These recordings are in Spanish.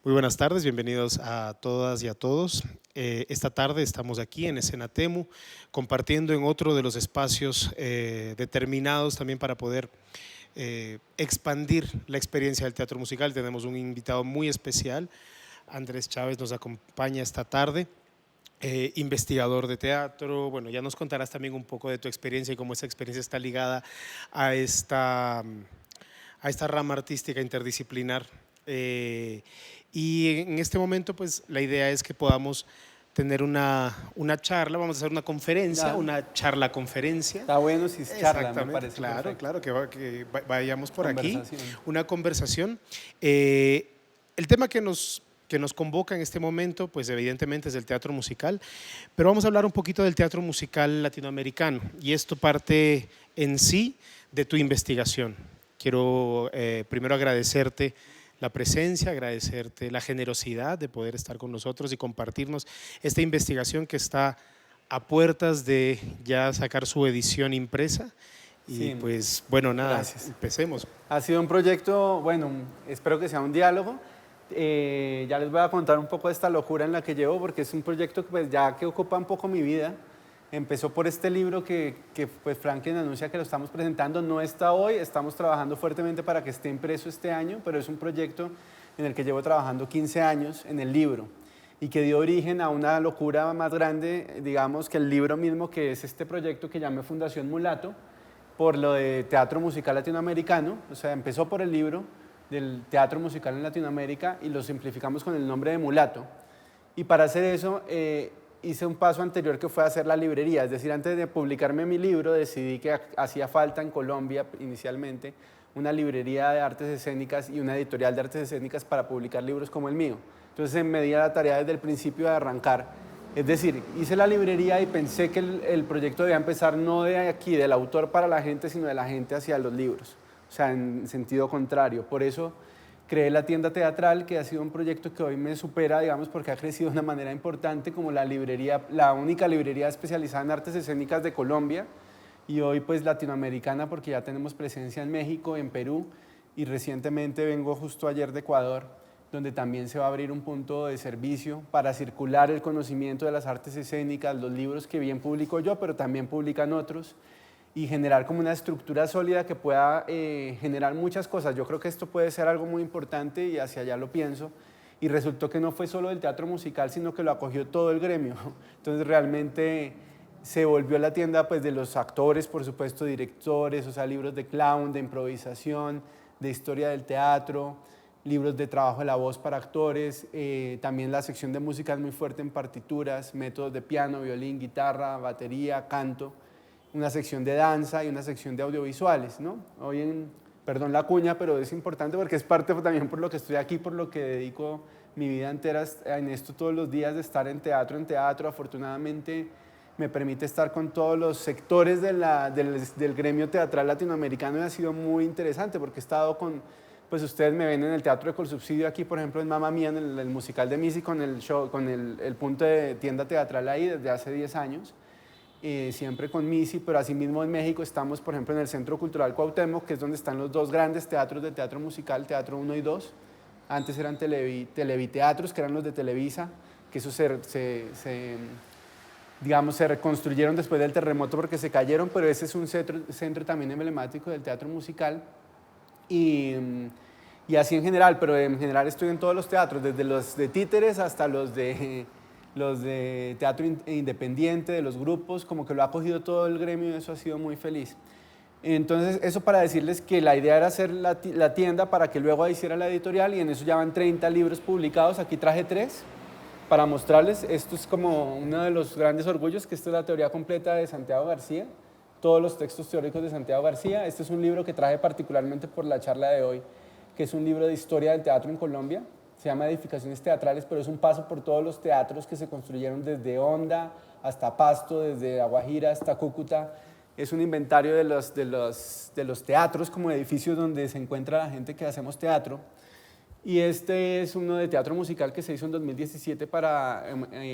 Muy buenas tardes, bienvenidos a todas y a todos. Esta tarde estamos aquí en Escena Temu, compartiendo en otro de los espacios determinados también para poder expandir la experiencia del teatro musical. Tenemos un invitado muy especial, Andrés Chávez nos acompaña esta tarde. Investigador de teatro, bueno, ya nos contarás también un poco de tu experiencia y cómo esa experiencia está ligada a esta rama artística interdisciplinar. Y en este momento, pues la idea es que podamos tener una charla, vamos a hacer una conferencia, Dale. una charla-conferencia. Está bueno si es charla, me Exactamente, parece claro, perfecto. claro, que vayamos por aquí, Conversación. una conversación. El tema que nos convoca en este momento, pues evidentemente es el teatro musical, pero vamos a hablar un poquito del teatro musical latinoamericano y esto parte en sí de tu investigación. Quiero primero agradecerte la presencia, agradecerte la generosidad de poder estar con nosotros y compartirnos esta investigación que está a puertas de ya sacar su edición impresa. Y Sí, pues bueno, nada, gracias. empecemos. Ha sido un proyecto, bueno, espero que sea un diálogo. Ya les voy a contar un poco de esta locura en la que llevo, porque es un proyecto que, pues, ya que ocupa un poco mi vida. Empezó por este libro que pues Franklin anuncia que lo estamos presentando. No está hoy, estamos trabajando fuertemente para que esté impreso este año, pero es un proyecto en el que llevo trabajando 15 años en el libro y que dio origen a una locura más grande, digamos, que el libro mismo, que es este proyecto que llamé Fundación Mulato, por lo de teatro musical latinoamericano. O sea, empezó por el libro del teatro musical en Latinoamérica y lo simplificamos con el nombre de Mulato. Y para hacer eso hice un paso anterior, que fue hacer la librería. Es decir, antes de publicarme mi libro decidí que hacía falta en Colombia inicialmente una librería de artes escénicas y una editorial de artes escénicas para publicar libros como el mío. Entonces me di a la tarea desde el principio de arrancar. Es decir, hice la librería y pensé que el proyecto debía empezar no de aquí, del autor para la gente, sino de la gente hacia los libros. O sea, en sentido contrario. Por eso creé la tienda teatral, que ha sido un proyecto que hoy me supera, digamos, porque ha crecido de una manera importante, como la librería, la única librería especializada en artes escénicas de Colombia, y hoy pues latinoamericana, porque ya tenemos presencia en México, en Perú, y recientemente vengo justo ayer de Ecuador, donde también se va a abrir un punto de servicio para circular el conocimiento de las artes escénicas, los libros que bien publico yo, pero también publican otros, y generar como una estructura sólida que pueda generar muchas cosas. Yo creo que esto puede ser algo muy importante y hacia allá lo pienso. Y resultó que no fue solo del teatro musical, sino que lo acogió todo el gremio. Entonces realmente se volvió la tienda, pues, de los actores, por supuesto, directores, o sea, libros de clown, de improvisación, de historia del teatro, libros de trabajo de la voz para actores, también la sección de música es muy fuerte en partituras, métodos de piano, violín, guitarra, batería, canto, una sección de danza y una sección de audiovisuales, ¿no? Perdón la cuña, pero es importante porque es parte también por lo que estoy aquí, por lo que dedico mi vida entera en esto todos los días, de estar en teatro. Afortunadamente me permite estar con todos los sectores del gremio teatral latinoamericano, y ha sido muy interesante porque he estado con, pues ustedes me ven en el Teatro de Colsubsidio aquí, por ejemplo, en Mamma Mía, en el musical de Missy, con el show, con el punto de tienda teatral ahí desde hace 10 años. Siempre con Missy, pero asimismo en México estamos, por ejemplo, en el Centro Cultural Cuauhtémoc, que es donde están los dos grandes teatros de teatro musical, Teatro 1 y 2. Antes eran televiteatros, que eran los de Televisa, que eso digamos, se reconstruyeron después del terremoto porque se cayeron, pero ese es un centro también emblemático del teatro musical. Y así en general, pero en general estoy en todos los teatros, desde los de títeres hasta los de teatro independiente, de los grupos, como que lo ha cogido todo el gremio y eso ha sido muy feliz. Entonces, eso para decirles que la idea era hacer la tienda para que luego hiciera la editorial, y en eso ya van 30 libros publicados. Aquí traje 3 para mostrarles. Esto es como uno de los grandes orgullos, que esta es la teoría completa de Santiago García, todos los textos teóricos de Santiago García. Este es un libro que traje particularmente por la charla de hoy, que es un libro de historia del teatro en Colombia. Se llama Edificaciones Teatrales, pero es un paso por todos los teatros que se construyeron desde Honda hasta Pasto, desde La Guajira hasta Cúcuta. Es un inventario de los teatros como edificios donde se encuentra la gente que hacemos teatro. Y este es uno de teatro musical que se hizo en 2017 para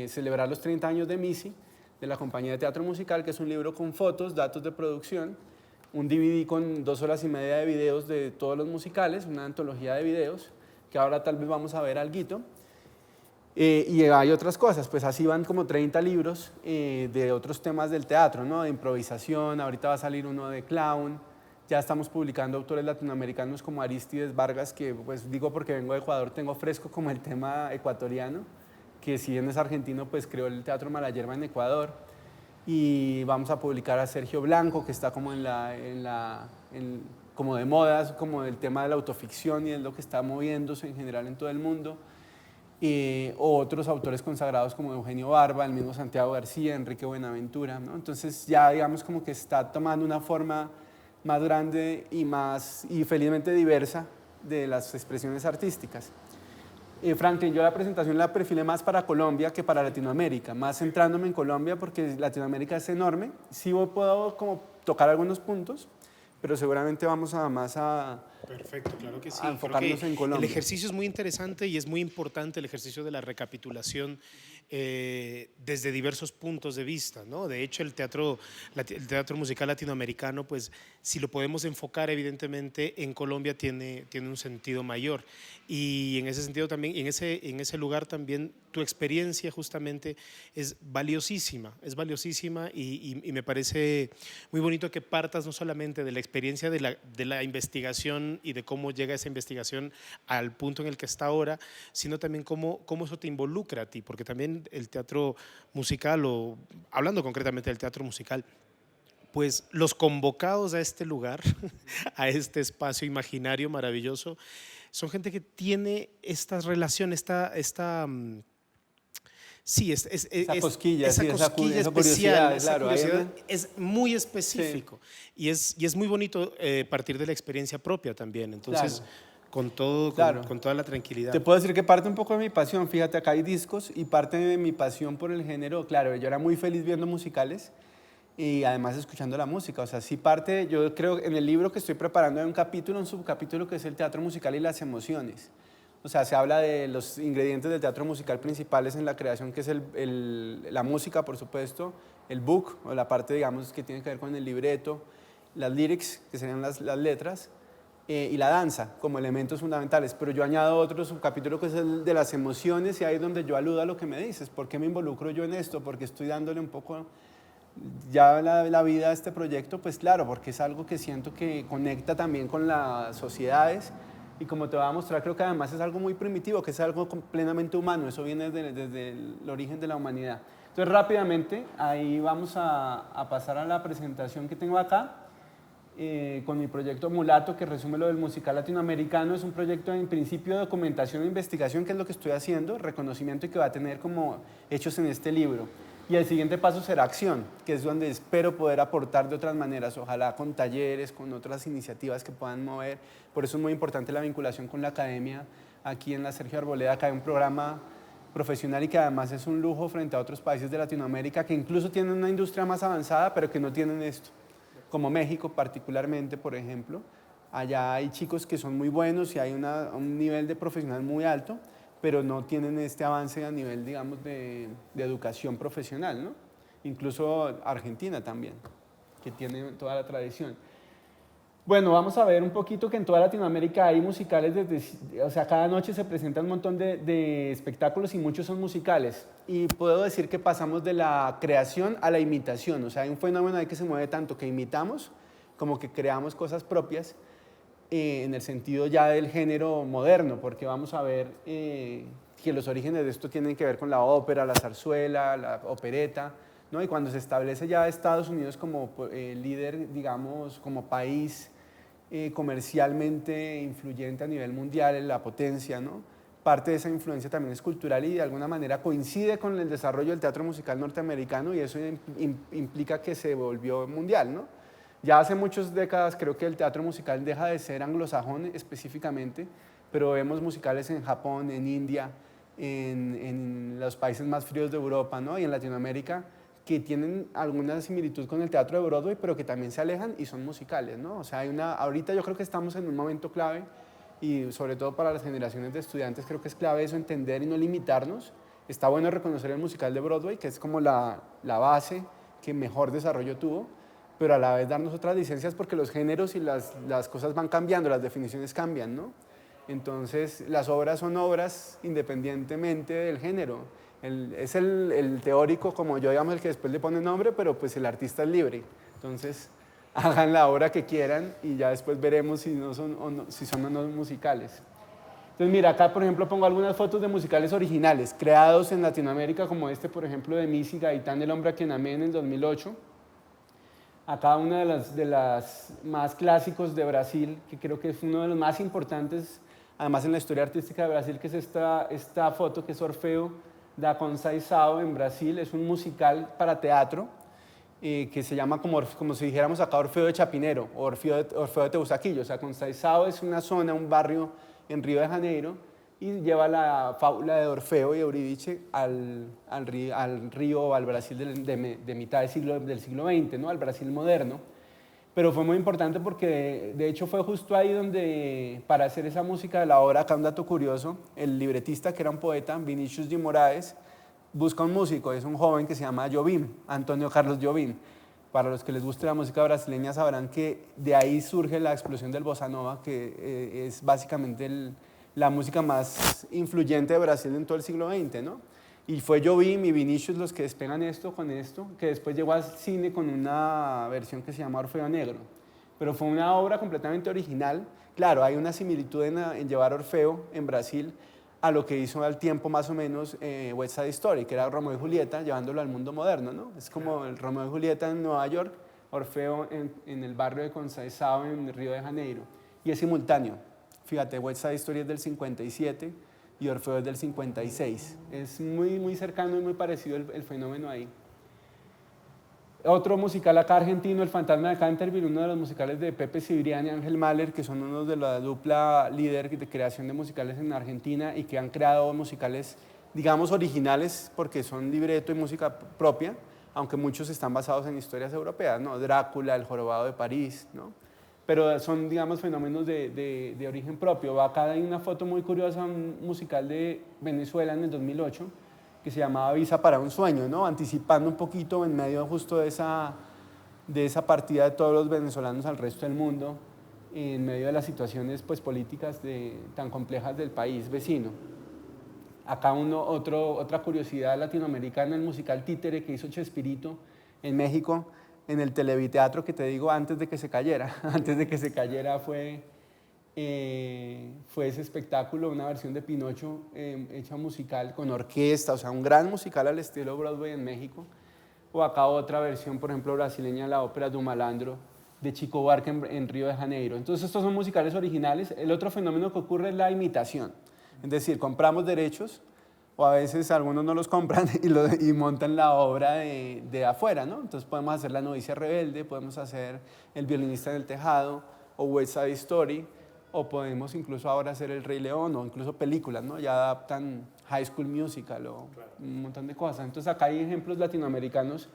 celebrar los 30 años de Missy, de la compañía de teatro musical, que es un libro con fotos, datos de producción, un DVD con 2 horas y media de videos de todos los musicales, una antología de videos, que ahora tal vez vamos a ver alguito. Y hay otras cosas, pues así van como 30 libros de otros temas del teatro, ¿no? De improvisación, ahorita va a salir uno de clown, ya estamos publicando autores latinoamericanos como Aristides Vargas, que pues digo porque vengo de Ecuador, tengo fresco como el tema ecuatoriano, que si bien es argentino, pues creó el Teatro Malayerba en Ecuador. Y vamos a publicar a Sergio Blanco, que está como como de moda, como el tema de la autoficción y es lo que está moviéndose en general en todo el mundo. O otros autores consagrados como Eugenio Barba, el mismo Santiago García, Enrique Buenaventura, ¿no? Entonces ya digamos como que está tomando una forma más grande y felizmente diversa de las expresiones artísticas. Franklin, yo la presentación la perfilé más para Colombia que para Latinoamérica, más centrándome en Colombia porque Latinoamérica es enorme. Sí puedo como tocar algunos puntos, pero seguramente vamos a Perfecto, claro que sí. enfocarnos en Colombia. El ejercicio es muy interesante y es muy importante el ejercicio de la recapitulación desde diversos puntos de vista, ¿no? De hecho, el teatro musical latinoamericano, pues si lo podemos enfocar evidentemente en Colombia tiene un sentido mayor. Y en ese sentido también, en ese lugar también tu experiencia justamente es valiosísima y me parece muy bonito que partas no solamente de la experiencia de la investigación y de cómo llega esa investigación al punto en el que está ahora, sino también cómo eso te involucra a ti, porque también el teatro musical, o hablando concretamente del teatro musical, pues los convocados a este lugar, a este espacio imaginario maravilloso, son gente que tiene esta relación, sí, esa cosquilla, esa sí, cosquilla esa especial, curiosidad, claro, es muy específico, sí. y es muy bonito partir de la experiencia propia también, entonces claro. con toda la tranquilidad. Te puedo decir que parte un poco de mi pasión, fíjate, acá hay discos y parte de mi pasión por el género, claro, yo era muy feliz viendo musicales y además escuchando la música, o sea, sí parte, yo creo en el libro que estoy preparando hay un subcapítulo que es el teatro musical y las emociones. O sea, se habla de los ingredientes del teatro musical principales en la creación, que es la música, por supuesto, el book, o la parte, digamos, que tiene que ver con el libreto, las lyrics, que serían las letras, y la danza como elementos fundamentales. Pero yo añado otro subcapítulo que es el de las emociones y ahí es donde yo aludo a lo que me dices. ¿Por qué me involucro yo en esto? Porque estoy dándole un poco ya la vida a este proyecto, pues claro, porque es algo que siento que conecta también con las sociedades. Y como te voy a mostrar, creo que además es algo muy primitivo, que es algo plenamente humano, eso viene desde el origen de la humanidad. Entonces rápidamente, ahí vamos a pasar a la presentación que tengo acá, con mi proyecto Mulato, que resume lo del musical latinoamericano. Es un proyecto en principio de documentación e investigación, que es lo que estoy haciendo, reconocimiento y que va a tener como hechos en este libro. Y el siguiente paso será acción, que es donde espero poder aportar de otras maneras, ojalá con talleres, con otras iniciativas que puedan mover. Por eso es muy importante la vinculación con la academia. Aquí en la Sergio Arboleda acá hay un programa profesional y que además es un lujo frente a otros países de Latinoamérica que incluso tienen una industria más avanzada, pero que no tienen esto, como México particularmente, por ejemplo. Allá hay chicos que son muy buenos y hay un nivel de profesional muy alto, pero no tienen este avance a nivel, digamos, de educación profesional, ¿no? Incluso Argentina también, que tiene toda la tradición. Bueno, vamos a ver un poquito que en toda Latinoamérica hay musicales, o sea, cada noche se presentan un montón de espectáculos y muchos son musicales. Y puedo decir que pasamos de la creación a la imitación, o sea, hay un fenómeno ahí que se mueve tanto que imitamos como que creamos cosas propias, en el sentido ya del género moderno, porque vamos a ver que los orígenes de esto tienen que ver con la ópera, la zarzuela, la opereta, ¿no? Y cuando se establece ya Estados Unidos como líder, digamos, como país comercialmente influyente a nivel mundial, en la potencia, ¿no? Parte de esa influencia también es cultural y de alguna manera coincide con el desarrollo del teatro musical norteamericano y eso implica que se volvió mundial, ¿no? Ya hace muchas décadas creo que el teatro musical deja de ser anglosajón específicamente, pero vemos musicales en Japón, en India, en los países más fríos de Europa, ¿no? Y en Latinoamérica, que tienen alguna similitud con el teatro de Broadway, pero que también se alejan y son musicales, ¿no? O sea, ahorita yo creo que estamos en un momento clave y sobre todo para las generaciones de estudiantes creo que es clave eso, entender y no limitarnos. Está bueno reconocer el musical de Broadway, que es como la base que mejor desarrollo tuvo, pero a la vez darnos otras licencias porque los géneros y las cosas van cambiando, las definiciones cambian, ¿no? Entonces, las obras son obras independientemente del género. Es el teórico, como yo, digamos, el que después le pone nombre, pero pues el artista es libre. Entonces, hagan la obra que quieran y ya después veremos si, no son, o no, si son o no musicales. Entonces, mira, acá, por ejemplo, pongo algunas fotos de musicales originales, creados en Latinoamérica, como este, por ejemplo, de Missy Gaitán, El hombre a quien amé, en el 2008. Acá una de las más clásicos de Brasil, que creo que es uno de los más importantes, además en la historia artística de Brasil, que es esta foto, que es Orfeo da Conceição en Brasil. Es un musical para teatro, que se llama como si dijéramos acá Orfeo de Chapinero, o Orfeo de Teusaquillo. O sea, Conceição es una zona, un barrio en Río de Janeiro, y lleva la fábula de Orfeo y Eurídice al río o al Brasil de mitad del siglo XX, ¿no? Al Brasil moderno. Pero fue muy importante porque de hecho fue justo ahí donde, para hacer esa música de la obra, acá un dato curioso, el libretista, que era un poeta, Vinícius de Moraes, busca un músico, es un joven que se llama Jobim, Antonio Carlos Jobim. Para los que les guste la música brasileña sabrán que de ahí surge la explosión del bossa nova, que es básicamente la música más influyente de Brasil en todo el siglo XX, ¿no? Y fue Jobim y Vinícius los que despegan esto con esto, que después llegó al cine con una versión que se llama Orfeo Negro. Pero fue una obra completamente original. Claro, hay una similitud en llevar Orfeo en Brasil a lo que hizo al tiempo más o menos West Side Story, que era Romeo y Julieta, llevándolo al mundo moderno, ¿no? Es como el Romeo y Julieta en Nueva York, Orfeo en el barrio de Conceição, en Río de Janeiro. Y es simultáneo. Fíjate, West Side Story es del 57 y Orfeo es del 56. Es muy, muy cercano y muy parecido el fenómeno ahí. Otro musical acá argentino, El fantasma de Canterville, uno de los musicales de Pepe Cibrián y Ángel Mahler, que son unos de la dupla líder de creación de musicales en Argentina y que han creado musicales, digamos, originales, porque son libreto y música propia, aunque muchos están basados en historias europeas, ¿no? Drácula, El jorobado de París, ¿no? Pero son, digamos, fenómenos de origen propio. Acá hay una foto muy curiosa, un musical de Venezuela en el 2008, que se llamaba Visa para un sueño, ¿no? Anticipando un poquito en medio justo de esa partida de todos los venezolanos al resto del mundo, en medio de las situaciones pues, políticas tan complejas del país vecino. Acá otra curiosidad latinoamericana, el musical Títere que hizo Chespirito en México, en el Televiteatro que te digo, antes de que se cayera. Antes de que se cayera fue ese espectáculo, una versión de Pinocho hecha musical con orquesta, o sea, un gran musical al estilo Broadway en México. O acá otra versión, por ejemplo, brasileña, la ópera do Malandro, de Chico Buarque en Río de Janeiro. Entonces, estos son musicales originales. El otro fenómeno que ocurre es la imitación. Es decir, compramos derechos, o a veces algunos no los compran y montan la obra de afuera, ¿no? Entonces podemos hacer La novicia rebelde, podemos hacer El violinista en el tejado, o West Side Story, o podemos incluso ahora hacer El Rey León, o incluso películas, ¿no? Ya adaptan High School Musical o un montón de cosas. Entonces acá hay ejemplos latinoamericanos,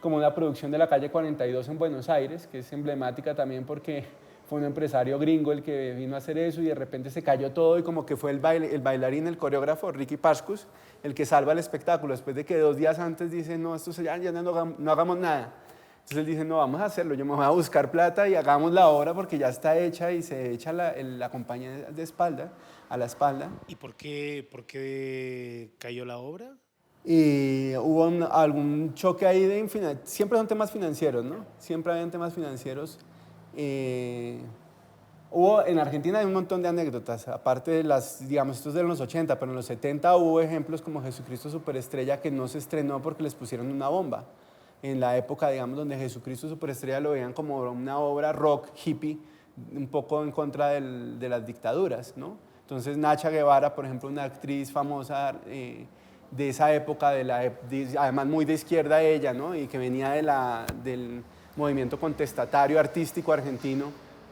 como la producción de La Calle 42 en Buenos Aires, que es emblemática también porque fue un empresario gringo el que vino a hacer eso y de repente se cayó todo y como que fue el bailarín, el coreógrafo, Ricky Pascus, el que salva el espectáculo, después de que 2 días antes dice, no, esto ya no hagamos nada. Entonces él dice, no, vamos a hacerlo, yo me voy a buscar plata y hagamos la obra porque ya está hecha y se echa la compañía a la espalda. ¿Y por qué cayó la obra? Y hubo algún choque ahí siempre son temas financieros, ¿no? Siempre habían temas financieros. En Argentina hay un montón de anécdotas, aparte de digamos, estos de los 80, pero en los 70 hubo ejemplos como Jesucristo Superestrella que no se estrenó porque les pusieron una bomba. En la época, digamos, donde Jesucristo Superestrella lo veían como una obra rock, hippie, un poco en contra de las dictaduras, ¿no? Entonces Nacha Guevara, por ejemplo, una actriz famosa de esa época, además muy de izquierda ella, ¿no? Y que venía del movimiento contestatario artístico argentino,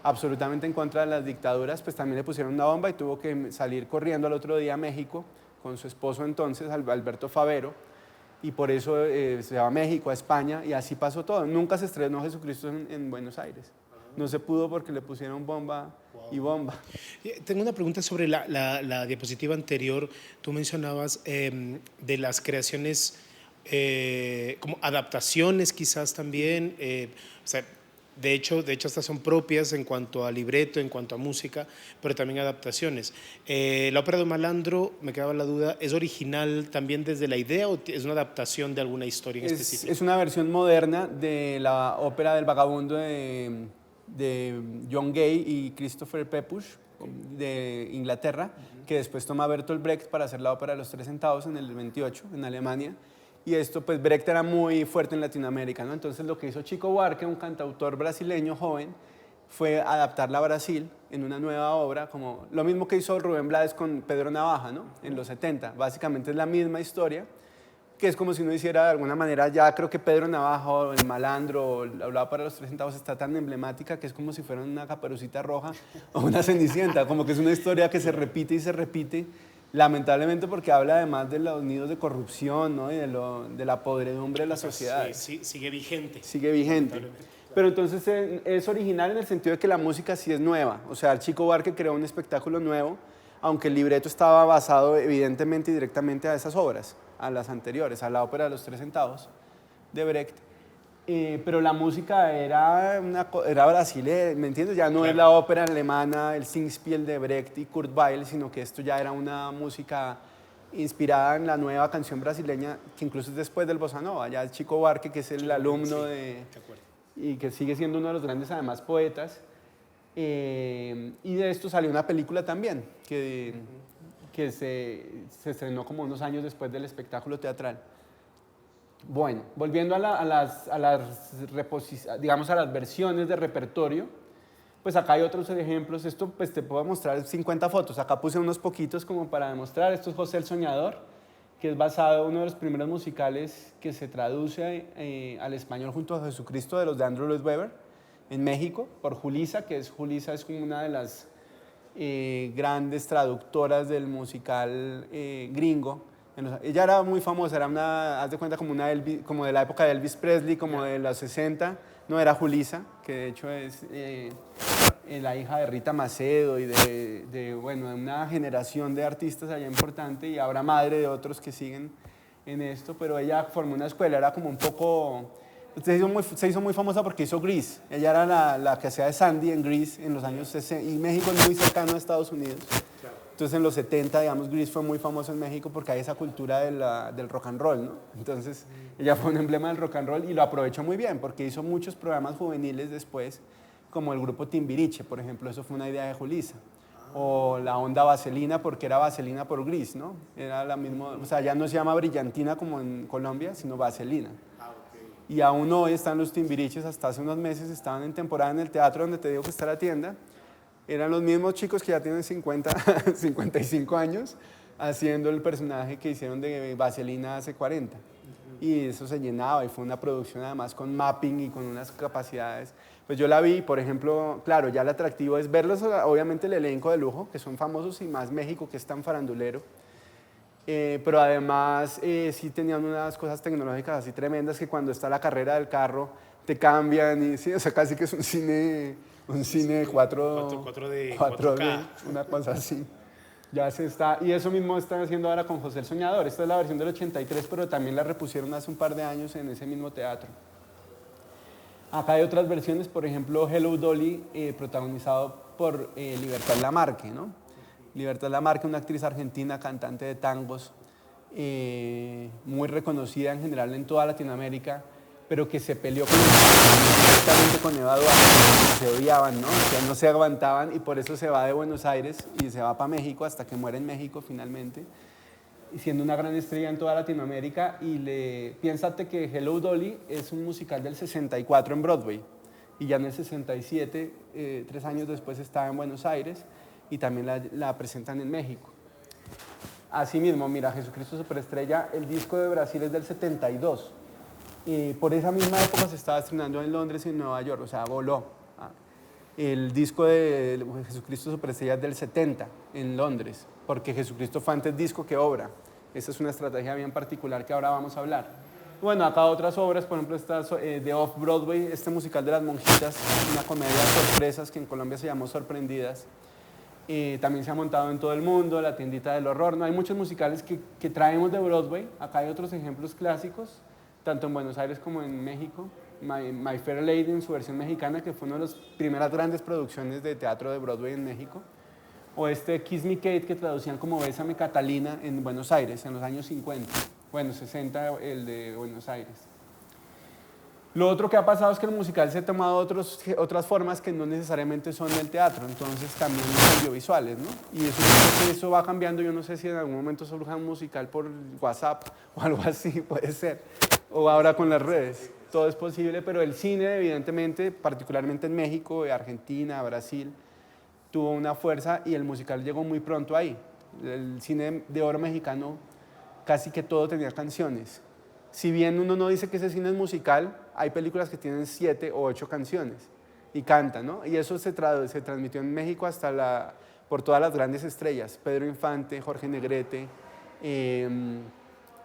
absolutamente en contra de las dictaduras, pues también le pusieron una bomba y tuvo que salir corriendo al otro día a México con su esposo entonces, Alberto Favero, y por eso se va a México, a España, y así pasó todo. Nunca se estrenó Jesucristo en Buenos Aires. No se pudo porque le pusieron bomba y bomba. Tengo una pregunta sobre la diapositiva anterior. Tú mencionabas de las creaciones como adaptaciones quizás también. O sea, De hecho, estas son propias en cuanto a libreto, en cuanto a música, pero también adaptaciones. La ópera de un malandro, me quedaba la duda, ¿es original también desde la idea o es una adaptación de alguna historia en específico? Es una versión moderna de la ópera del vagabundo de John Gay y Christopher Pepusch de Inglaterra, que después toma Bertolt Brecht para hacer la ópera de los Tres Centavos en el 28 en Alemania. Y esto, pues Brecht era muy fuerte en Latinoamérica, ¿no? Entonces lo que hizo Chico Buarque, un cantautor brasileño joven, fue adaptarla a Brasil en una nueva obra, como lo mismo que hizo Rubén Blades con Pedro Navaja, ¿no? En los 70. Básicamente es la misma historia, que es como si uno hiciera de alguna manera, ya creo que Pedro Navaja o El Malandro o la Hablaba para los Tres Centavos está tan emblemática que es como si fuera una Caperucita Roja o una Cenicienta, como que es una historia que se repite y se repite, lamentablemente porque habla además de los nidos de corrupción, ¿no? Y de la podredumbre de la sociedad. Sí, sigue vigente. Sigue vigente. Pero entonces es original en el sentido de que la música sí es nueva. O sea, el Chico Buarque creó un espectáculo nuevo, aunque el libreto estaba basado evidentemente y directamente a esas obras, a las anteriores, a la ópera de los Tres Centavos de Brecht. Pero la música era brasileña, ¿me entiendes? Ya no Claro. es la ópera alemana, el Singspiel de Brecht y Kurt Weill, sino que esto ya era una música inspirada en la nueva canción brasileña, que incluso es después del bossa nova. Ya el Chico Buarque, que es el alumno de acuerdo. y que sigue siendo uno de los grandes, además, poetas. Y de esto salió una película también, que se estrenó como unos años después del espectáculo teatral. Bueno, volviendo a las versiones de repertorio, pues acá hay otros ejemplos. Esto pues te puedo mostrar 50 fotos. Acá puse unos poquitos como para demostrar. Esto es José el Soñador, que es basado en uno de los primeros musicales que se traduce al español junto a Jesucristo de los de Andrew Lloyd Webber en México por Julissa, Julissa es como una de las grandes traductoras del musical gringo. Ella era muy famosa, haz de cuenta como de la época de Elvis Presley, como de los 60. No, era Julissa, que de hecho es la hija de Rita Macedo y de una generación de artistas allá importante, y ahora madre de otros que siguen en esto, pero ella formó una escuela, era como un poco... Se hizo muy famosa porque hizo Grease. Ella era la que hacía de Sandy en Grease en los años 60, y México es muy cercano a Estados Unidos. Entonces en los 70, digamos, Grease fue muy famoso en México porque hay esa cultura del rock and roll, ¿no? Entonces ella fue un emblema del rock and roll y lo aprovechó muy bien porque hizo muchos programas juveniles después, como el grupo Timbiriche, por ejemplo, eso fue una idea de Julissa. O la onda Vaselina, porque era Vaselina por Grease, ¿no? Era la misma, o sea, ya no se llama Brillantina como en Colombia, sino Vaselina. Y aún hoy están los Timbiriches, hasta hace unos meses estaban en temporada en el teatro donde te digo que está la tienda. Eran los mismos chicos que ya tienen 55 años haciendo el personaje que hicieron de Vaselina hace 40. Y eso se llenaba y fue una producción además con mapping y con unas capacidades. Pues yo la vi, por ejemplo, claro, ya el atractivo es verlos, obviamente el elenco de lujo, que son famosos, y más México, que es tan farandulero. Pero además sí tenían unas cosas tecnológicas así tremendas que cuando está la carrera del carro te cambian y sí, o sea, casi que es un cine 4D, una cosa así. Ya se está, y eso mismo están haciendo ahora con José el Soñador. Esta es la versión del 83, pero también la repusieron hace un par de años en ese mismo teatro. Acá hay otras versiones, por ejemplo, Hello Dolly, protagonizado por Libertad Lamarque, ¿no? Libertad Lamarque, una actriz argentina, cantante de tangos, muy reconocida en general en toda Latinoamérica, pero que se peleó con Eva Duarte, se odiaban, ¿no? O sea, no se aguantaban, y por eso se va de Buenos Aires y se va para México hasta que muere en México finalmente, y siendo una gran estrella en toda Latinoamérica. Piénsate que Hello Dolly es un musical del 64 en Broadway, y ya en el 67, 3 años después, estaba en Buenos Aires, y también la presentan en México. Asimismo, mira, Jesucristo Superestrella, el disco de Brasil es del 72. Por esa misma época se estaba estrenando en Londres y en Nueva York, o sea, voló. El disco de Jesucristo Superestrella es del 70 en Londres, porque Jesucristo fue antes disco que obra. Esa es una estrategia bien particular que ahora vamos a hablar. Bueno, acá otras obras, por ejemplo, está de Off-Broadway, este musical de las monjitas, una comedia de sorpresas que en Colombia se llamó Sorprendidas. También se ha montado en todo el mundo, La tiendita del horror. No, hay muchos musicales que traemos de Broadway. Acá hay otros ejemplos clásicos, tanto en Buenos Aires como en México, My Fair Lady en su versión mexicana, que fue una de las primeras grandes producciones de teatro de Broadway en México. O este Kiss Me Kate, que traducían como Bésame Catalina en Buenos Aires, en los años 50. Bueno, 60 el de Buenos Aires. Lo otro que ha pasado es que el musical se ha tomado otras formas que no necesariamente son del teatro, entonces también los audiovisuales, ¿no? Y eso va cambiando. Yo no sé si en algún momento surja un musical por WhatsApp o algo así, puede ser. O ahora con las redes. Todo es posible, pero el cine, evidentemente, particularmente en México, Argentina, Brasil, tuvo una fuerza y el musical llegó muy pronto ahí. El cine de oro mexicano casi que todo tenía canciones. Si bien uno no dice que ese cine es musical, hay películas que tienen 7 o 8 canciones y cantan, ¿no? Y eso se transmitió en México por todas las grandes estrellas, Pedro Infante, Jorge Negrete,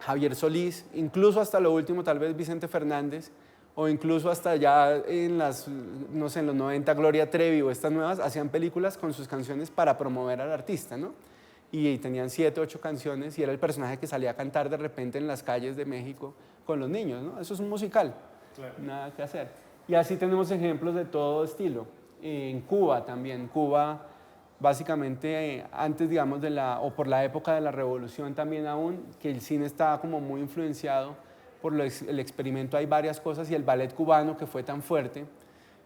Javier Solís, incluso hasta lo último tal vez Vicente Fernández, o incluso hasta ya no sé, en los 90 Gloria Trevi o estas nuevas, hacían películas con sus canciones para promover al artista, ¿no? Y tenían 7, 8 canciones y era el personaje que salía a cantar de repente en las calles de México con los niños, ¿no? Eso es un musical, claro. Nada que hacer. Y así tenemos ejemplos de todo estilo. En Cuba también, Cuba básicamente antes, digamos, o por la época de la revolución también aún, que el cine estaba como muy influenciado por el experimento. Hay varias cosas y el ballet cubano que fue tan fuerte,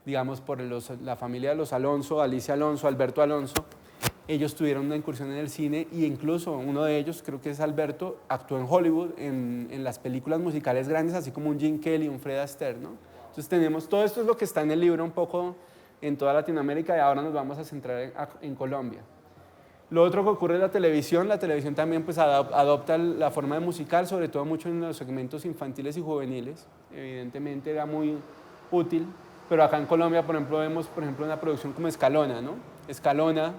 digamos, por la familia de los Alonso, Alicia Alonso, Alberto Alonso. Ellos tuvieron una incursión en el cine e incluso uno de ellos, creo que es Alberto, actuó en Hollywood en las películas musicales grandes, así como un Gene Kelly, un Fred Astaire, ¿no? Entonces tenemos, todo esto es lo que está en el libro un poco en toda Latinoamérica y ahora nos vamos a centrar en Colombia. Lo otro que ocurre es la televisión también pues adopta la forma de musical, sobre todo mucho en los segmentos infantiles y juveniles, evidentemente era muy útil, pero acá en Colombia, por ejemplo, vemos una producción como Escalona, ¿no? Escalona,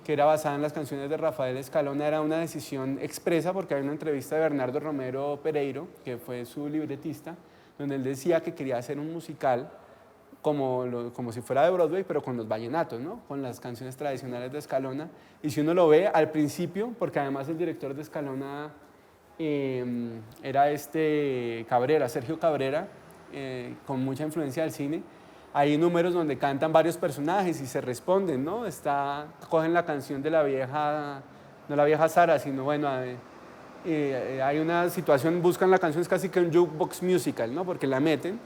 que era basada en las canciones de Rafael Escalona, era una decisión expresa porque hay una entrevista de Bernardo Romero Pereiro, que fue su libretista, donde él decía que quería hacer un musical como si fuera de Broadway, pero con los vallenatos, ¿no? Con las canciones tradicionales de Escalona. Y si uno lo ve al principio, porque además el director de Escalona era Cabrera, Sergio Cabrera, con mucha influencia del cine, hay números donde cantan varios personajes y se responden, ¿no? Cogen la canción de la vieja, no la vieja Sara, sino bueno, hay una situación, buscan la canción, es casi que un jukebox musical, ¿no? Porque la meten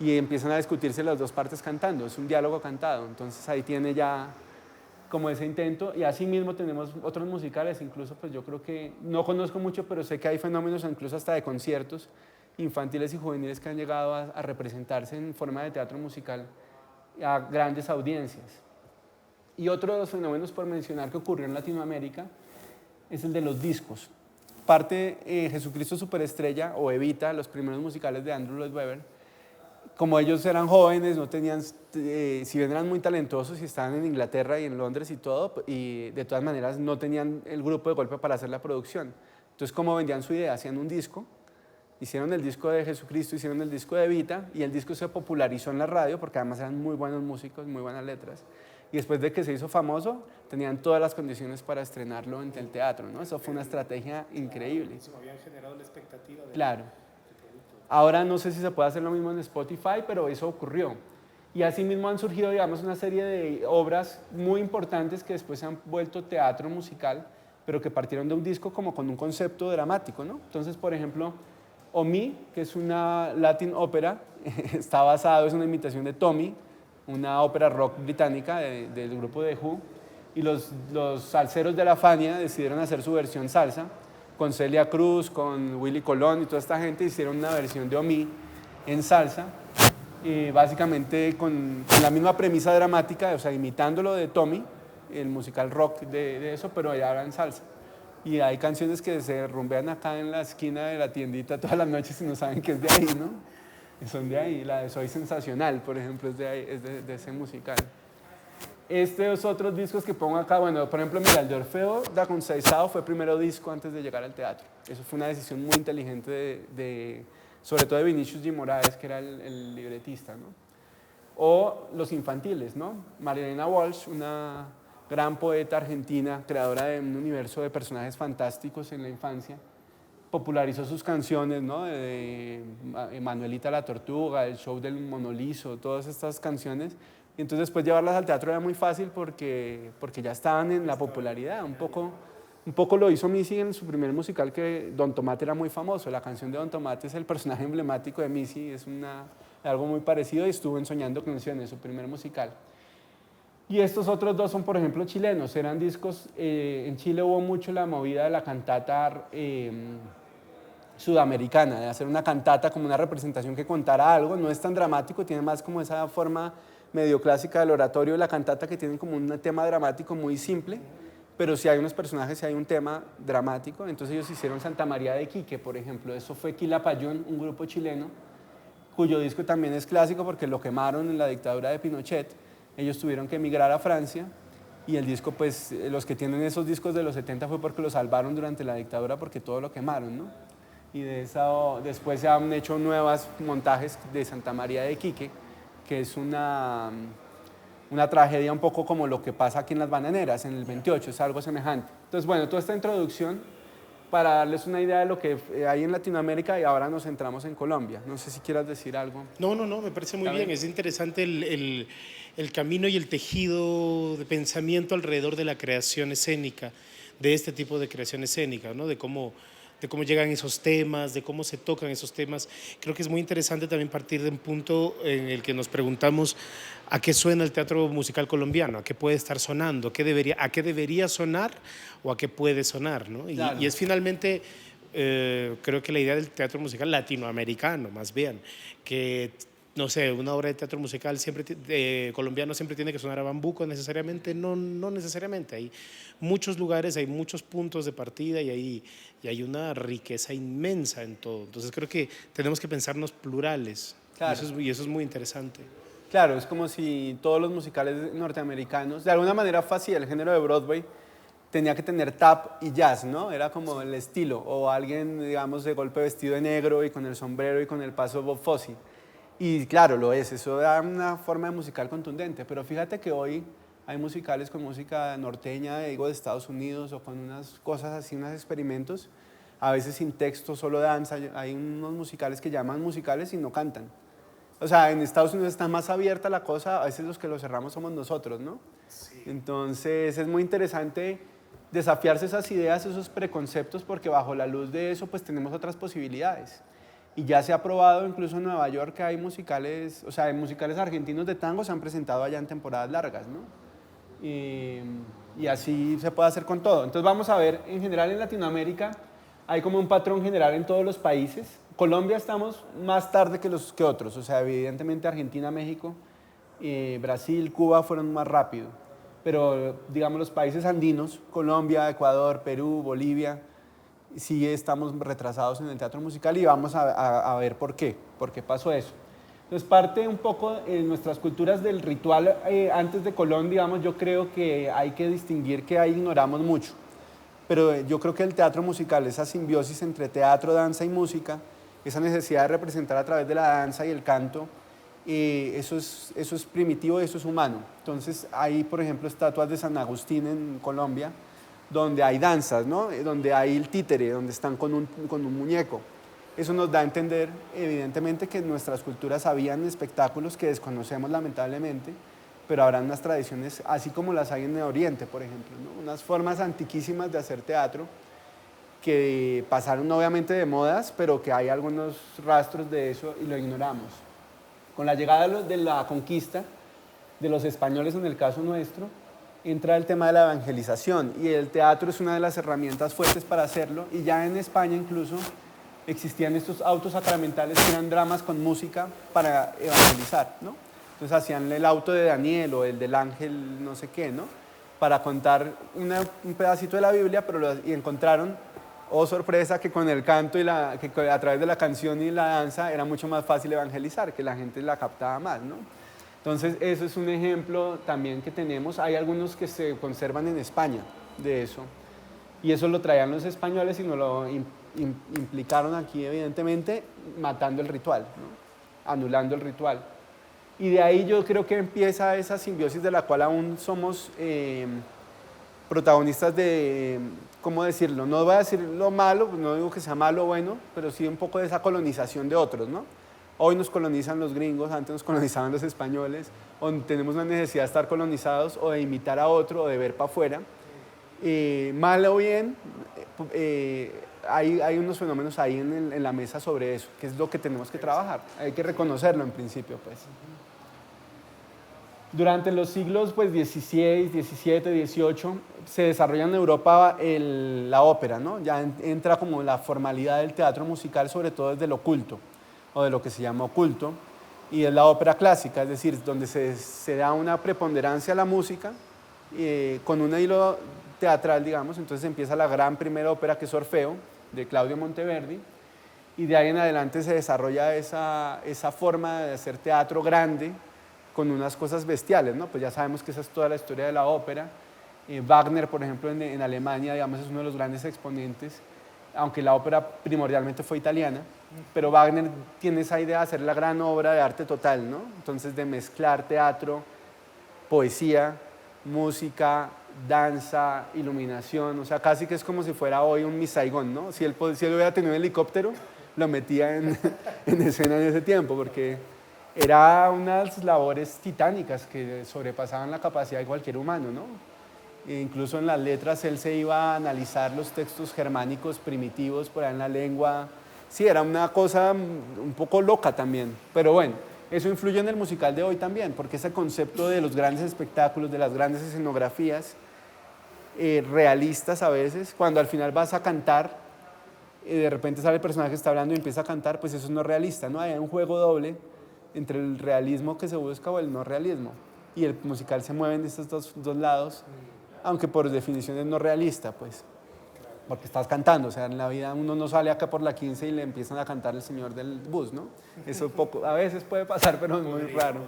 y empiezan a discutirse las dos partes cantando, es un diálogo cantado, entonces ahí tiene ya como ese intento. Y así mismo tenemos otros musicales, incluso pues yo creo que, no conozco mucho, pero sé que hay fenómenos incluso hasta de conciertos infantiles y juveniles que han llegado a representarse en forma de teatro musical a grandes audiencias. Y otro de los fenómenos por mencionar que ocurrió en Latinoamérica es el de los discos. Parte Jesucristo Superestrella o Evita, los primeros musicales de Andrew Lloyd Webber, como ellos eran jóvenes, no tenían, si bien eran muy talentosos y estaban en Inglaterra y en Londres y todo, y de todas maneras no tenían el grupo de golpe para hacer la producción. Entonces, ¿cómo vendían su idea? Hacían un disco, hicieron el disco de Jesucristo, hicieron el disco de Evita, y el disco se popularizó en la radio, porque además eran muy buenos músicos, muy buenas letras. Y después de que se hizo famoso, tenían todas las condiciones para estrenarlo en el teatro, ¿no? Eso fue una estrategia increíble. Eso habían generado la expectativa de... Claro. Ahora no sé si se puede hacer lo mismo en Spotify, pero eso ocurrió. Y así mismo han surgido, digamos, una serie de obras muy importantes que después se han vuelto teatro musical, pero que partieron de un disco como con un concepto dramático, ¿no? Entonces, por ejemplo, Omi, que es una Latin ópera, está basado, es una imitación de Tommy, una ópera rock británica del grupo The Who, y los salseros de la Fania decidieron hacer su versión salsa, con Celia Cruz, con Willy Colón y toda esta gente hicieron una versión de Omi en salsa, básicamente con la misma premisa dramática, o sea, imitándolo de Tommy, el musical rock de eso, pero ya ahora en salsa. Y hay canciones que se rumbean acá en la esquina de la tiendita todas las noches y no saben que es de ahí, ¿no? Y son de ahí. La de Soy Sensacional, por ejemplo, es de ese musical. Estos otros discos que pongo acá, bueno, por ejemplo, mira, el de Orfeo da Conceição fue el primer disco antes de llegar al teatro. Eso fue una decisión muy inteligente, sobre todo de Vinicius G. Moraes, que era el libretista, ¿no? O los infantiles, ¿no? Marilena Walsh, una gran poeta argentina, creadora de un universo de personajes fantásticos en la infancia, popularizó sus canciones, ¿no? Manuelita la Tortuga, el show del Monolizo, todas estas canciones. Y entonces después llevarlas al teatro era muy fácil porque ya estaban en la popularidad. Un poco lo hizo Missy en su primer musical, que Don Tomate era muy famoso. La canción de Don Tomate es el personaje emblemático de Missy, es algo muy parecido, y estuvo en Soñando Canciones, su primer musical. Y estos otros dos son, por ejemplo, chilenos, eran discos, en Chile hubo mucho la movida de la cantata sudamericana, de hacer una cantata como una representación que contara algo, no es tan dramático, tiene más como esa forma medio clásica del oratorio de la cantata, que tiene como un tema dramático muy simple, pero si hay unos personajes, si hay un tema dramático. Entonces ellos hicieron Santa María de Quique, por ejemplo, eso fue Quilapayún, un grupo chileno, cuyo disco también es clásico porque lo quemaron en la dictadura de Pinochet, ellos tuvieron que emigrar a Francia, y el disco, pues los que tienen esos discos de los 70 fue porque lo salvaron durante la dictadura, porque todo lo quemaron, ¿no? Y después se han hecho nuevos montajes de Santa María de Quique, que es una tragedia un poco como lo que pasa aquí en Las Bananeras, en el 28, es algo semejante. Entonces, bueno, toda esta introducción para darles una idea de lo que hay en Latinoamérica, y ahora nos centramos en Colombia. No sé si quieras decir algo. No, me parece muy bien. Es interesante el camino y el tejido de pensamiento alrededor de la creación escénica, de este tipo de creación escénica, ¿no? De cómo llegan esos temas, de cómo se tocan esos temas. Creo que es muy interesante también partir de un punto en el que nos preguntamos a qué suena el teatro musical colombiano, a qué puede estar sonando, a qué debería sonar o a qué puede sonar, ¿no? Claro. Y es finalmente, creo que la idea del teatro musical latinoamericano, más bien, que no sé, una obra de teatro musical colombiano siempre tiene que sonar a bambuco necesariamente, no necesariamente. Hay muchos lugares, hay muchos puntos de partida, y hay una riqueza inmensa en todo. Entonces creo que tenemos que pensarnos plurales, Claro. y eso es muy interesante. Claro, es como si todos los musicales norteamericanos, de alguna manera fue así, el género de Broadway tenía que tener tap y jazz, ¿no? Era como el estilo, o alguien, digamos, de golpe vestido de negro y con el sombrero y con el paso de Bob Fosse. Y claro, lo es, eso da una forma de musical contundente, pero fíjate que hoy hay musicales con música norteña, digo, de Estados Unidos, o con unas cosas así, unos experimentos, a veces sin texto, solo danza. Hay unos musicales que llaman musicales y no cantan. O sea, en Estados Unidos está más abierta la cosa, a veces los que lo cerramos somos nosotros, ¿no? Sí. Entonces es muy interesante desafiarse esas ideas, esos preconceptos, porque bajo la luz de eso pues tenemos otras posibilidades. Y ya se ha probado incluso en Nueva York que hay musicales, o sea, hay musicales argentinos de tango se han presentado allá en temporadas largas, ¿no? Y así se puede hacer con todo. Entonces vamos a ver, en general en Latinoamérica hay como un patrón general en todos los países. Colombia estamos más tarde que otros, o sea, evidentemente Argentina, México, Brasil, Cuba fueron más rápido. Pero digamos los países andinos, Colombia, Ecuador, Perú, Bolivia, sí estamos retrasados en el teatro musical, y vamos a ver por qué pasó eso. Entonces parte un poco en nuestras culturas del ritual antes de Colón, digamos, yo creo que hay que distinguir que ahí ignoramos mucho. Pero yo creo que el teatro musical, esa simbiosis entre teatro, danza y música, esa necesidad de representar a través de la danza y el canto, eso es primitivo, eso es humano. Entonces hay, por ejemplo, estatuas de San Agustín en Colombia, donde hay danzas, ¿no? Donde hay el títere, donde están con un muñeco. Eso nos da a entender, evidentemente, que en nuestras culturas habían espectáculos que desconocemos lamentablemente, pero habrán unas tradiciones, así como las hay en el Oriente, por ejemplo, ¿no? Unas formas antiquísimas de hacer teatro que pasaron obviamente de modas, pero que hay algunos rastros de eso y lo ignoramos. Con la llegada de la conquista, de los españoles en el caso nuestro, entra el tema de la evangelización, y el teatro es una de las herramientas fuertes para hacerlo, y ya en España incluso existían estos autos sacramentales que eran dramas con música para evangelizar, ¿no? Entonces hacían el auto de Daniel o el del ángel no sé qué, ¿no? Para contar un pedacito de la Biblia, y encontraron, oh sorpresa, que con el canto que a través de la canción y la danza era mucho más fácil evangelizar, que la gente la captaba más, ¿no? Entonces, eso es un ejemplo también que tenemos. Hay algunos que se conservan en España de eso. Y eso lo traían los españoles y nos lo implicaron aquí, evidentemente, matando el ritual, ¿no? Anulando el ritual. Y de ahí yo creo que empieza esa simbiosis de la cual aún somos protagonistas ¿cómo decirlo? No voy a decir lo malo, no digo que sea malo o bueno, pero sí un poco de esa colonización de otros, ¿no? Hoy nos colonizan los gringos, antes nos colonizaban los españoles, o tenemos una necesidad de estar colonizados o de imitar a otro o de ver para afuera. Mal o bien, hay unos fenómenos ahí en la mesa sobre eso, que es lo que tenemos que trabajar. Hay que reconocerlo en principio, pues. Durante los siglos pues, XVI, XVII, XVIII se desarrolla en Europa la ópera, ¿no? Ya entra como la formalidad del teatro musical, sobre todo desde lo culto, o de lo que se llama oculto, y es la ópera clásica, es decir, donde se da una preponderancia a la música con un hilo teatral, digamos. Entonces empieza la gran primera ópera, que es Orfeo, de Claudio Monteverdi, y de ahí en adelante se desarrolla esa forma de hacer teatro grande, con unas cosas bestiales, ¿no? Pues ya sabemos que esa es toda la historia de la ópera. Wagner, por ejemplo, en Alemania, digamos, es uno de los grandes exponentes, aunque la ópera primordialmente fue italiana, pero Wagner tiene esa idea de hacer la gran obra de arte total, ¿no? Entonces, de mezclar teatro, poesía, música, danza, iluminación, o sea, casi que es como si fuera hoy un Miss Saigon, ¿no? Si él hubiera tenido un helicóptero, lo metía en escena en ese tiempo, porque era unas labores titánicas que sobrepasaban la capacidad de cualquier humano, ¿no? E incluso en las letras él se iba a analizar los textos germánicos primitivos por ahí en la lengua. Sí, era una cosa un poco loca también, pero bueno, eso influye en el musical de hoy también, porque ese concepto de los grandes espectáculos, de las grandes escenografías, realistas a veces, cuando al final vas a cantar, de repente sale el personaje que está hablando y empieza a cantar, pues eso no es realista, ¿no? Hay un juego doble entre el realismo que se busca o el no realismo. Y el musical se mueve en estos dos lados, aunque por definición es no realista, pues, porque estás cantando. O sea, en la vida uno no sale acá por la 15 y le empiezan a cantar el señor del bus, ¿no? Eso poco, a veces puede pasar, pero es muy raro.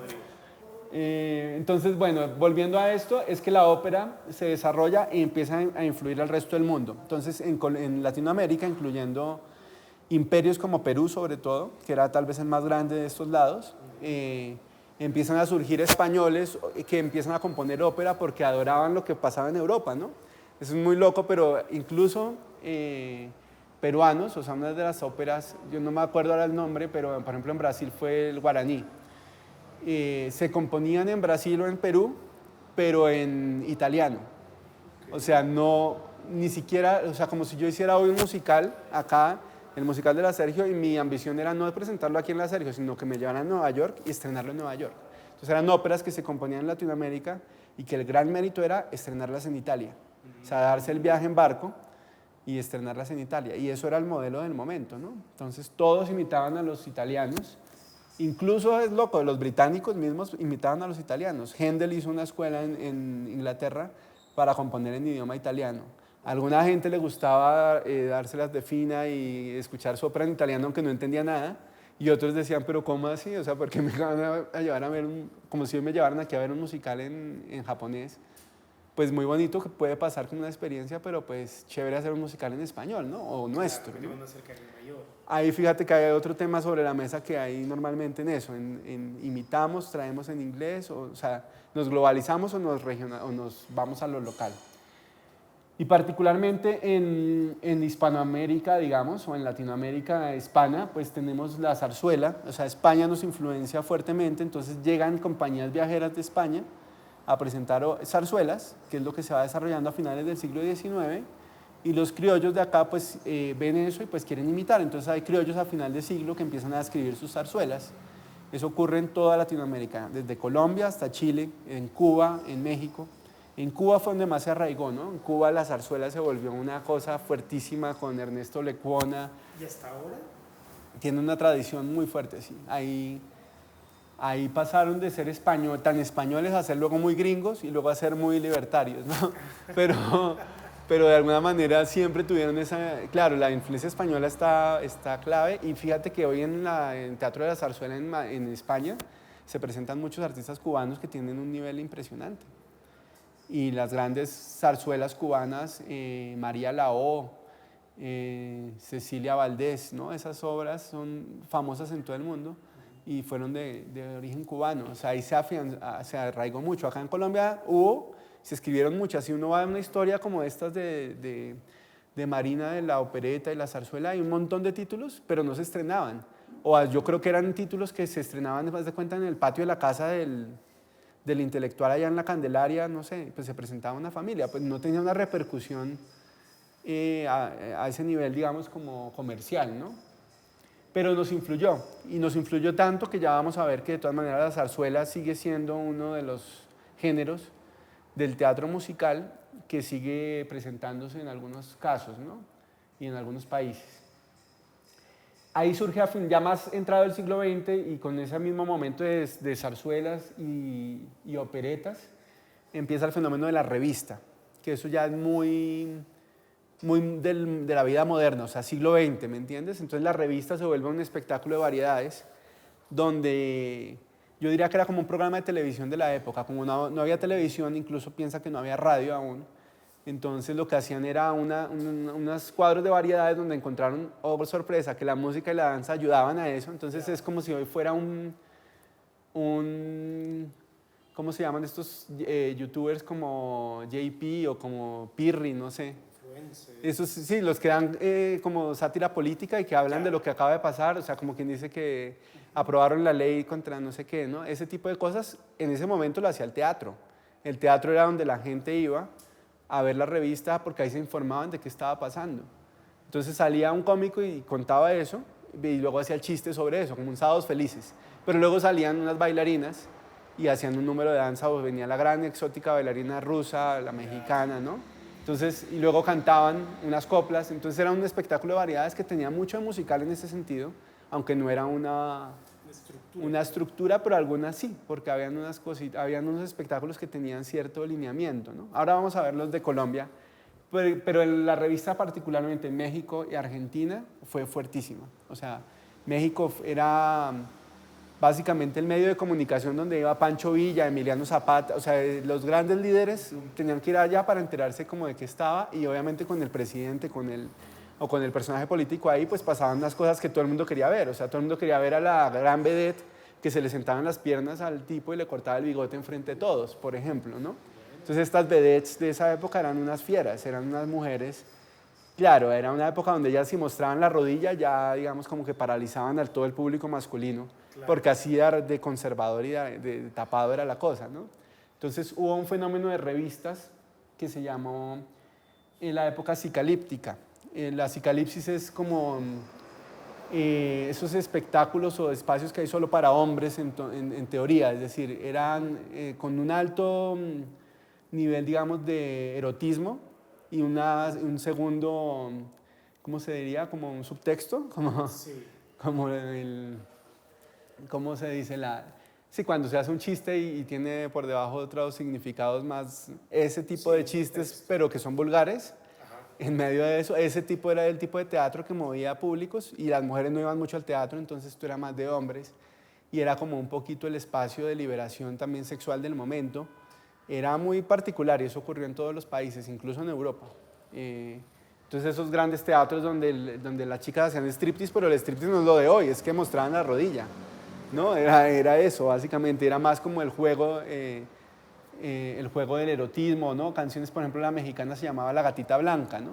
Entonces, bueno, volviendo a esto, es que la ópera se desarrolla y empieza a influir al resto del mundo. Entonces, en Latinoamérica, incluyendo imperios como Perú sobre todo, que era tal vez el más grande de estos lados, empiezan a surgir españoles que empiezan a componer ópera porque adoraban lo que pasaba en Europa, ¿no? Eso es muy loco, pero incluso peruanos, o sea, una de las óperas, yo no me acuerdo ahora el nombre, pero por ejemplo en Brasil fue el guaraní, se componían en Brasil o en Perú, pero en italiano. O sea, no, ni siquiera, o sea, como si yo hiciera hoy un musical acá, el musical de la Sergio, y mi ambición era no presentarlo aquí en la Sergio, sino que me llevaran a Nueva York y estrenarlo en Nueva York. Entonces eran óperas que se componían en Latinoamérica y que el gran mérito era estrenarlas en Italia. O sea, darse el viaje en barco y estrenarlas en Italia. Y eso era el modelo del momento, ¿no? Entonces todos imitaban a los italianos. Incluso es loco, los británicos mismos imitaban a los italianos. Händel hizo una escuela en Inglaterra para componer en idioma italiano. A alguna gente le gustaba dárselas de fina y escuchar su ópera en italiano aunque no entendía nada, y otros decían, pero ¿cómo así? O sea, ¿por qué me van a llevar a ver como si me llevaran aquí a ver un musical en japonés? Pues muy bonito que puede pasar con una experiencia, pero pues chévere hacer un musical en español, ¿no? O nuestro, ¿no? Ahí fíjate que hay otro tema sobre la mesa que hay normalmente en eso, imitamos, traemos en inglés, o sea, nos globalizamos o nos vamos a lo local. Y particularmente en Hispanoamérica, digamos, o en Latinoamérica hispana, pues tenemos la zarzuela. O sea, España nos influencia fuertemente, entonces llegan compañías viajeras de España a presentar zarzuelas, que es lo que se va desarrollando a finales del siglo XIX, y los criollos de acá pues ven eso y pues quieren imitar. Entonces hay criollos a final de siglo que empiezan a escribir sus zarzuelas. Eso ocurre en toda Latinoamérica, desde Colombia hasta Chile, en Cuba, en México. En Cuba fue donde más se arraigó, ¿no? En Cuba la zarzuela se volvió una cosa fuertísima con Ernesto Lecuona. ¿Y hasta ahora? Tiene una tradición muy fuerte, sí. Ahí pasaron de ser tan españoles a ser luego muy gringos y luego a ser muy libertarios, ¿no? Pero de alguna manera siempre tuvieron esa... Claro, la influencia española está clave, y fíjate que hoy en Teatro de la Zarzuela en España se presentan muchos artistas cubanos que tienen un nivel impresionante. Y las grandes zarzuelas cubanas, María Lao, Cecilia Valdés, ¿no? Esas obras son famosas en todo el mundo y fueron de origen cubano. O sea, ahí se arraigó mucho. Acá en Colombia se escribieron muchas. Si uno va a una historia como estas de de Marina, de la opereta y la zarzuela, hay un montón de títulos, pero no se estrenaban. O yo creo que eran títulos que se estrenaban, más de cuenta, en el patio de la casa del intelectual allá en la Candelaria, no sé, pues se presentaba una familia, pues no tenía una repercusión a ese nivel, digamos, como comercial, ¿no? Pero nos influyó, y nos influyó tanto que ya vamos a ver que de todas maneras la zarzuela sigue siendo uno de los géneros del teatro musical que sigue presentándose en algunos casos, ¿no? Y en algunos países. Ahí surge ya más entrado el siglo XX y con ese mismo momento de zarzuelas y operetas empieza el fenómeno de la revista, que eso ya es muy de la vida moderna, o sea, siglo XX, ¿me entiendes? Entonces la revista se vuelve un espectáculo de variedades donde yo diría que era como un programa de televisión de la época, como no había televisión, incluso piensa que no había radio aún, entonces lo que hacían era unos cuadros de variedades donde encontraron, oh sorpresa, que la música y la danza ayudaban a eso, entonces es como si hoy fuera ¿cómo se llaman estos youtubers como JP o como Pirri, no sé? Esos sí, los que dan como sátira política y que hablan de lo que acaba de pasar, o sea, como quien dice que aprobaron la ley contra no sé qué, ¿no? Ese tipo de cosas, en ese momento lo hacía el teatro. El teatro era donde la gente iba a ver la revista porque ahí se informaban de qué estaba pasando. Entonces salía un cómico y contaba eso y luego hacía el chiste sobre eso, como un Sábados Felices. Pero luego salían unas bailarinas y hacían un número de danza, o venía la gran exótica bailarina rusa, la mexicana, ¿no? Entonces, y luego cantaban unas coplas, entonces era un espectáculo de variedades que tenía mucho de musical en ese sentido, aunque no era una estructura, pero algunas sí, porque habían unas cositas, habían unos espectáculos que tenían cierto lineamiento, ¿no? Ahora vamos a ver los de Colombia, pero en la revista particularmente en México y Argentina fue fuertísima, o sea, México era básicamente el medio de comunicación donde iba Pancho Villa, Emiliano Zapata, o sea, los grandes líderes tenían que ir allá para enterarse como de qué estaba y obviamente con el presidente, o con el personaje político ahí, pues pasaban unas cosas que todo el mundo quería ver, o sea, todo el mundo quería ver a la gran vedette que se le sentaban las piernas al tipo y le cortaba el bigote enfrente de todos, por ejemplo, ¿no? Entonces estas vedettes de esa época eran unas fieras, eran unas mujeres. Claro, era una época donde ya si mostraban la rodilla, ya digamos como que paralizaban a todo el público masculino, claro, porque así de conservador y de tapado era la cosa, ¿no? Entonces hubo un fenómeno de revistas que se llamó en la época cicalíptica. La cicalipsis es como esos espectáculos o espacios que hay solo para hombres en teoría, es decir, eran con un alto nivel, digamos, de erotismo, y un segundo, ¿cómo se diría? Como un subtexto, Sí. como ¿cómo se dice? Sí, cuando se hace un chiste y tiene por debajo otros significados más, ese tipo de chistes, pero que son vulgares. Ajá. En medio de eso, ese tipo era el tipo de teatro que movía públicos y las mujeres no iban mucho al teatro, entonces esto era más de hombres y era como un poquito el espacio de liberación también sexual del momento. Era muy particular y eso ocurrió en todos los países, incluso en Europa. Entonces esos grandes teatros donde las chicas hacían striptease, pero el striptease no es lo de hoy, es que mostraban la rodilla, ¿no? Era eso, básicamente, era más como el juego del erotismo, ¿no? Canciones, por ejemplo, la mexicana se llamaba La Gatita Blanca, ¿no?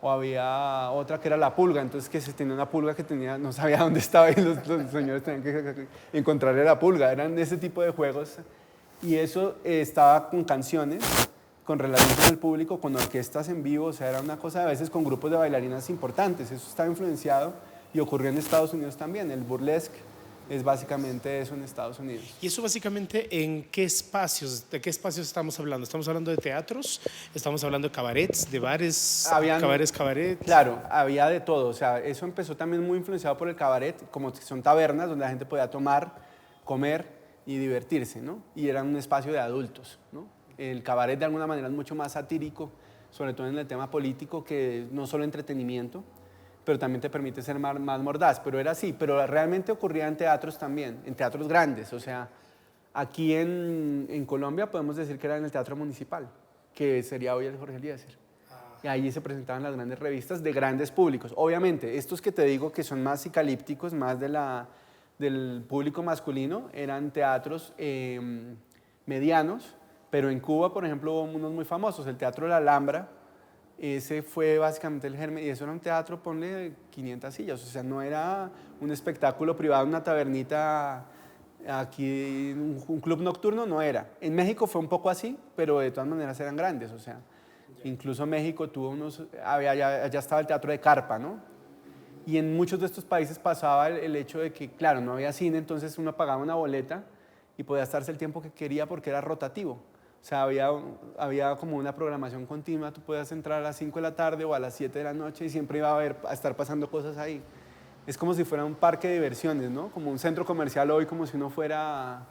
O había otra que era La Pulga, entonces que se tenía una pulga que no sabía dónde estaba y los señores tenían que encontrarle la pulga, eran ese tipo de juegos. Y eso estaba con canciones, con relación con el público, con orquestas en vivo, o sea, era una cosa a veces con grupos de bailarinas importantes. Eso estaba influenciado y ocurrió en Estados Unidos también. El burlesque es básicamente eso en Estados Unidos. ¿Y eso básicamente en qué espacios, de qué espacios estamos hablando? ¿Estamos hablando de teatros? ¿Estamos hablando de cabarets, de bares, cabaret? Claro, había de todo. O sea, eso empezó también muy influenciado por el cabaret, como que son tabernas donde la gente podía tomar, comer y divertirse, ¿no? Y era un espacio de adultos, ¿no? El cabaret de alguna manera es mucho más satírico, sobre todo en el tema político, que no solo entretenimiento, pero también te permite ser más mordaz. Pero era así, pero realmente ocurría en teatros también, en teatros grandes. O sea, aquí en Colombia podemos decir que era en el Teatro Municipal, que sería hoy el Jorge Eliezer. Y allí se presentaban las grandes revistas de grandes públicos. Obviamente, estos que te digo que son más psicalípticos, más del público masculino, eran teatros medianos, pero en Cuba, por ejemplo, hubo unos muy famosos. El Teatro La Alhambra ese fue básicamente el germen, y eso era un teatro, ponle 500 sillas, o sea, no era un espectáculo privado, una tabernita aquí, un club nocturno, no era. En México fue un poco así, pero de todas maneras eran grandes, o sea, incluso México tuvo allá estaba el teatro de carpa, ¿no? Y en muchos de estos países pasaba el hecho de que, claro, no había cine, entonces uno pagaba una boleta y podía estarse el tiempo que quería porque era rotativo. O sea, había como una programación continua, tú podías entrar a las 5 de la tarde o a las 7 de la noche y siempre iba a estar pasando cosas ahí. Es como si fuera un parque de diversiones, ¿no? Como un centro comercial hoy, como si uno fuera,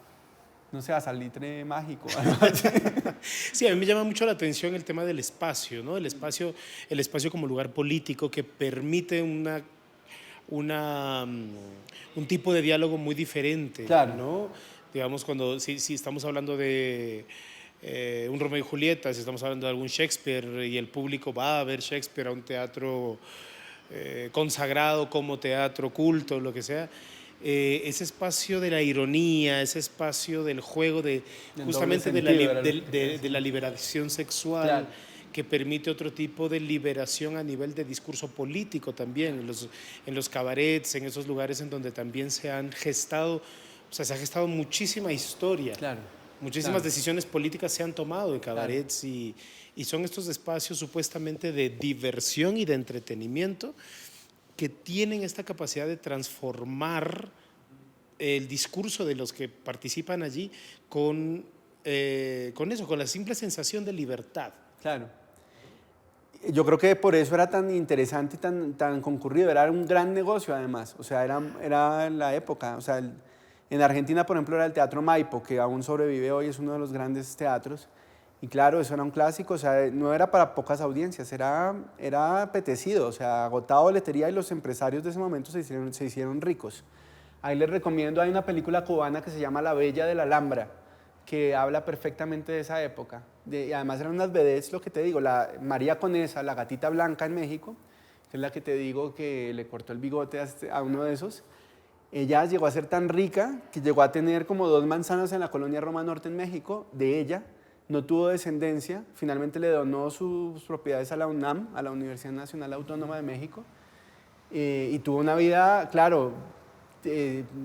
no sé, a Salitre Mágico. Sí, a mí me llama mucho la atención el tema del espacio, ¿no? El espacio como lugar político que permite un tipo de diálogo muy diferente, Claro. ¿no? Digamos, si estamos hablando de un Romeo y Julieta, si estamos hablando de algún Shakespeare y el público va a ver Shakespeare a un teatro consagrado como teatro culto, lo que sea, ese espacio de la ironía, ese espacio del juego, justamente de la liberación sexual, Claro. que permite otro tipo de liberación a nivel de discurso político también, en los cabarets, en esos lugares en donde también se han gestado, o sea, se ha gestado muchísima historia. Claro. Muchísimas decisiones políticas se han tomado en cabarets y son estos espacios supuestamente de diversión y de entretenimiento que tienen esta capacidad de transformar el discurso de los que participan allí con eso, con la simple sensación de libertad. Claro. Yo creo que por eso era tan interesante y tan concurrido, era un gran negocio además, o sea, era la época, o sea, en Argentina, por ejemplo, era el Teatro Maipo, que aún sobrevive hoy, es uno de los grandes teatros, y claro, eso era un clásico, o sea, no era para pocas audiencias, era apetecido, o sea, agotaba boletería y los empresarios de ese momento se hicieron ricos. Ahí les recomiendo, hay una película cubana que se llama La Bella de la Alhambra, que habla perfectamente de esa época. Y además eran unas vedettes, lo que te digo, la María Conesa, la gatita blanca en México, que es la que te digo que le cortó el bigote a uno de esos. Ella llegó a ser tan rica que llegó a tener como 2 manzanas en la colonia Roma Norte en México, de ella. No tuvo descendencia, finalmente le donó sus propiedades a la UNAM, a la Universidad Nacional Autónoma de México, y tuvo una vida, claro,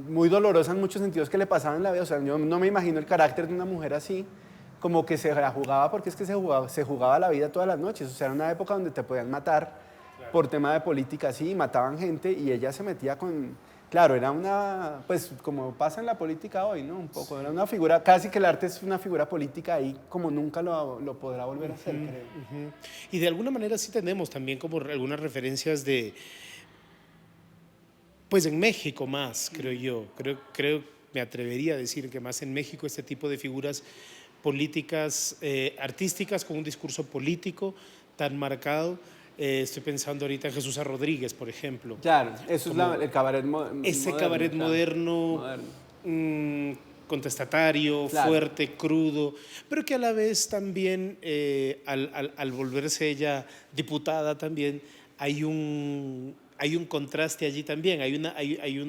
muy dolorosa en muchos sentidos que le pasaban en la vida. O sea, yo no me imagino el carácter de una mujer así, como que se la jugaba, porque es que se jugaba la vida todas las noches. O sea, era una época donde te podían matar por tema de política, sí, mataban gente y ella se metía con... Claro, era una, pues como pasa en la política hoy, ¿no? Un poco, era una figura, casi que el arte es una figura política ahí, como nunca lo podrá volver a hacer, creo. Y de alguna manera sí tenemos también como algunas referencias pues en México más, creo yo. Me atrevería a decir que más en México este tipo de figuras políticas, artísticas con un discurso político tan marcado. Estoy pensando ahorita en Jesús A. Rodríguez, por ejemplo. Claro, eso es el cabaret moderno. Ese cabaret moderno, contestatario, claro, fuerte, crudo, pero que a la vez también, al volverse ella diputada también, hay un contraste allí también, hay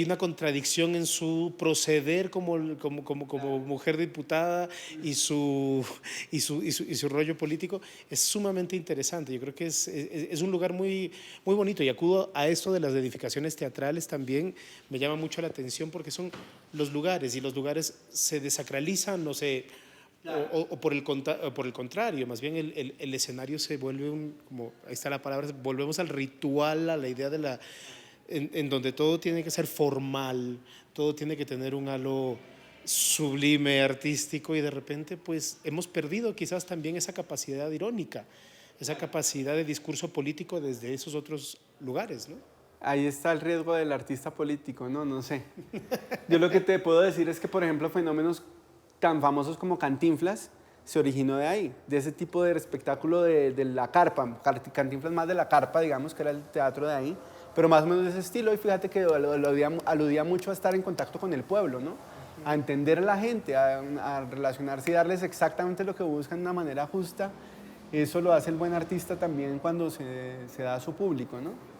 una contradicción en su proceder como mujer diputada y su rollo político. Es sumamente interesante. Yo creo que es un lugar muy, muy bonito, y acudo a esto de las edificaciones teatrales también. Me llama mucho la atención porque son los lugares, y los lugares se desacralizan, o por el contrario, más bien el escenario se vuelve como ahí está la palabra, volvemos al ritual, a la idea de en donde todo tiene que ser formal, todo tiene que tener un halo sublime, artístico, y de repente pues hemos perdido quizás también esa capacidad irónica, esa capacidad de discurso político desde esos otros lugares, ¿no? Ahí está el riesgo del artista político, no sé. Yo lo que te puedo decir es que, por ejemplo, fenómenos tan famosos como Cantinflas se originó de ahí, de ese tipo de espectáculo de la carpa. Cantinflas más de la carpa, digamos, que era el teatro de ahí, pero más o menos de ese estilo. Y fíjate que aludía mucho a estar en contacto con el pueblo, ¿no? A entender a la gente, a relacionarse y darles exactamente lo que buscan de una manera justa. Eso lo hace el buen artista también cuando se da a su público, ¿no?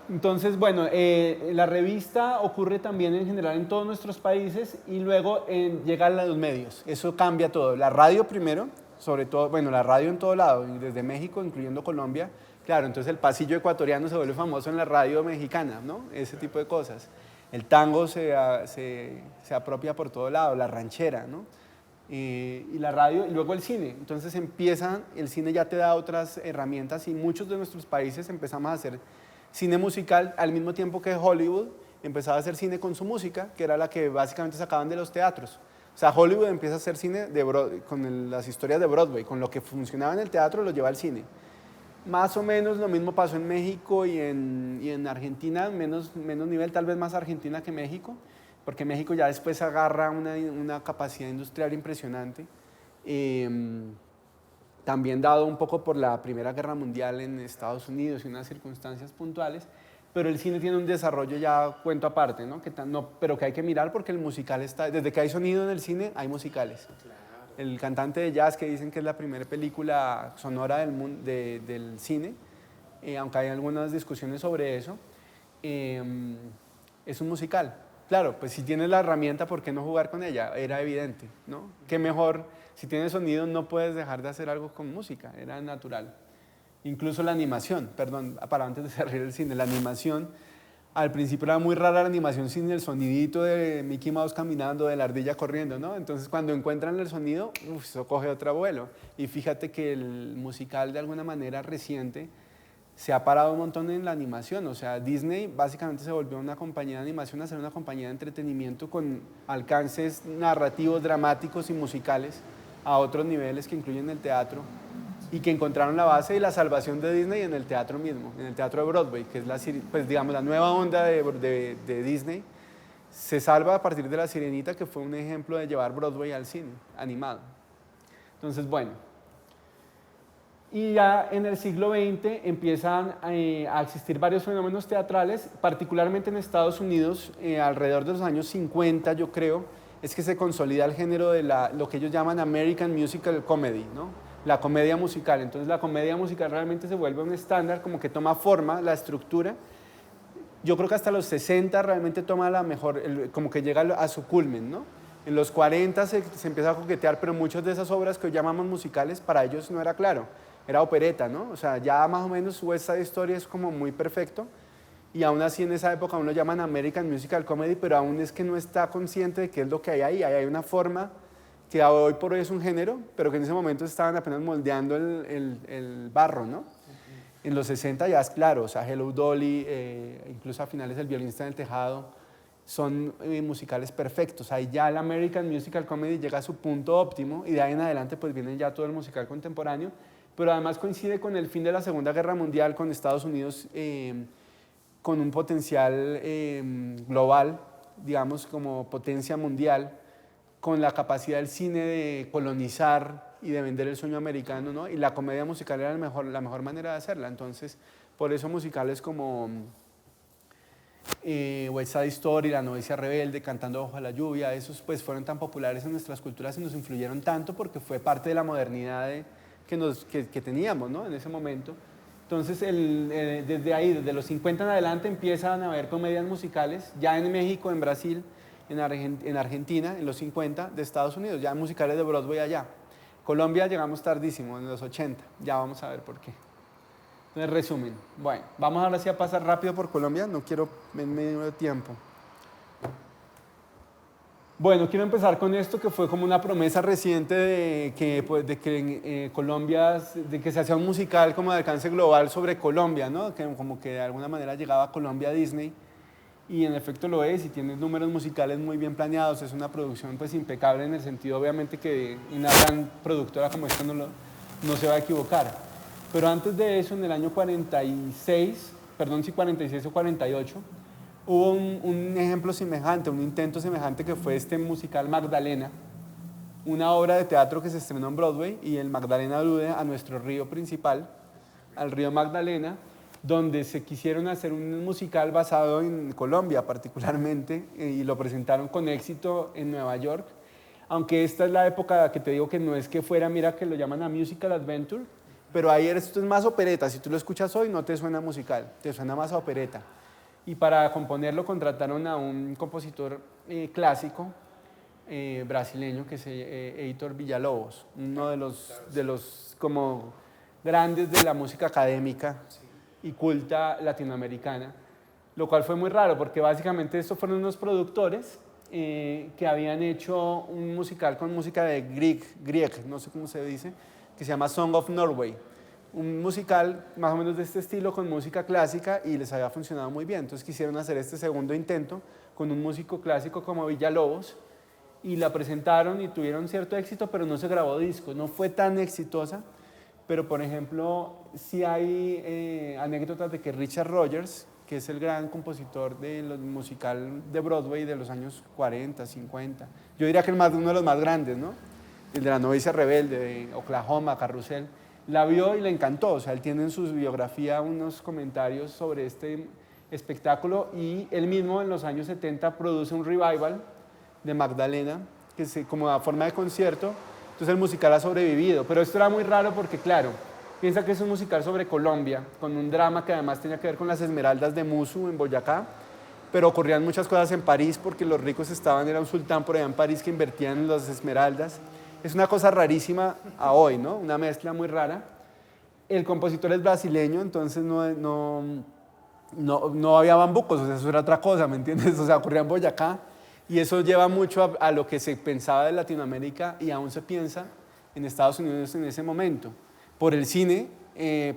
Entonces, bueno, la revista ocurre también en general en todos nuestros países, y luego llega a los medios. Eso cambia todo. La radio primero, sobre todo, bueno, la radio en todo lado, y desde México, incluyendo Colombia, claro, entonces el pasillo ecuatoriano se vuelve famoso en la radio mexicana, ¿no? Ese tipo de cosas. El tango se apropia por todo lado, la ranchera, ¿no? Y la radio, y luego el cine. Entonces el cine ya te da otras herramientas y muchos de nuestros países empezamos a hacer cine musical al mismo tiempo que Hollywood empezaba a hacer cine con su música, que era la que básicamente sacaban de los teatros. O sea, Hollywood empieza a hacer cine con las historias de Broadway, con lo que funcionaba en el teatro lo lleva al cine. Más o menos lo mismo pasó en México y en Argentina, menos nivel, tal vez más Argentina que México, porque México ya después agarra una capacidad industrial impresionante, también dado un poco por la Primera Guerra Mundial en Estados Unidos y unas circunstancias puntuales, pero el cine tiene un desarrollo ya cuento aparte, ¿no? Pero que hay que mirar porque el musical está, desde que hay sonido en el cine hay musicales. El cantante de jazz que dicen que es la primera película sonora del cine, aunque hay algunas discusiones sobre eso, es un musical. Claro, pues si tienes la herramienta, ¿por qué no jugar con ella? Era evidente, ¿no? Qué mejor, si tienes sonido no puedes dejar de hacer algo con música, era natural. Incluso la animación, perdón, para antes de cerrar el cine, la animación, al principio era muy rara la animación sin el sonidito de Mickey Mouse caminando, de la ardilla corriendo, ¿no? Entonces cuando encuentran el sonido, eso coge otro vuelo. Y fíjate que el musical de alguna manera reciente se ha parado un montón en la animación, o sea, Disney básicamente se volvió una compañía de animación a ser una compañía de entretenimiento con alcances narrativos, dramáticos y musicales a otros niveles que incluyen el teatro y que encontraron la base y la salvación de Disney en el teatro mismo, en el teatro de Broadway, que es pues, digamos, la nueva onda de Disney, se salva a partir de La Sirenita, que fue un ejemplo de llevar Broadway al cine animado. Entonces, bueno, y ya en el siglo XX empiezan a existir varios fenómenos teatrales, particularmente en Estados Unidos, alrededor de los años 50, yo creo, es que se consolida el género de lo que ellos llaman American Musical Comedy, ¿no? La comedia musical. Entonces la comedia musical realmente se vuelve un estándar, como que toma forma, la estructura. Yo creo que hasta los 60 realmente toma la mejor, como que llega a su culmen, ¿no? En los 40 se empieza a coquetear, pero muchas de esas obras que hoy llamamos musicales, para ellos no era claro, era opereta, ¿no? O sea, ya más o menos esta historia es como muy perfecto, y aún así en esa época aún lo llaman American Musical Comedy, pero aún es que no está consciente de qué es lo que hay ahí. Ahí hay una forma que hoy por hoy es un género, pero que en ese momento estaban apenas moldeando el barro, ¿no? En los 60 ya es claro, o sea, Hello Dolly, incluso a finales El violinista en el tejado, son musicales perfectos. Ahí ya el American Musical Comedy llega a su punto óptimo y de ahí en adelante pues viene ya todo el musical contemporáneo, pero además coincide con el fin de la Segunda Guerra Mundial, con Estados Unidos con un potencial global, digamos como potencia mundial, con la capacidad del cine de colonizar y de vender el sueño americano, ¿no? Y la comedia musical era la mejor manera de hacerla. Entonces, por eso musicales como West Side Story, La novicia rebelde, Cantando bajo la lluvia, esos pues fueron tan populares en nuestras culturas y nos influyeron tanto porque fue parte de la modernidad que teníamos, ¿no? En ese momento. Entonces, desde ahí, desde los 50 en adelante, empiezan a haber comedias musicales, ya en México, en Brasil, en Argentina, en los 50, de Estados Unidos, ya musicales de Broadway allá. Colombia llegamos tardísimo, en los 80, ya vamos a ver por qué. Entonces, resumen. Bueno, vamos ahora sí a pasar rápido por Colombia, no quiero en medio de tiempo. Bueno, quiero empezar con esto que fue como una promesa reciente de que Colombia, de que se hacía un musical como de alcance global sobre Colombia, ¿no? Que como que de alguna manera llegaba a Colombia a Disney y en efecto lo es y tiene números musicales muy bien planeados, es una producción pues impecable en el sentido obviamente que una gran productora como esta no se va a equivocar. Pero antes de eso, en el año 46, perdón si 46 o 48, hubo un ejemplo semejante, un intento semejante que fue este musical Magdalena, una obra de teatro que se estrenó en Broadway y el Magdalena alude a nuestro río principal, al río Magdalena, donde se quisieron hacer un musical basado en Colombia particularmente y lo presentaron con éxito en Nueva York, aunque esta es la época que te digo que no es que fuera, mira que lo llaman a musical adventure, pero ahí esto es más opereta, si tú lo escuchas hoy no te suena musical, te suena más a opereta. Y para componerlo contrataron a un compositor clásico brasileño que es Heitor Villa-Lobos, uno de los como grandes de la música académica y culta latinoamericana, lo cual fue muy raro porque básicamente estos fueron unos productores que habían hecho un musical con música de Grieg, no sé cómo se dice, que se llama Song of Norway. Un musical más o menos de este estilo con música clásica y les había funcionado muy bien. Entonces quisieron hacer este segundo intento con un músico clásico como Villa-Lobos y la presentaron y tuvieron cierto éxito, pero no se grabó disco. No fue tan exitosa, pero por ejemplo, sí hay anécdotas de que Richard Rodgers, que es el gran compositor del musical de Broadway de los años 40, 50, yo diría que uno de los más grandes, ¿no? El de La novicia rebelde, de Oklahoma, Carrusel, la vio y le encantó. O sea, él tiene en su biografía unos comentarios sobre este espectáculo y él mismo en los años 70 produce un revival de Magdalena, que como a forma de concierto. Entonces el musical ha sobrevivido. Pero esto era muy raro porque, claro, piensa que es un musical sobre Colombia, con un drama que además tenía que ver con las esmeraldas de Musu en Boyacá, pero ocurrían muchas cosas en París porque los ricos era un sultán por allá en París que invertía en las esmeraldas. Es una cosa rarísima a hoy, ¿no? Una mezcla muy rara. El compositor es brasileño, entonces no había bambucos, o sea, eso era otra cosa, ¿me entiendes? O sea, ocurría en Boyacá y eso lleva mucho a lo que se pensaba de Latinoamérica y aún se piensa en Estados Unidos en ese momento. Por el cine,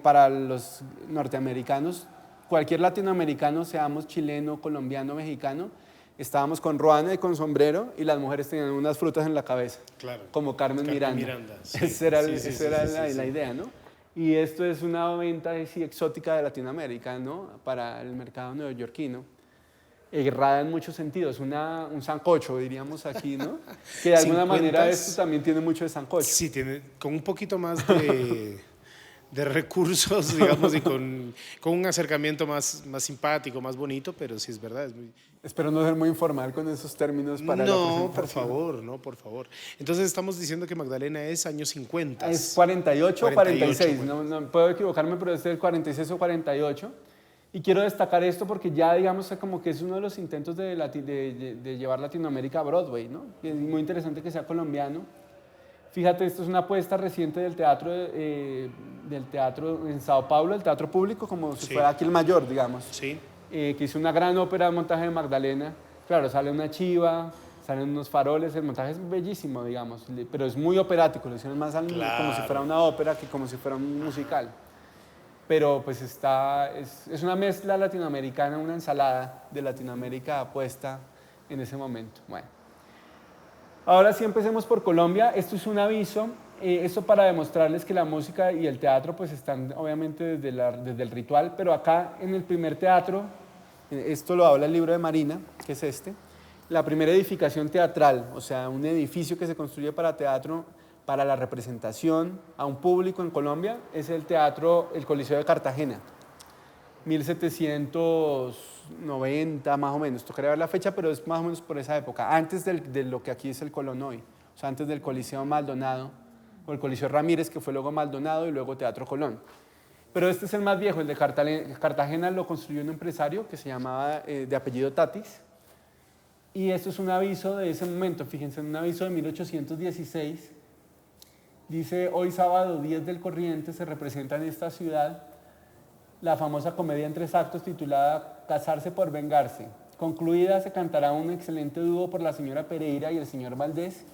para los norteamericanos, cualquier latinoamericano, seamos chileno, colombiano, mexicano, estábamos con ruana y con sombrero y las mujeres tenían unas frutas en la cabeza, claro, como Carmen Miranda. Sí. Esa era la idea, ¿no? Y esto es una venta así exótica de Latinoamérica, ¿no? Para el mercado neoyorquino. Errada en muchos sentidos, un sancocho, diríamos aquí, ¿no? Que de alguna manera esto también tiene mucho de sancocho. Sí, tiene con un poquito más de recursos, digamos, y con un acercamiento más simpático, más bonito, pero sí es verdad. Espero no ser muy informal con esos términos para la presentación. No, por favor. Entonces estamos diciendo que Magdalena es años 50. Es 48 o 46, no puedo equivocarme, pero es del 46 o 48. Y quiero destacar esto porque ya, digamos, como que es uno de los intentos de llevar Latinoamérica a Broadway, ¿no? Y es muy interesante que sea colombiano. Fíjate, esto es una apuesta reciente del teatro en Sao Paulo, el teatro público, como si fuera aquí el mayor, digamos. Sí. Que hizo una gran ópera de montaje de Magdalena. Claro, sale una chiva, salen unos faroles, el montaje es bellísimo, digamos, pero es muy operático, lo hicieron más como si fuera una ópera que como si fuera un musical. Pero pues es una mezcla latinoamericana, una ensalada de Latinoamérica puesta en ese momento. Bueno. Ahora sí empecemos por Colombia. Esto es un aviso, esto para demostrarles que la música y el teatro pues están obviamente desde el ritual, pero acá en el primer teatro, esto lo habla el libro de Marina, que es este, la primera edificación teatral, o sea, un edificio que se construye para teatro, para la representación a un público en Colombia, es el Coliseo de Cartagena, 1790 más o menos, tocaría ver la fecha, pero es más o menos por esa época, antes de lo que aquí es el Colón hoy, o sea, antes del Coliseo Maldonado, o el Coliseo Ramírez, que fue luego Maldonado y luego Teatro Colón. Pero este es el más viejo, el de Cartagena lo construyó un empresario que se llamaba de apellido Tatis, y esto es un aviso de ese momento, fíjense, un aviso de 1816, dice: hoy sábado 10 del corriente se representa en esta ciudad la famosa comedia en 3 actos titulada Casarse por vengarse. Concluida se cantará un excelente dúo por la señora Pereira y el señor Valdés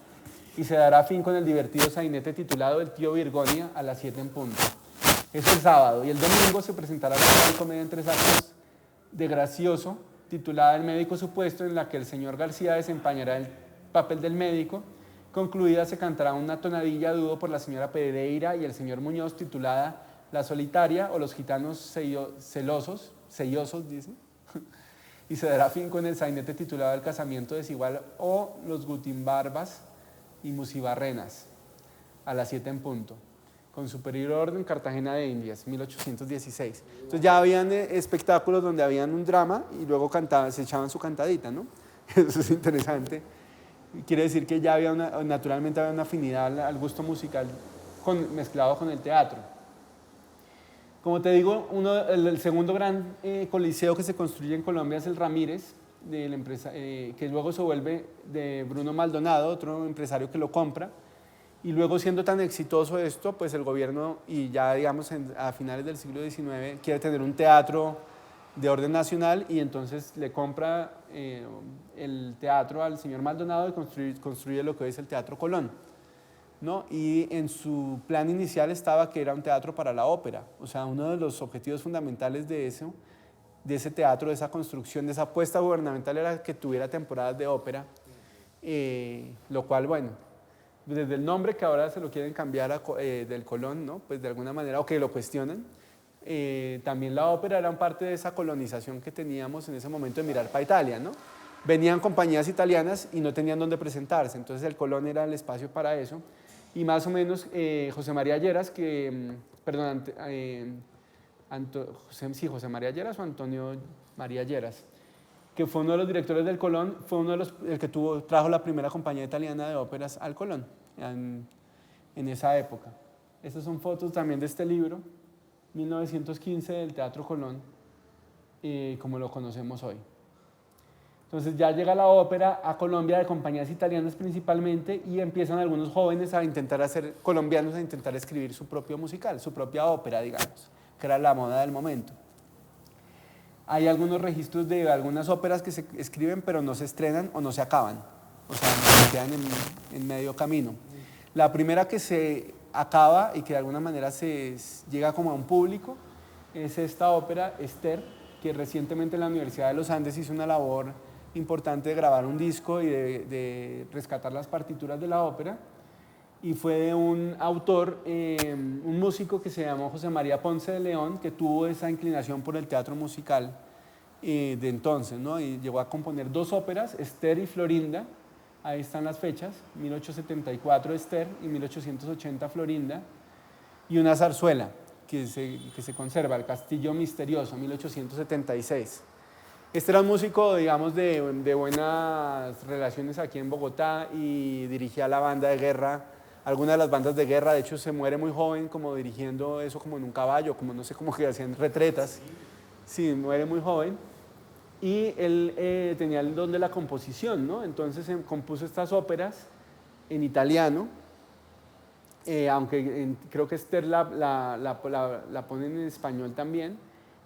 y se dará fin con el divertido sainete titulado El tío Virgonia a las 7 en punto. Eso es sábado, y el domingo se presentará la gran comedia en 3 actos de Gracioso titulada El médico supuesto, en la que el señor García desempeñará el papel del médico. Concluida se cantará una tonadilla dúo por la señora Pereira y el señor Muñoz titulada La solitaria o los gitanos sellosos, dice, y se dará fin con el sainete titulado El casamiento desigual o Los gutimbarbas y musibarrenas a las 7 en punto, con superior orden Cartagena de Indias, 1816. Entonces ya habían espectáculos donde habían un drama y luego se echaban su cantadita, ¿no? Eso es interesante. Quiere decir que ya naturalmente había una afinidad al gusto musical mezclado con el teatro. Como te digo, el segundo gran coliseo que se construye en Colombia es el Ramírez, que luego se vuelve de Bruno Maldonado, otro empresario que lo compra. Y luego, siendo tan exitoso esto, pues el gobierno, y ya digamos a finales del siglo XIX, quiere tener un teatro de orden nacional, y entonces le compra el teatro al señor Maldonado y construye lo que es el Teatro Colón, ¿no? Y en su plan inicial estaba que era un teatro para la ópera. O sea, uno de los objetivos fundamentales de ese teatro, de esa construcción, de esa apuesta gubernamental, era que tuviera temporadas de ópera, lo cual, bueno, desde el nombre que ahora se lo quieren cambiar del Colón, ¿no? Pues de alguna manera, o que lo cuestionan, también la ópera era parte de esa colonización que teníamos en ese momento de mirar para Italia, ¿no? Venían compañías italianas y no tenían dónde presentarse, entonces el Colón era el espacio para eso. Y más o menos José María Lleras, José María Lleras o Antonio María Lleras, que fue uno de los directores del Colón, fue el que trajo la primera compañía italiana de óperas al Colón en esa época. Estas son fotos también de este libro, 1915, del Teatro Colón, como lo conocemos hoy. Entonces ya llega la ópera a Colombia de compañías italianas principalmente, y empiezan algunos jóvenes colombianos a intentar escribir su propio musical, su propia ópera, digamos, que era la moda del momento. Hay algunos registros de algunas óperas que se escriben pero no se estrenan o no se acaban, o sea, se quedan en medio camino. La primera que se acaba y que de alguna manera se llega como a un público es esta ópera, Esther, que recientemente la Universidad de los Andes hizo una labor importante de grabar un disco y de rescatar las partituras de la ópera, y fue de un autor, un músico que se llamó José María Ponce de León, que tuvo esa inclinación por el teatro musical de entonces, ¿no? Y llegó a componer 2 óperas, Esther y Florinda. Ahí están las fechas, 1874 Esther y 1880 Florinda, y una zarzuela que se conserva, El Castillo Misterioso, 1876. Este era un músico, digamos, de buenas relaciones aquí en Bogotá, y dirigía la banda de guerra, algunas de las bandas de guerra. De hecho, se muere muy joven, como dirigiendo eso, como en un caballo, como no sé, como que hacían retretas. Sí, muere muy joven. Y él tenía el don de la composición, ¿no? Entonces compuso estas óperas en italiano, aunque creo que Esther la pone en español también,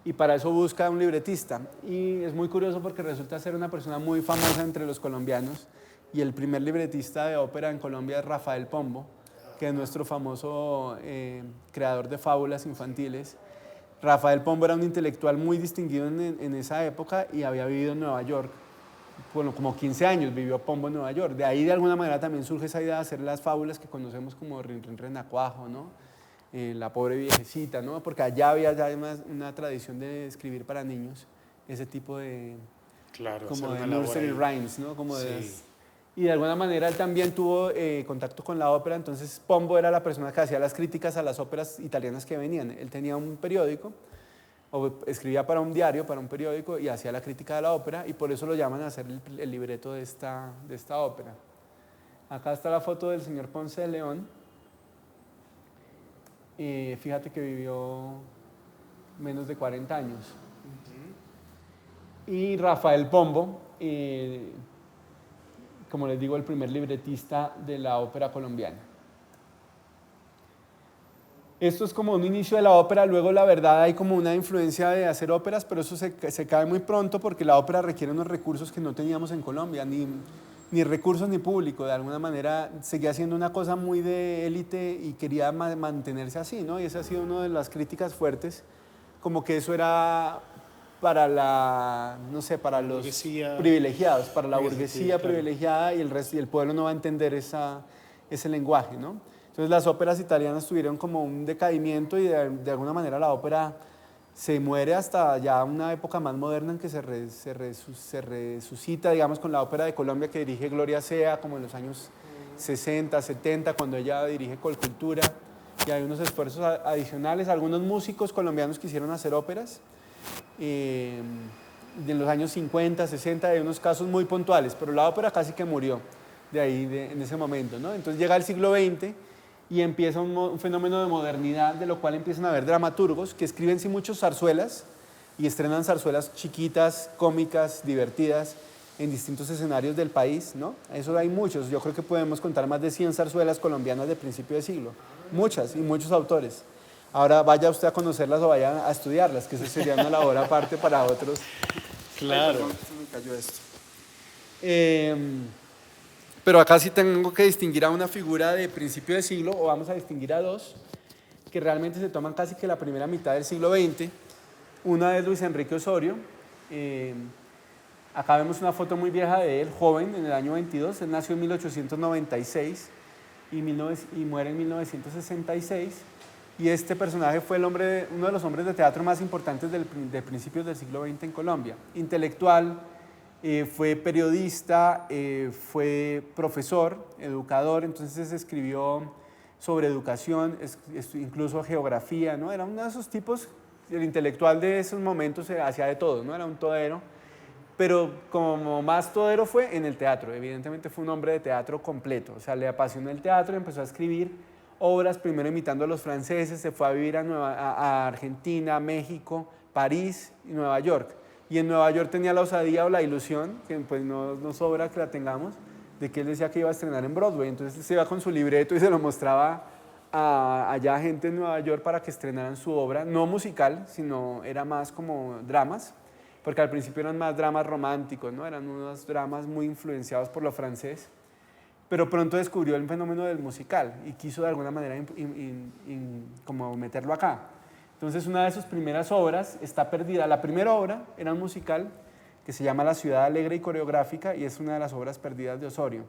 y para eso busca un libretista. Y es muy curioso porque resulta ser una persona muy famosa entre los colombianos, y el primer libretista de ópera en Colombia es Rafael Pombo, que es nuestro famoso creador de fábulas infantiles. Rafael Pombo era un intelectual muy distinguido en esa época y había vivido en Nueva York. Bueno, como 15 años vivió Pombo en Nueva York. De ahí, de alguna manera, también surge esa idea de hacer las fábulas que conocemos como Rin Rin Renacuajo, ¿no? La pobre viejecita, ¿no? Porque allá había ya además una tradición de escribir para niños ese tipo de, claro, como de nursery rhymes, ¿no? Como de, sí. Y de alguna manera él también tuvo contacto con la ópera. Entonces Pombo era la persona que hacía las críticas a las óperas italianas que venían. Él tenía un periódico, o escribía para un diario, para un periódico, y hacía la crítica de la ópera, y por eso lo llaman a hacer el libreto de esta ópera. Acá está la foto del señor Ponce de León. Fíjate que vivió menos de 40 años. Y Rafael Pombo, como les digo, el primer libretista de la ópera colombiana. Esto es como un inicio de la ópera. Luego, la verdad, hay como una influencia de hacer óperas, pero eso se cae muy pronto porque la ópera requiere unos recursos que no teníamos en Colombia, ni recursos ni público. De alguna manera seguía siendo una cosa muy de élite y quería mantenerse así, ¿no? Y esa ha sido una de las críticas fuertes, como que eso era para para los privilegiados, para la burguesía privilegiada, y el resto, y el pueblo no va a entender ese lenguaje, ¿no? Entonces las óperas italianas tuvieron como un decaimiento, y de alguna manera la ópera se muere hasta ya una época más moderna, en que se resucita, digamos, con la ópera de Colombia que dirige Gloria Sea, como en los años 60, 70, cuando ella dirige Colcultura, y hay unos esfuerzos adicionales. Algunos músicos colombianos quisieron hacer óperas, de los años 50, 60, hay unos casos muy puntuales, pero la ópera casi que murió en ese momento, ¿no? Entonces llega el siglo XX y empieza un fenómeno de modernidad, de lo cual empiezan a haber dramaturgos que escriben sí muchos zarzuelas, y estrenan zarzuelas chiquitas, cómicas, divertidas, en distintos escenarios del país, ¿no? Eso hay muchos, yo creo que podemos contar más de 100 zarzuelas colombianas de principio de siglo, muchas y muchos autores. Ahora vaya usted a conocerlas o vaya a estudiarlas, que eso sería una labor aparte para otros. Claro. Ay, se me cayó esto. Pero acá sí tengo que distinguir a una figura de principio de siglo, o vamos a distinguir a dos, que realmente se toman casi que la primera mitad del siglo XX. Una es Luis Enrique Osorio. Acá vemos una foto muy vieja de él, joven, en el año 22. Él nació en 1896 y muere en 1966. Y este personaje fue uno de los hombres de teatro más importantes de principios del siglo XX en Colombia. Intelectual, fue periodista, fue profesor, educador, entonces escribió sobre educación, incluso geografía, ¿no? Era uno de esos tipos, el intelectual de esos momentos se hacía de todo, ¿no? Era un todero, pero como más todero fue en el teatro, evidentemente fue un hombre de teatro completo, o sea, le apasionó el teatro y empezó a escribir obras, primero imitando a los franceses, se fue a vivir a Argentina, México, París y Nueva York. Y en Nueva York tenía la osadía o la ilusión, que pues no sobra que la tengamos, de que él decía que iba a estrenar en Broadway. Entonces se iba con su libreto y se lo mostraba allá a gente en Nueva York para que estrenaran su obra, no musical, sino era más como dramas, porque al principio eran más dramas románticos, ¿no? Eran unos dramas muy influenciados por lo francés, pero pronto descubrió el fenómeno del musical y quiso de alguna manera como meterlo acá. Entonces una de sus primeras obras está perdida. La primera obra era un musical que se llama La Ciudad Alegre y Coreográfica y es una de las obras perdidas de Osorio.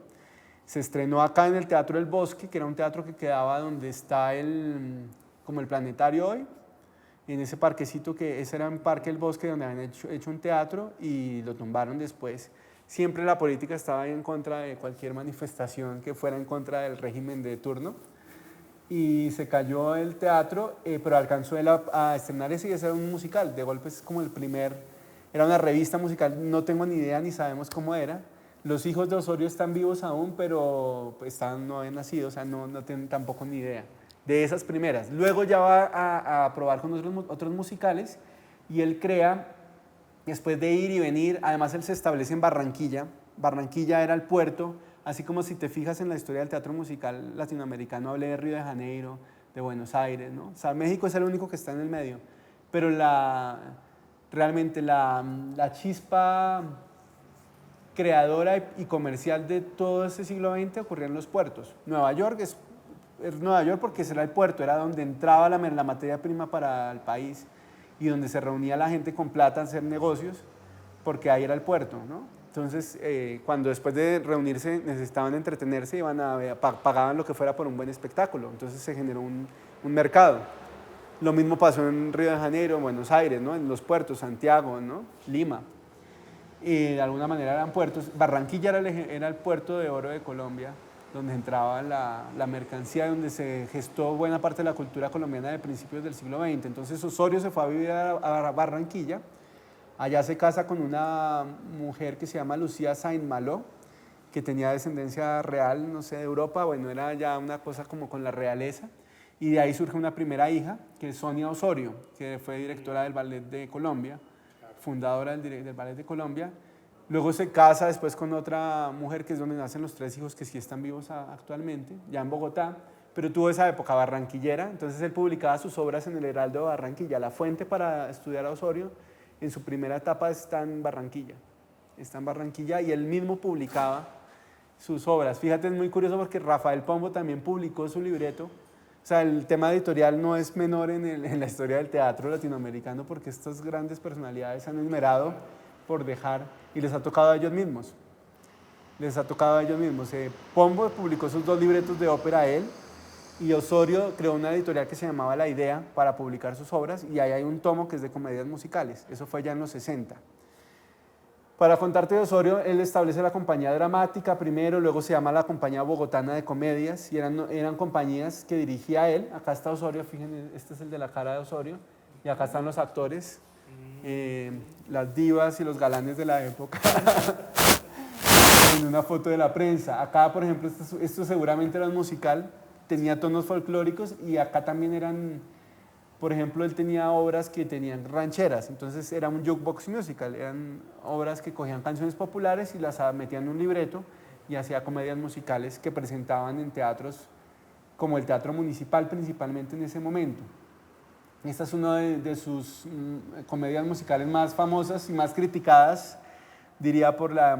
Se estrenó acá en el Teatro del Bosque, que era un teatro que quedaba donde está como el planetario hoy, en ese parquecito ese era un parque del Bosque donde habían hecho un teatro y lo tumbaron después. Siempre la política estaba en contra de cualquier manifestación que fuera en contra del régimen de turno. Y se cayó el teatro, pero alcanzó él a estrenar ese y ese era un musical. De golpe es como era una revista musical, no tengo ni idea ni sabemos cómo era. Los hijos de Osorio están vivos aún, pero no habían nacido, o sea, no tienen tampoco ni idea de esas primeras. Luego ya va a probar con otros musicales y él crea, después de ir y venir, además él se establece en Barranquilla. Barranquilla era el puerto. Así como si te fijas en la historia del teatro musical latinoamericano, hablé de Río de Janeiro, de Buenos Aires, ¿no? O sea, México es el único que está en el medio. Pero realmente la chispa creadora y comercial de todo ese siglo XX ocurrió en los puertos. Nueva York es Nueva York porque ese era el puerto, era donde entraba la materia prima para el país y donde se reunía la gente con plata a hacer negocios, porque ahí era el puerto, ¿no? Entonces, cuando después de reunirse necesitaban entretenerse, pagaban lo que fuera por un buen espectáculo. Entonces se generó un mercado. Lo mismo pasó en Río de Janeiro, en Buenos Aires, ¿no? En los puertos, Santiago, ¿no? Lima. Y de alguna manera eran puertos. Barranquilla era el puerto de oro de Colombia, donde entraba la mercancía, donde se gestó buena parte de la cultura colombiana de principios del siglo XX. Entonces Osorio se fue a vivir a Barranquilla. Allá se casa con una mujer que se llama Lucía Saint-Malo, que tenía descendencia real, no sé, de Europa. Bueno, era ya una cosa como con la realeza. Y de ahí surge una primera hija, que es Sonia Osorio, que fue directora del Ballet de Colombia, fundadora del Ballet de Colombia. Luego se casa después con otra mujer, que es donde nacen los 3 hijos que sí están vivos actualmente, ya en Bogotá, pero tuvo esa época barranquillera. Entonces él publicaba sus obras en el Heraldo de Barranquilla. La fuente para estudiar a Osorio en su primera etapa está en Barranquilla. Está en Barranquilla y él mismo publicaba sus obras. Fíjate, es muy curioso porque Rafael Pombo también publicó su libreto. O sea, el tema editorial no es menor en la historia del teatro latinoamericano, porque estas grandes personalidades han esmerado por dejar y les ha tocado a ellos mismos. Pombo publicó sus 2 libretos de ópera a él, y Osorio creó una editorial que se llamaba La Idea para publicar sus obras, y ahí hay un tomo que es de comedias musicales. Eso fue ya en los 60. Para contarte de Osorio, él establece la compañía dramática primero, luego se llama la Compañía Bogotana de Comedias, y eran compañías que dirigía él. Acá está Osorio, fíjense, este es el de la cara de Osorio, y acá están los actores, las divas y los galanes de la época. En una foto de la prensa. Acá, por ejemplo, esto seguramente era un musical, tenía tonos folclóricos, y acá también eran Por ejemplo, él tenía obras que tenían rancheras, entonces era un jukebox musical, eran obras que cogían canciones populares y las metían en un libreto y hacía comedias musicales que presentaban en teatros como el Teatro Municipal principalmente en ese momento. Esta es una de sus comedias musicales más famosas y más criticadas, diría por la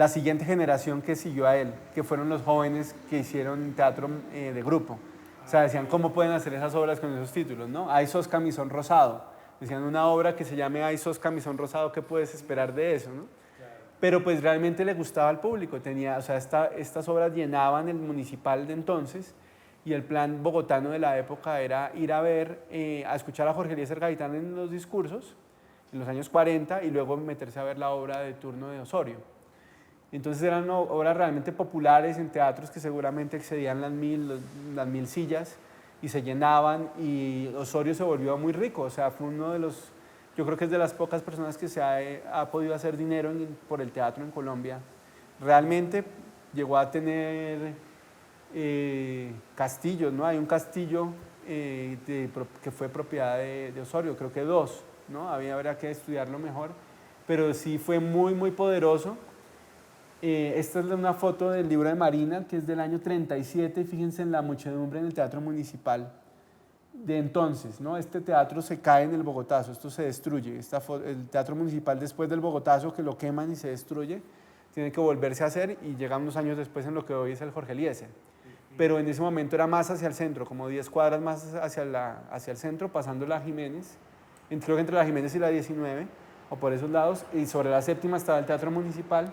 siguiente generación que siguió a él, que fueron los jóvenes que hicieron teatro de grupo. O sea, decían, ¿cómo pueden hacer esas obras con esos títulos? ¿No? Ay, sos camisón rosado. Decían, una obra que se llame Ay, sos camisón rosado, ¿qué puedes esperar de eso? ¿No? Pero pues realmente le gustaba al público. O sea, estas obras llenaban el municipal de entonces y el plan bogotano de la época era ir a ver, a escuchar a Jorge Eliezer Gaitán en los discursos en los años 40 y luego meterse a ver la obra de turno de Osorio. Entonces eran obras realmente populares en teatros que seguramente excedían las mil sillas y se llenaban y Osorio se volvió muy rico, o sea, fue uno de los, yo creo que es de las pocas personas que ha podido hacer dinero por el teatro en Colombia. Realmente llegó a tener castillos, ¿no? Hay un castillo que fue propiedad de Osorio, creo que dos, ¿no? Habría que estudiarlo mejor, pero sí fue muy, muy poderoso. Esta es una foto del libro de Marina, que es del año 37, fíjense en la muchedumbre en el Teatro Municipal de entonces, ¿no? Este teatro se cae en el Bogotazo, esto se destruye, el Teatro Municipal después del Bogotazo que lo queman y se destruye, tiene que volverse a hacer y llega unos años después en lo que hoy es el Jorge Eliezer. Pero en ese momento era más hacia el centro, como 10 cuadras más hacia el centro, pasando la Jiménez, creo que entre la Jiménez y la 19, o por esos lados, y sobre la séptima estaba el Teatro Municipal,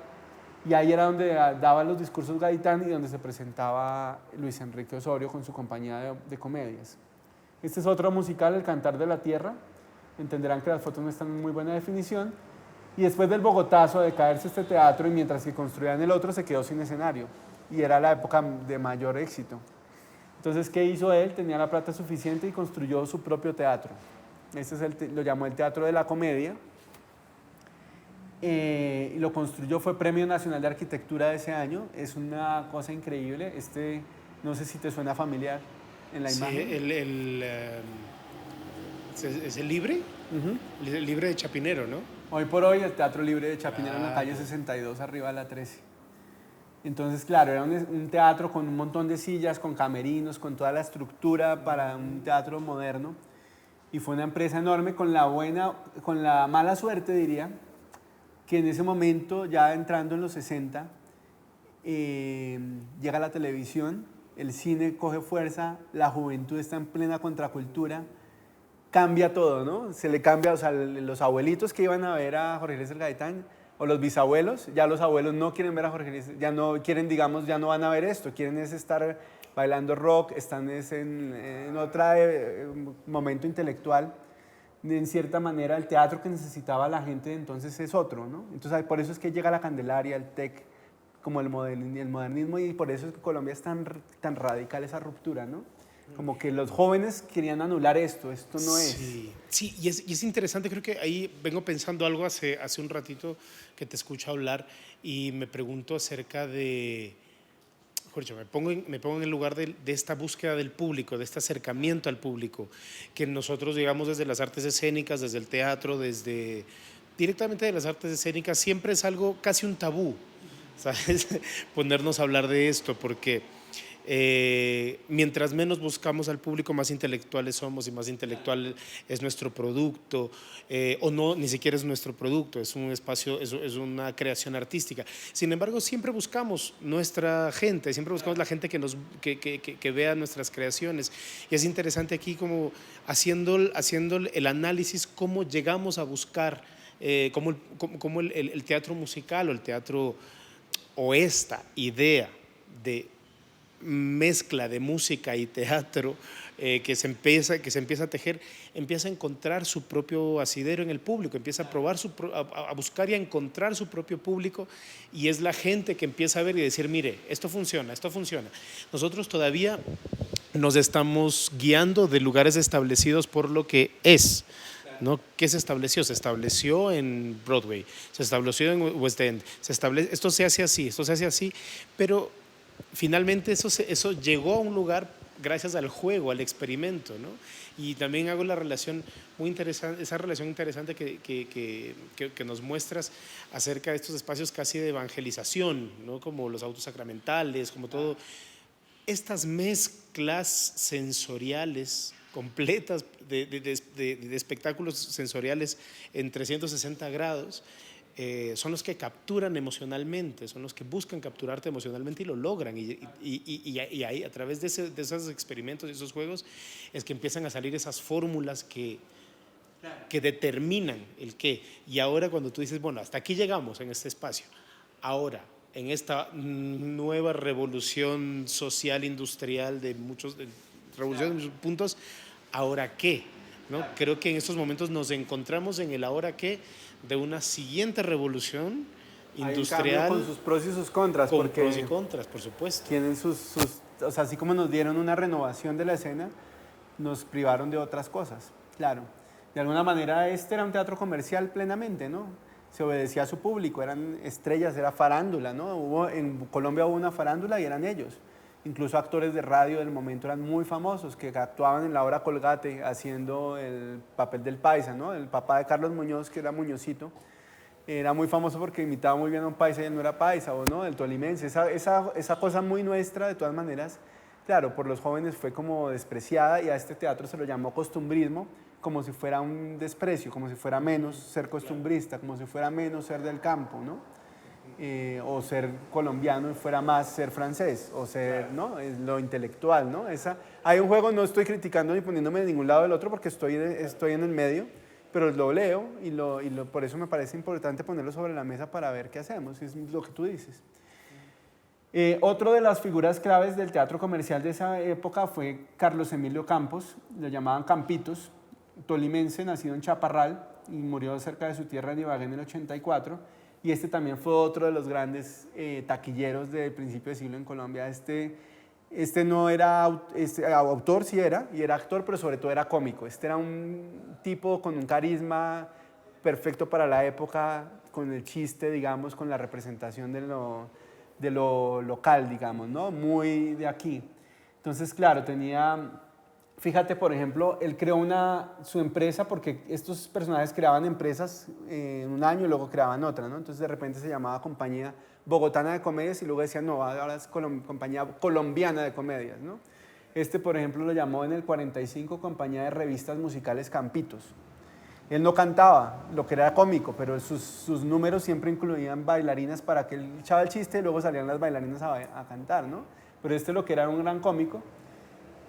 y ahí era donde daba los discursos Gaitán y donde se presentaba Luis Enrique Osorio con su compañía de comedias. Este es otro musical, El Cantar de la Tierra. Entenderán que las fotos no están en muy buena definición. Y después del Bogotazo, de caerse este teatro, y mientras que construían el otro, se quedó sin escenario. Y era la época de mayor éxito. Entonces, ¿qué hizo él? Tenía la plata suficiente y construyó su propio teatro. Lo llamó el Teatro de la Comedia. Y lo construyó, fue Premio Nacional de Arquitectura de ese año. Es una cosa increíble. No sé si te suena familiar en la imagen. ¿Es el Libre? El Libre de Chapinero, ¿no? Hoy por hoy el Teatro Libre de Chapinero en la calle 62, arriba de la 13. Entonces, claro, era un teatro con un montón de sillas, con camerinos, con toda la estructura para un teatro moderno. Y fue una empresa enorme con la mala suerte, diría, que en ese momento, ya entrando en los 60, llega la televisión, el cine coge fuerza, la juventud está en plena contracultura, cambia todo, ¿no? Se le cambia, o sea, los abuelitos que iban a ver a Jorge Eliezer Gaitán, o los bisabuelos, ya los abuelos no quieren ver a Jorge Eliezer, ya no quieren, digamos, ya no van a ver esto, quieren estar bailando rock, están en otro momento intelectual. En cierta manera, el teatro que necesitaba la gente de entonces es otro, ¿no? Entonces, por eso es que llega la Candelaria, el TEC, como el modernismo, y por eso es que Colombia es tan radical esa ruptura, ¿no? Como que los jóvenes querían anular esto no es. Sí, y es interesante, creo que ahí vengo pensando algo hace un ratito que te escucho hablar y me pregunto acerca de... Jorge, me pongo en el lugar de esta búsqueda del público, de este acercamiento al público, que nosotros, digamos, desde las artes escénicas, desde el teatro, directamente de las artes escénicas, siempre es algo, casi un tabú, ¿sabes? Ponernos a hablar de esto, porque mientras menos buscamos al público, más intelectuales somos y más intelectual es nuestro producto, o no, ni siquiera es nuestro producto, es un espacio, es una creación artística. Sin embargo, siempre buscamos nuestra gente, siempre buscamos la gente que vea nuestras creaciones. Y es interesante aquí como haciendo el análisis, cómo llegamos a buscar, cómo el teatro musical o el teatro, o esta idea de mezcla de música y teatro que se empieza a tejer, empieza a encontrar su propio asidero en el público, empieza a probar a buscar y a encontrar su propio público, y es la gente que empieza a ver y decir, mire, esto funciona. Nosotros todavía nos estamos guiando de lugares establecidos por lo que es, ¿no? ¿Qué se estableció? Se estableció en Broadway, se estableció en West End, esto se hace así, pero finalmente eso llegó a un lugar gracias al juego, al experimento, ¿no? Y también hago la relación muy interesante, esa relación interesante que nos muestras acerca de estos espacios casi de evangelización, ¿no? Como los autos sacramentales, como todo. Estas mezclas sensoriales completas de espectáculos sensoriales en 360 grados son los que capturan emocionalmente, son los que buscan capturarte emocionalmente y lo logran. Y ahí, a través de esos experimentos y esos juegos, es que empiezan a salir esas fórmulas que determinan el qué. Y ahora cuando tú dices, bueno, hasta aquí llegamos en este espacio, ahora en esta nueva revolución social industrial de muchos puntos, ¿ahora qué? ¿No? Creo que en estos momentos nos encontramos en el ahora qué de una siguiente revolución industrial. Con sus pros y sus contras. Con porque pros y contras, por supuesto. Tienen o sea, así como nos dieron una renovación de la escena, nos privaron de otras cosas, claro. De alguna manera este era un teatro comercial plenamente, ¿no? Se obedecía a su público, eran estrellas, era farándula, ¿no? En Colombia hubo una farándula y eran ellos. Incluso actores de radio del momento eran muy famosos, que actuaban en la obra Colgate haciendo el papel del paisa, ¿no? El papá de Carlos Muñoz, que era Muñozito, era muy famoso porque imitaba muy bien a un paisa y él no era paisa, o no, el tolimense. Esa cosa muy nuestra, de todas maneras, claro, por los jóvenes fue como despreciada y a este teatro se lo llamó costumbrismo, como si fuera un desprecio, como si fuera menos ser costumbrista, como si fuera menos ser del campo, ¿no? O ser colombiano y fuera más ser francés, o ser, ¿no? Es lo intelectual, ¿no? Hay un juego, no estoy criticando ni poniéndome de ningún lado del otro porque estoy en el medio, pero lo leo y por eso me parece importante ponerlo sobre la mesa para ver qué hacemos, es lo que tú dices. Otro de las figuras claves del teatro comercial de esa época fue Carlos Emilio Campos, lo llamaban Campitos, tolimense, nacido en Chaparral y murió cerca de su tierra en Ibagué en el 84, y este también fue otro de los grandes taquilleros del principio de siglo en Colombia. Este no era autor, sí era, y era actor, pero sobre todo era cómico. Este era un tipo con un carisma perfecto para la época, con el chiste, digamos, con la representación de lo local, digamos, ¿no? Muy de aquí. Entonces, claro, fíjate, por ejemplo, él creó su empresa porque estos personajes creaban empresas en un año y luego creaban otra, ¿no? Entonces, de repente se llamaba Compañía Bogotana de Comedias y luego decían, no, ahora es Compañía Colombiana de Comedias, ¿no? Por ejemplo, lo llamó en el 45 Compañía de Revistas Musicales Campitos. Él no cantaba, lo que era cómico, pero sus números siempre incluían bailarinas para que él echaba el chiste y luego salían las bailarinas a cantar, ¿no? Pero lo que era un gran cómico,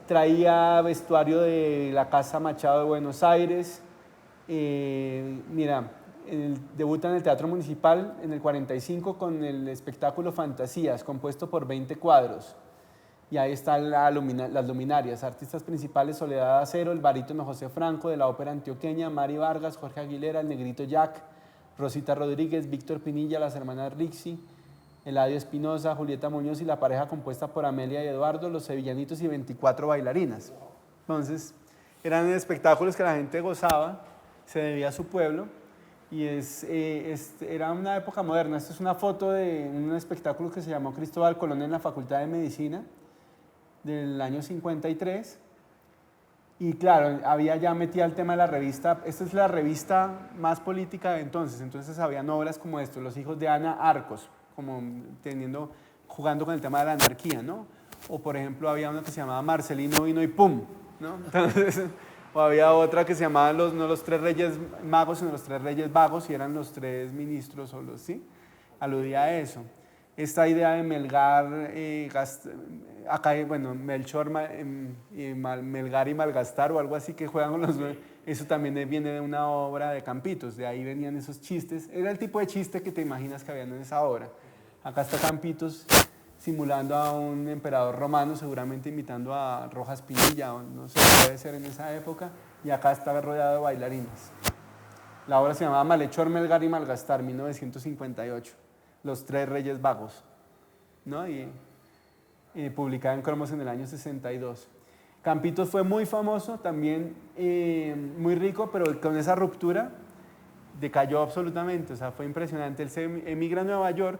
traía vestuario de la Casa Machado de Buenos Aires. Mira, debuta en el Teatro Municipal en el 45 con el espectáculo Fantasías, compuesto por 20 cuadros. Y ahí están las luminarias, artistas principales: Soledad Acero, el barítono José Franco de la ópera antioqueña, Mari Vargas, Jorge Aguilera, el negrito Jack, Rosita Rodríguez, Víctor Pinilla, las hermanas Rixi, Eladio Espinosa, Julieta Muñoz y la pareja compuesta por Amelia y Eduardo, los sevillanitos y 24 bailarinas. Entonces, eran espectáculos que la gente gozaba, se debía a su pueblo y era una época moderna. Esta es una foto de un espectáculo que se llamó Cristóbal Colón en la Facultad de Medicina del año 53. Y claro, había ya metida el tema de la revista. Esta es la revista más política de entonces habían obras como esto, Los hijos de Ana Arcos, como jugando con el tema de la anarquía, ¿no? O por ejemplo había una que se llamaba Marcelino Vino y Pum, ¿no? Entonces, o había otra que se llamaba no los tres reyes magos, sino los tres reyes vagos, y eran los tres ministros, ¿sí? Aludía a eso. Esta idea de Melgar, Melchor, Melgar y Malgastar o algo así que juegan con los... Eso también viene de una obra de Campitos, de ahí venían esos chistes. Era el tipo de chiste que te imaginas que habían en esa obra. Acá está Campitos simulando a un emperador romano, seguramente imitando a Rojas Pinilla, o no sé, puede ser en esa época, y acá está rodeado de bailarinas. La obra se llamaba Malhechor, Melgar y Malgastar, 1958, Los tres reyes vagos, ¿no? Y publicada en Cromos en el año 62. Campitos fue muy famoso, también muy rico, pero con esa ruptura decayó absolutamente, o sea, fue impresionante. Él se emigra a Nueva York,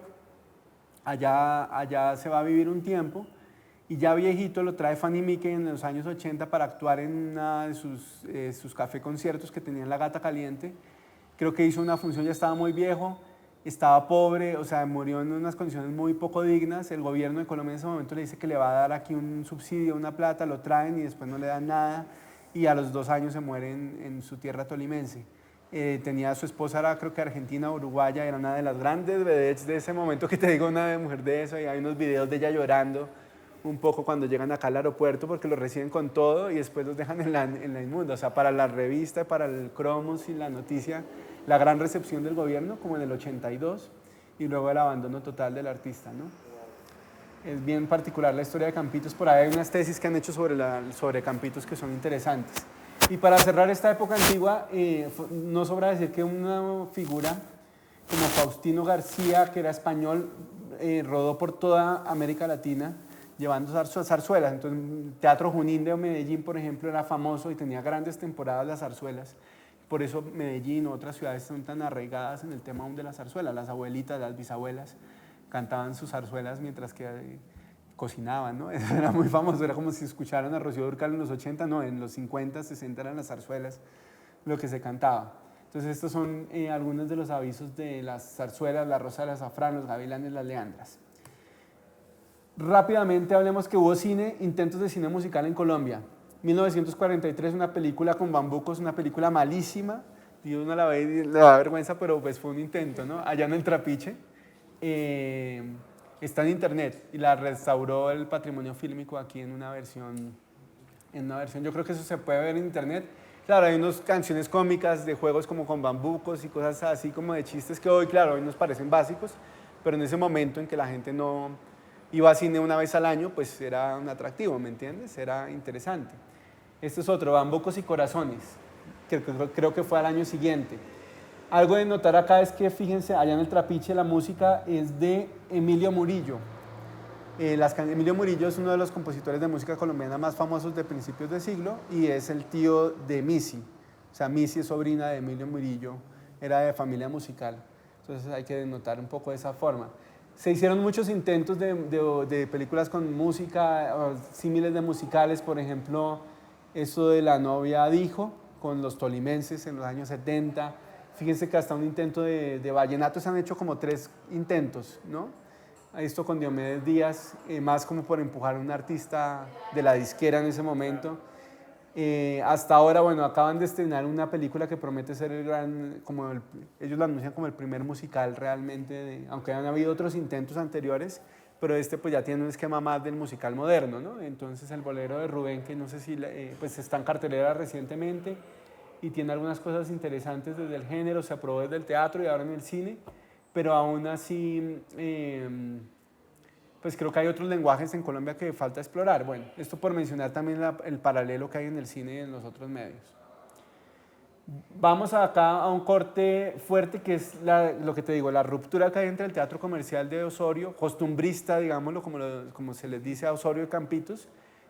allá se va a vivir un tiempo y ya viejito lo trae Fanny Mickey en los años 80 para actuar en una de sus café conciertos que tenía en La Gata Caliente. Creo que hizo una función, ya estaba muy viejo, estaba pobre, o sea, murió en unas condiciones muy poco dignas. El gobierno de Colombia en ese momento le dice que le va a dar aquí un subsidio, una plata, lo traen y después no le dan nada. Y a los 2 años se muere en su tierra tolimense. Tenía a su esposa, era creo que argentina, uruguaya, era una de las grandes vedettes de ese momento que te digo, una mujer de eso, y hay unos videos de ella llorando un poco cuando llegan acá al aeropuerto porque los reciben con todo y después los dejan en la inmunda. O sea, para la revista, para el Cromos y la noticia, la gran recepción del gobierno, como en el 82, y luego el abandono total del artista, ¿no? Es bien particular la historia de Campitos, por ahí hay unas tesis que han hecho sobre Campitos que son interesantes. Y para cerrar esta época antigua, no sobra decir que una figura como Faustino García, que era español, rodó por toda América Latina llevando zarzuelas. Entonces, Teatro Junín de Medellín, por ejemplo, era famoso y tenía grandes temporadas las zarzuelas. Por eso Medellín u otras ciudades son tan arraigadas en el tema de las zarzuelas. Las abuelitas, las bisabuelas cantaban sus zarzuelas mientras que cocinaban, ¿no? Eso era muy famoso, era como si escucharan a Rocío Dúrcal en los 80, no, en los 50, 60 eran las zarzuelas lo que se cantaba. Entonces estos son algunos de los avisos de las zarzuelas, la rosa del azafrán, los gavilanes, las leandras. Rápidamente hablemos que hubo intentos de cine musical en Colombia. 1943, una película con bambucos, una película malísima, y uno la ve y le da vergüenza, pero pues fue un intento, ¿no? Allá en el Trapiche. Está en internet y la restauró el Patrimonio Fílmico aquí en una versión. Yo creo que eso se puede ver en internet. Claro, hay unas canciones cómicas de juegos como con bambucos y cosas así como de chistes que hoy, claro, hoy nos parecen básicos, pero en ese momento en que la gente no iba a cine una vez al año, pues era un atractivo, ¿me entiendes? Era interesante. Este es otro, Bambucos y Corazones, que creo que fue al año siguiente. Algo de notar acá es que, fíjense, allá en el Trapiche la música es de Emilio Murillo. Emilio Murillo es uno de los compositores de música colombiana más famosos de principios de siglo y es el tío de Missy. O sea, Missy es sobrina de Emilio Murillo, era de familia musical. Entonces hay que notar un poco de esa forma. Se hicieron muchos intentos de películas con música, símiles de musicales, por ejemplo, eso de La novia dijo, con los tolimenses en los años 70. Fíjense que hasta un intento de vallenato se han hecho como 3 intentos, ¿no? Esto con Diomedes Díaz, más como por empujar a un artista de la disquera en ese momento. Hasta ahora, bueno, acaban de estrenar una película que promete ser el gran, ellos la anuncian como el primer musical realmente, aunque han habido otros intentos anteriores, pero este pues ya tiene un esquema más del musical moderno, ¿no? Entonces el bolero de Rubén, que no sé si pues está en cartelera recientemente y tiene algunas cosas interesantes desde el género, se aprobó desde el teatro y ahora en el cine, pero aún así pues creo que hay otros lenguajes en Colombia que falta explorar. Bueno, esto por mencionar también el paralelo que hay en el cine y en los otros medios. Vamos acá a un corte fuerte que es lo que te digo, la ruptura que hay entre el teatro comercial de Osorio, costumbrista, digámoslo, como se les dice a Osorio y Campitos,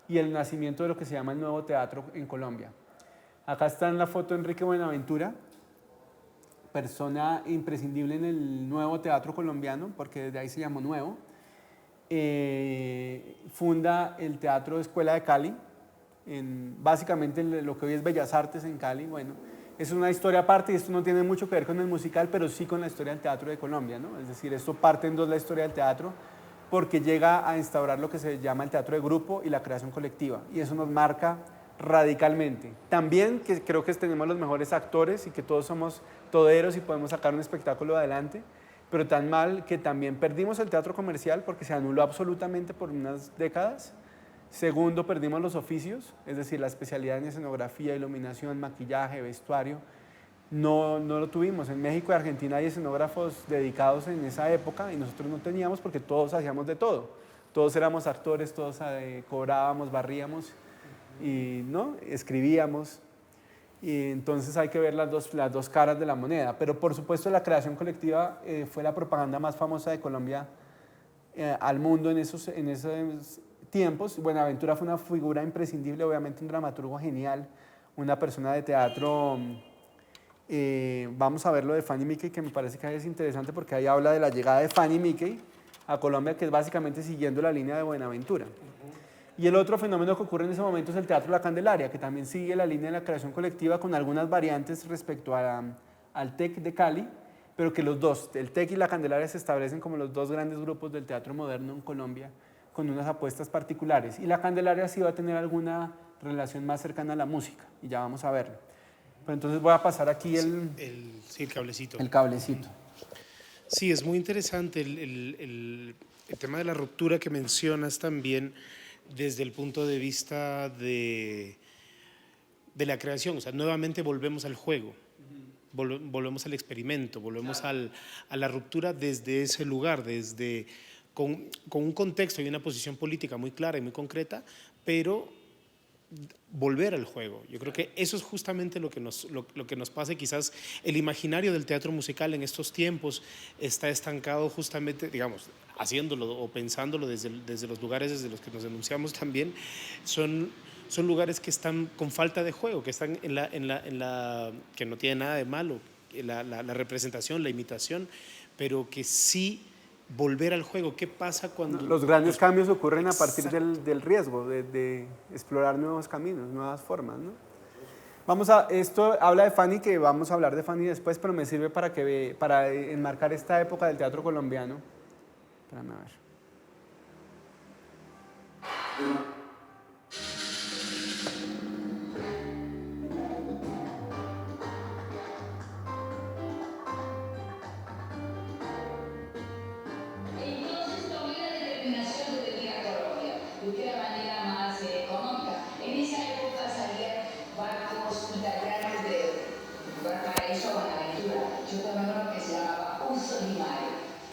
y el nacimiento de lo que se llama el nuevo teatro en Colombia. Acá está en la foto Enrique Buenaventura, persona imprescindible en el nuevo teatro colombiano, porque desde ahí se llamó nuevo. Funda el Teatro Escuela de Cali, básicamente lo que hoy es Bellas Artes en Cali. Bueno, es una historia aparte y esto no tiene mucho que ver con el musical, pero sí con la historia del teatro de Colombia, ¿no? Es decir, esto parte en dos la historia del teatro porque llega a instaurar lo que se llama el teatro de grupo y la creación colectiva, y eso nos marca radicalmente. También que creo que tenemos los mejores actores y que todos somos toderos y podemos sacar un espectáculo adelante, pero tan mal que también perdimos el teatro comercial porque se anuló absolutamente por unas décadas. Segundo, perdimos los oficios, es decir, la especialidad en escenografía, iluminación, maquillaje, vestuario. No lo tuvimos. En México y Argentina hay escenógrafos dedicados en esa época y nosotros no teníamos porque todos hacíamos de todo. Todos éramos actores, todos cobrábamos, barríamos y ¿no? Escribíamos. Y entonces hay que ver las dos caras de la moneda. Pero por supuesto la creación colectiva fue la propaganda más famosa de Colombia al mundo en esos tiempos. Buenaventura fue una figura imprescindible, obviamente un dramaturgo genial, una persona de teatro. Vamos a ver lo de Fanny Mickey, que me parece que es interesante porque ahí habla de la llegada de Fanny Mickey a Colombia, que es básicamente siguiendo la línea de Buenaventura. Y el otro fenómeno que ocurre en ese momento es el Teatro La Candelaria, que también sigue la línea de la creación colectiva con algunas variantes respecto al TEC de Cali, pero que los dos, el TEC y La Candelaria, se establecen como los dos grandes grupos del teatro moderno en Colombia, con unas apuestas particulares. Y La Candelaria sí va a tener alguna relación más cercana a la música, y ya vamos a verlo. Pero entonces voy a pasar aquí el cablecito. el cablecito. Sí, es muy interesante el tema de la ruptura que mencionas también desde el punto de vista de la creación. O sea, nuevamente volvemos al juego, volvemos al experimento, volvemos a la ruptura desde ese lugar, con un contexto y una posición política muy clara y muy concreta, pero volver al juego. Yo creo que eso es justamente lo que nos pasa, y quizás el imaginario del teatro musical en estos tiempos está estancado justamente, digamos, haciéndolo o pensándolo desde los lugares desde los que nos denunciamos también, son lugares que están con falta de juego, que están que no tiene nada de malo, la representación, la imitación, pero que sí volver al juego. ¿Qué pasa cuando...? Los grandes cambios ocurren a partir del riesgo, de explorar nuevos caminos, nuevas formas, ¿no? Esto habla de Fanny, que vamos a hablar de Fanny después, pero me sirve para enmarcar esta época del teatro colombiano. Espérame a ver.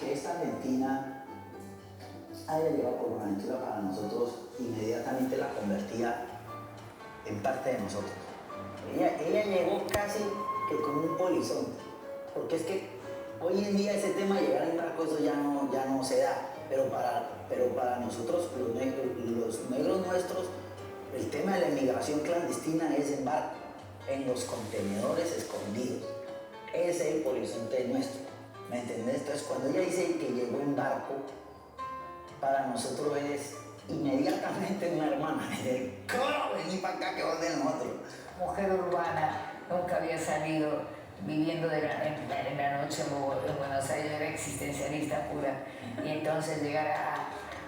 Que esta Argentina haya llegado por Buenaventura para nosotros, inmediatamente la convertía en parte de nosotros. Ella llegó casi que como un polizonte, porque es que hoy en día ese tema de llegar en barco, eso ya no se da, pero para nosotros, los negros nuestros, el tema de la inmigración clandestina es en barco, en los contenedores escondidos. Ese es el polizonte nuestro, ¿me entendés? Entonces, cuando ella dice que llegó en barco, para nosotros es inmediatamente una hermana. ¿Cómo vení para acá que vos de nosotros? Mujer urbana, nunca había salido, viviendo en la noche en Buenos Aires, era existencialista pura. Y entonces llegar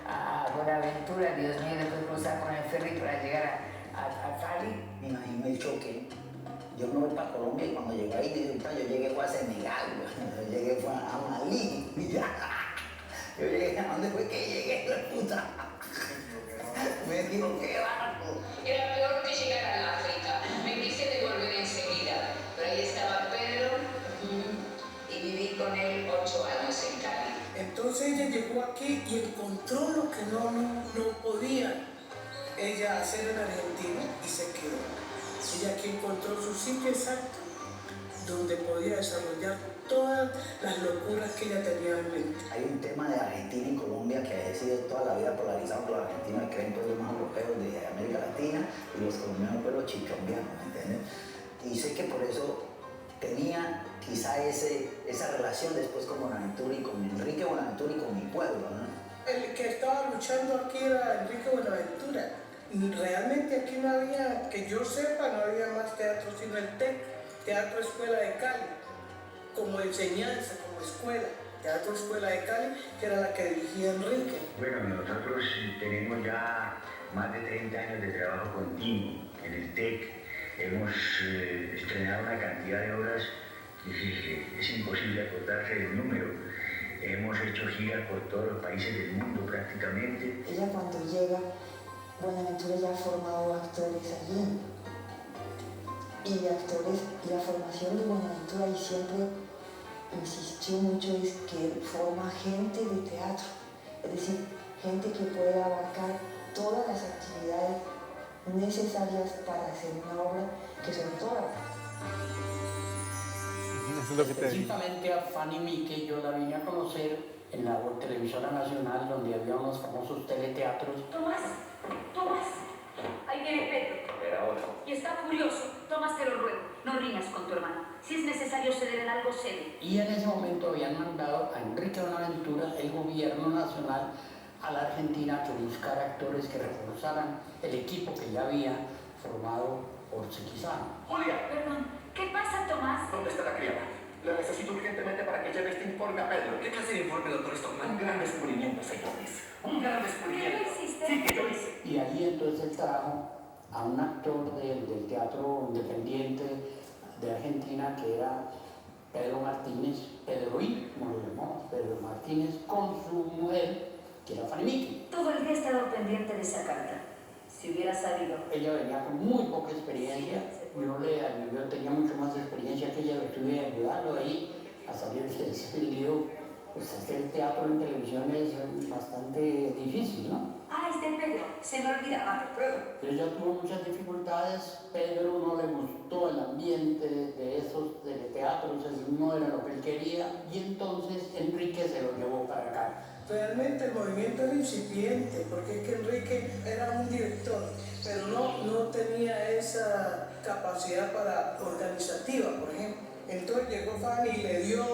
a Buenaventura, Dios mío, después cruzar con el ferry para llegar a Cali. Me imagino el choque. Yo me voy para Colombia y cuando llegué ahí, yo llegué fue a Senegal, yo llegué fue a Malí. Yo llegué, ¿a dónde fue que llegué, la puta? Me dijo, ¿qué barco? Era peor que llegar a África. Me quise devolver enseguida, pero ahí estaba Pedro y viví con él 8 años en Cali. Entonces ella llegó aquí y encontró lo que no podía ella hacer en Argentina y se quedó. Ella aquí encontró su sitio exacto donde podía desarrollar todas las locuras que ella tenía en mente. Hay un tema de Argentina y Colombia que ha sido toda la vida polarizado por los argentinos, que creen que los más europeos de América Latina, y los colombianos pues los chichombianos, ¿me entiendes? Y sé que por eso tenía quizá esa relación después con Buenaventura y con Enrique Buenaventura y con mi pueblo, ¿no? El que estaba luchando aquí era Enrique Buenaventura. Realmente aquí no había, que yo sepa, no había más teatro sino el TEC, Teatro Escuela de Cali, como enseñanza, como escuela. Teatro Escuela de Cali, que era la que dirigía Enrique. Bueno, nosotros tenemos ya más de 30 años de trabajo continuo en el TEC. Hemos estrenado una cantidad de obras que es imposible acordarse del número. Hemos hecho giras por todos los países del mundo prácticamente. Ella cuando llega, Buenaventura ya ha formado actores allí. Y la formación de Buenaventura, y siempre insistió mucho, es que él forma gente de teatro, es decir, gente que puede abarcar todas las actividades necesarias para hacer una obra, que son todas. Eso es lo que te digo. Específicamente a Fanny Mique yo la vine a conocer en la televisora nacional, donde había unos famosos teleteatros. Tomás, ahí viene Pedro. Y está furioso. Tomás, te lo ruego, no riñas con tu hermano. Si es necesario ceder en algo, cede. Y en ese momento habían mandado a Enrique Buenaventura, el gobierno nacional, a la Argentina que buscara actores que reforzaran el equipo que ya había formado por Sequizano. Julia, Perdón, ¿qué pasa, Tomás? ¿dónde está la criada? La necesito urgentemente para que lleve este informe a Pedro. ¿Qué clase de informe, doctor Stockman? Un gran descubrimiento, señores. Un gran descubrimiento. ¿Qué lo hiciste? Sí, que yo hice. Y allí entonces él trajo a un actor del teatro independiente de Argentina que era Pedro Martínez, Pedro I, como lo llamamos, Pedro Martínez, con su mujer, que era Fanny Mickey. Todo el día he estado pendiente de esa carta. Si hubiera sabido. Ella venía con muy poca experiencia, yo tenía mucho más experiencia que ella, lo estuve ayudando ahí a salir de ese lío. Pues hacer teatro en televisión es bastante difícil, ¿no? Ah, es de Pedro. Se me olvidaba. Pero ella tuvo muchas dificultades, Pedro no le gustó el ambiente de esos teatros, eso no era lo que él quería, y entonces Enrique se lo llevó para acá. Realmente el movimiento era incipiente, porque es que Enrique era un director, pero no tenía esa capacidad organizativa, por ejemplo. Entonces llegó Fanny y le dio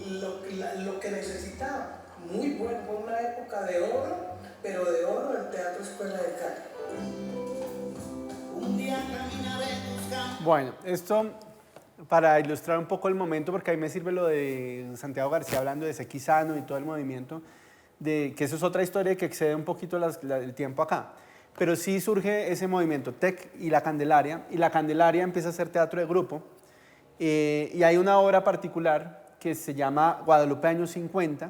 lo que necesitaba. Muy bueno, fue una época de oro, pero de oro el Teatro Escuela de Cali. Un día caminaré buscando. Bueno, esto para ilustrar un poco el momento, porque ahí me sirve lo de Santiago García hablando de Sequizano y todo el movimiento, de que eso es otra historia que excede un poquito el tiempo acá. Pero sí surge ese movimiento, TEC y La Candelaria empieza a hacer teatro de grupo, y hay una obra particular que se llama Guadalupe años 50,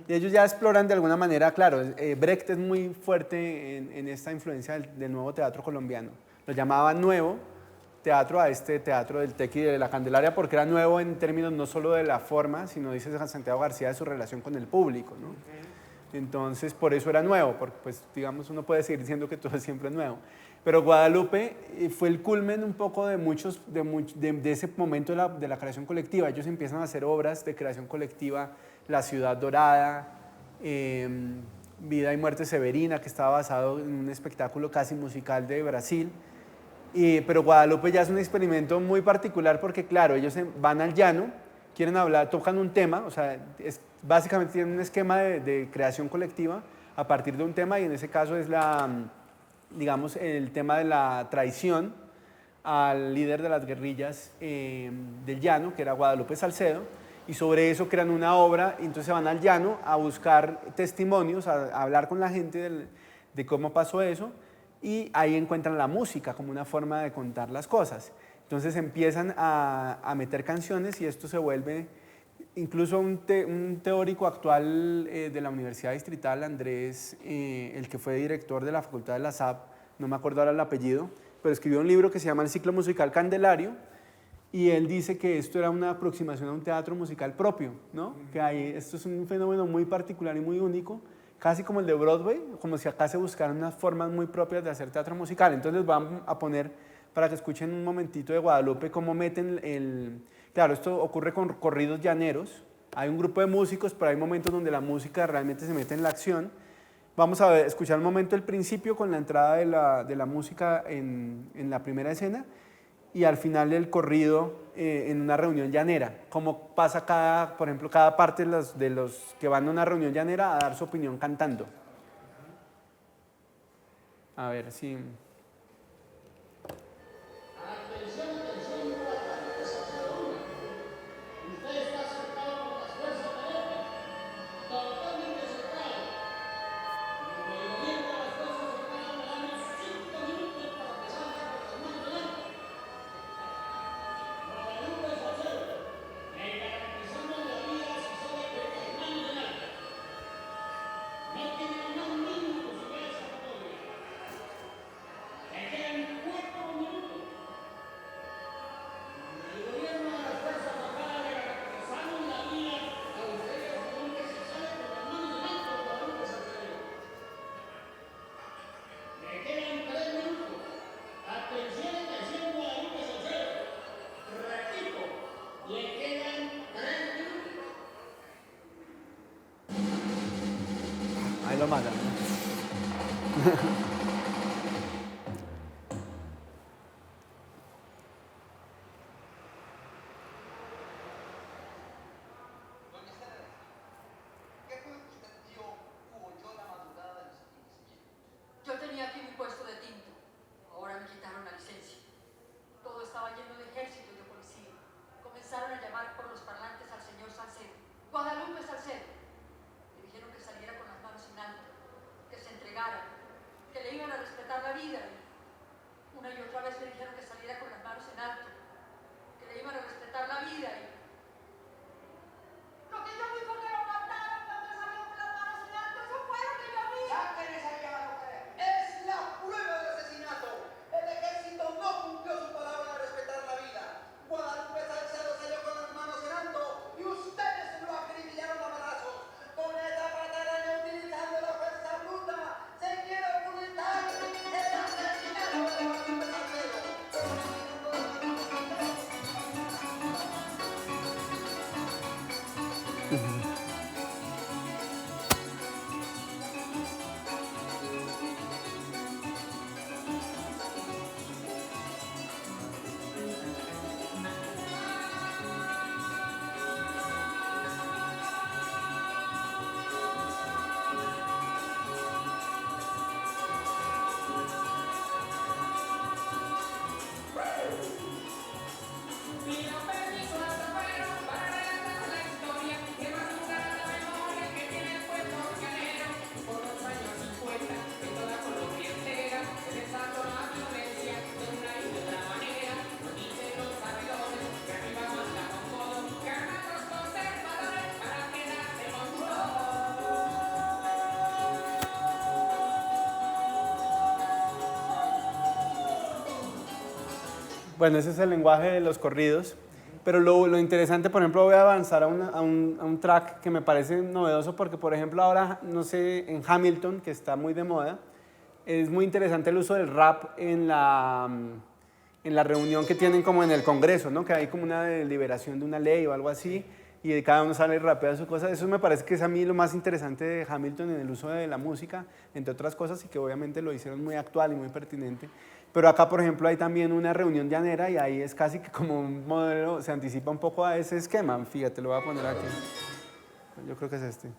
y ellos ya exploran de alguna manera, claro, Brecht es muy fuerte en esta influencia del nuevo teatro colombiano. Lo llamaban nuevo teatro a este teatro del TEC y de La Candelaria porque era nuevo en términos no solo de la forma, sino dice Santiago García de su relación con el público, ¿no? Entonces, por eso era nuevo, porque pues, digamos, uno puede seguir diciendo que todo es siempre nuevo. Pero Guadalupe fue el culmen un poco de ese momento de la creación colectiva. Ellos empiezan a hacer obras de creación colectiva, La Ciudad Dorada, Vida y Muerte Severina, que estaba basado en un espectáculo casi musical de Brasil. Pero Guadalupe ya es un experimento muy particular porque, claro, ellos van al llano, quieren hablar, tocan un tema, o sea, básicamente tienen un esquema de creación colectiva a partir de un tema y en ese caso es digamos, el tema de la traición al líder de las guerrillas del llano, que era Guadalupe Salcedo, y sobre eso crean una obra y entonces van al llano a buscar testimonios, a hablar con la gente de cómo pasó eso, y ahí encuentran la música como una forma de contar las cosas. Entonces empiezan a meter canciones y esto se vuelve, incluso un teórico actual de la Universidad Distrital, Andrés, el que fue director de la Facultad de la SAP, no me acuerdo ahora el apellido, pero escribió un libro que se llama El ciclo musical Candelario, y él dice que esto era una aproximación a un teatro musical propio, ¿no? Que esto es un fenómeno muy particular y muy único, casi como el de Broadway, como si acá se buscaran unas formas muy propias de hacer teatro musical. Entonces vamos a poner, para que escuchen un momentito de Guadalupe, cómo meten Claro, esto ocurre con corridos llaneros, hay un grupo de músicos, pero hay momentos donde la música realmente se mete en la acción. Vamos a escuchar un momento el principio con la entrada de la música en la primera escena, y al final del corrido en una reunión llanera, como pasa por ejemplo, cada parte de los que van a una reunión llanera a dar su opinión cantando. A ver si... Ahí lo matan. ¿Qué fue lo que usted vio u oyó la madrugada del Bueno, ese es el lenguaje de los corridos, pero lo interesante, por ejemplo, voy a avanzar a un track que me parece novedoso porque, por ejemplo, ahora, no sé, en Hamilton, que está muy de moda, es muy interesante el uso del rap en la reunión que tienen como en el Congreso, ¿no? Que hay como una deliberación de una ley o algo así, y cada uno sale y rapea su cosa. Eso me parece que es a mí lo más interesante de Hamilton en el uso de la música, entre otras cosas, y que obviamente lo hicieron muy actual y muy pertinente. Pero acá, por ejemplo, hay también una reunión llanera y ahí es casi que como un modelo, se anticipa un poco a ese esquema. Fíjate, lo voy a poner aquí. Yo creo que es este.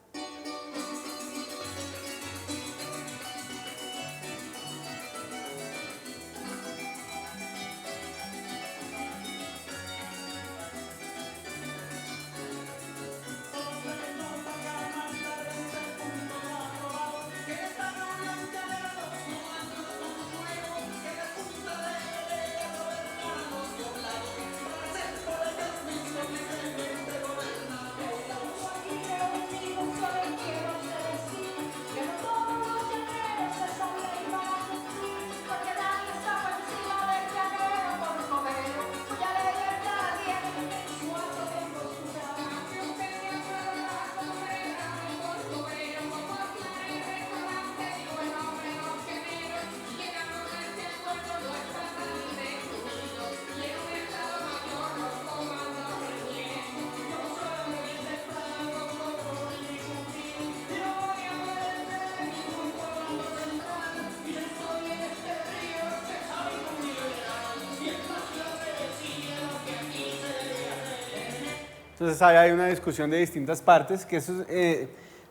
Entonces ahí hay una discusión de distintas partes, que eso es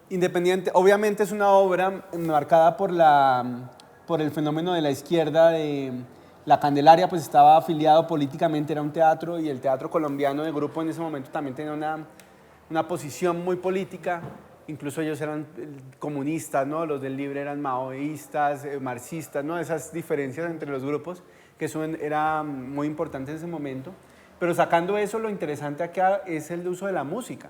independiente, obviamente es una obra marcada por el fenómeno de la izquierda, de la Candelaria pues estaba afiliado políticamente, era un teatro, y el teatro colombiano de grupo en ese momento también tenía una posición muy política, incluso ellos eran comunistas, ¿no? Los del Libre eran maoístas, marxistas, ¿no? Esas diferencias entre los grupos, que eso era muy importante en ese momento. Pero sacando eso, lo interesante acá es el uso de la música.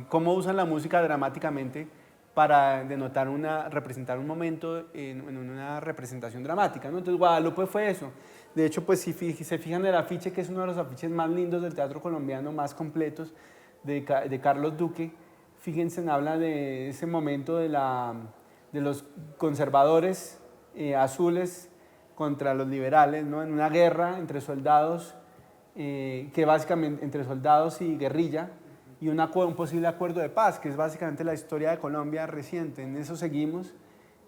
Cómo usan la música dramáticamente para denotar representar un momento en una representación dramática, ¿no? Entonces Guadalupe fue eso. De hecho, pues si se fijan en el afiche, que es uno de los afiches más lindos del teatro colombiano, más completos, de Carlos Duque, fíjense, habla de ese momento de los conservadores azules contra los liberales, ¿no? En una guerra entre soldados, que básicamente entre soldados y guerrilla, y un posible acuerdo de paz, que es básicamente la historia de Colombia reciente. En eso seguimos,